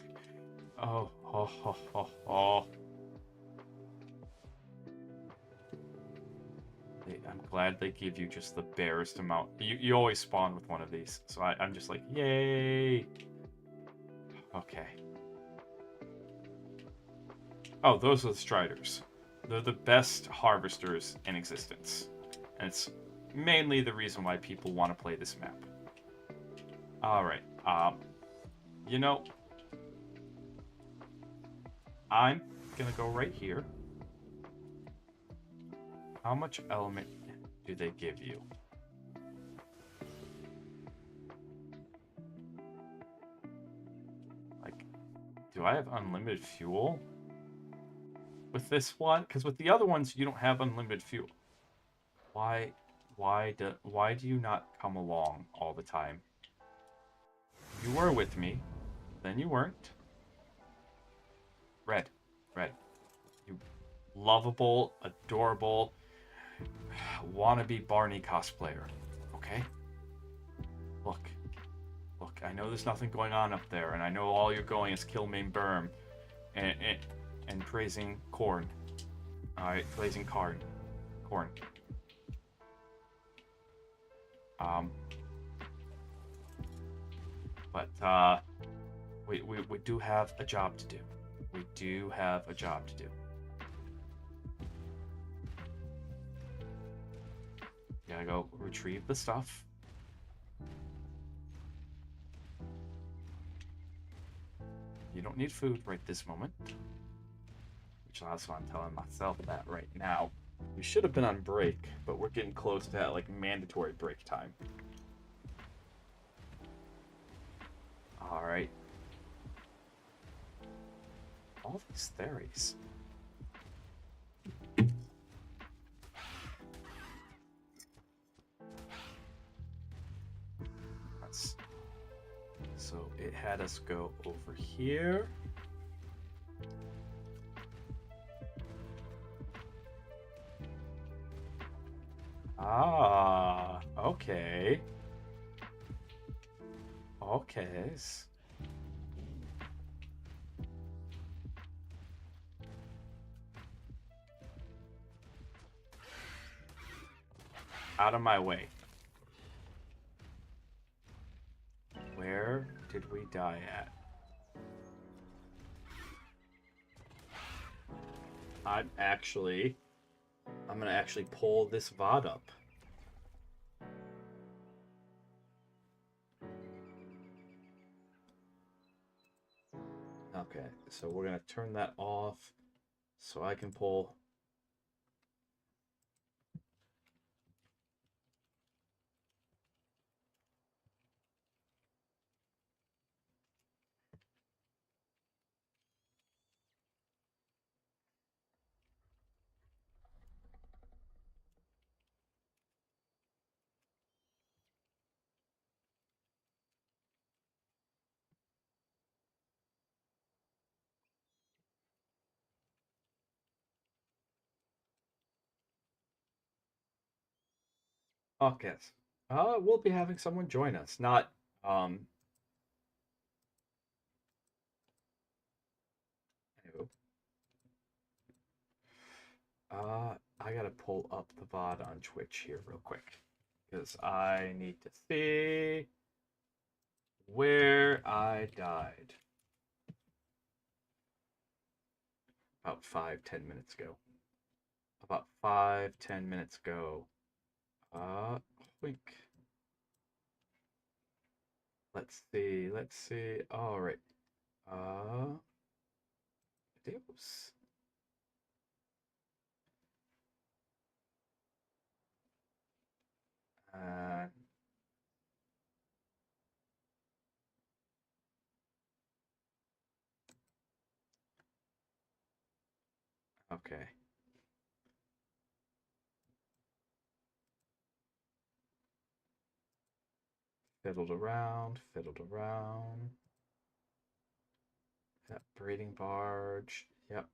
Oh, oh, oh, oh, oh. I'm glad they give you just the barest amount. You always spawn with one of these, so I'm just like, yay! Okay. Oh, those are the Striders. They're the best harvesters in existence. And it's mainly the reason why people want to play this map. Alright, you know, I'm gonna go right here. How much element do they give you? Like, do I have unlimited fuel with this one? Because with the other ones, you don't have unlimited fuel. Why do you not come along all the time? You were with me, then you weren't. Red, you lovable, adorable, wannabe Barney cosplayer. Okay? Look, I know there's nothing going on up there, and I know all you're going is kill, maim, burn, and praising corn. Alright, praising corn. But we do have a job to do. We do have a job to do. Gotta go retrieve the stuff. You don't need food right this moment. Which that's why I'm telling myself that right now. We should have been on break, but we're getting close to that like mandatory break time. Alright. All these theories. So it had us go over here. Ah, okay. Okay. Out of my way. Where did we die at? I'm gonna actually pull this VOD up. Okay, so we're gonna turn that off so I can pull. Okay. We'll be having someone join us. Not, anywho. I gotta pull up the VOD on Twitch here real quick. Because I need to see where I died. About 5-10 minutes ago. About 5-10 minutes ago. Wink. Let's see. All right. Videos. Okay. Fiddled around. That braiding barge. Yep.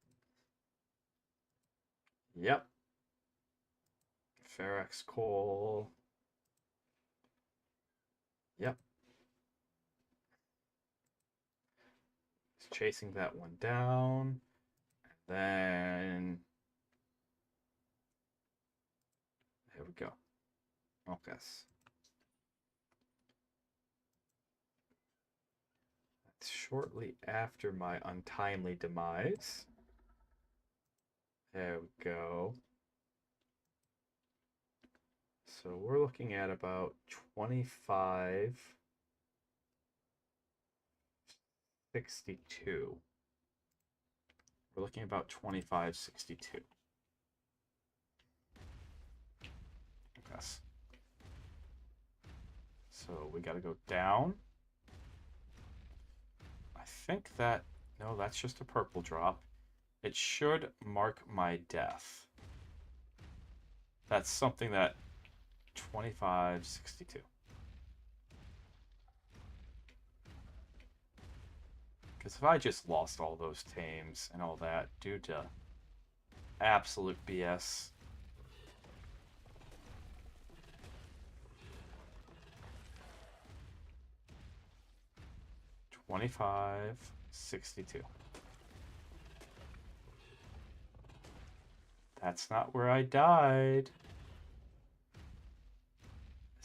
Yep. Ferrex coal. Yep. He's chasing that one down. Then there we go. Okay. That's shortly after my untimely demise. There we go. So we're looking at about 25.62. We're looking at about 25.62. Okay. So we got to go down. I think that, no, that's just a purple drop. It should mark my death. That's something that 25.62. Because if I just lost all those tames and all that due to absolute BS. $25.62. That's not where I died.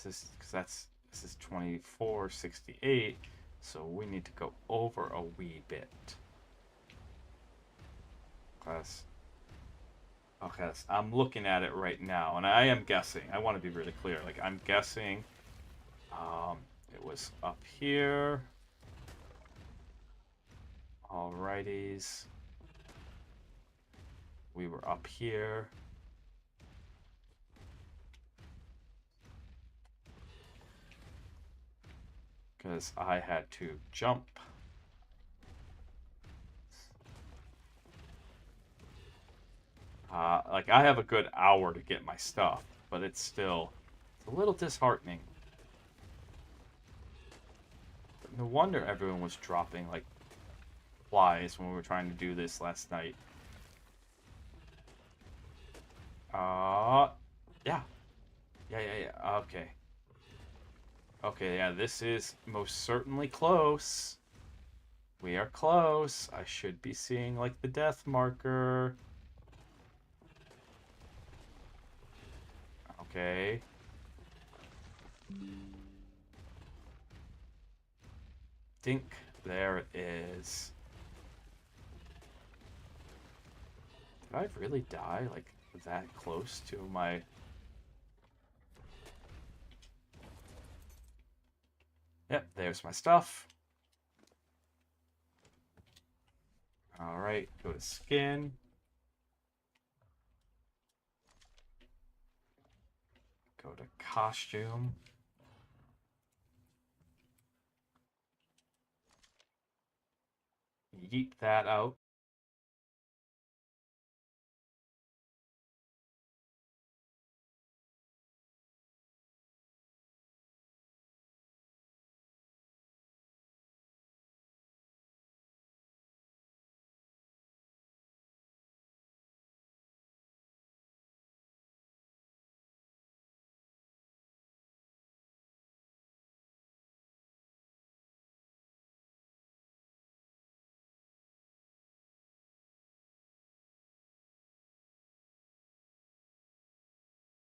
This is 24.68. So we need to go over a wee bit. Okay, I'm looking at it right now, and I am guessing. I want to be really clear. Like, I'm guessing it was up here. Alrighties. We were up here. Because I had to jump. Like, I have a good hour to get my stuff, but it's a little disheartening. But no wonder everyone was dropping, like, flies when we were trying to do this last night. Yeah. Yeah. Okay. Okay, yeah, this is most certainly close. We are close. I should be seeing, like, the death marker. Okay. Dink. There it is. Did I really die, like, that close to my... Yep, there's my stuff. Alright, go to skin. Go to costume. Yeet that out.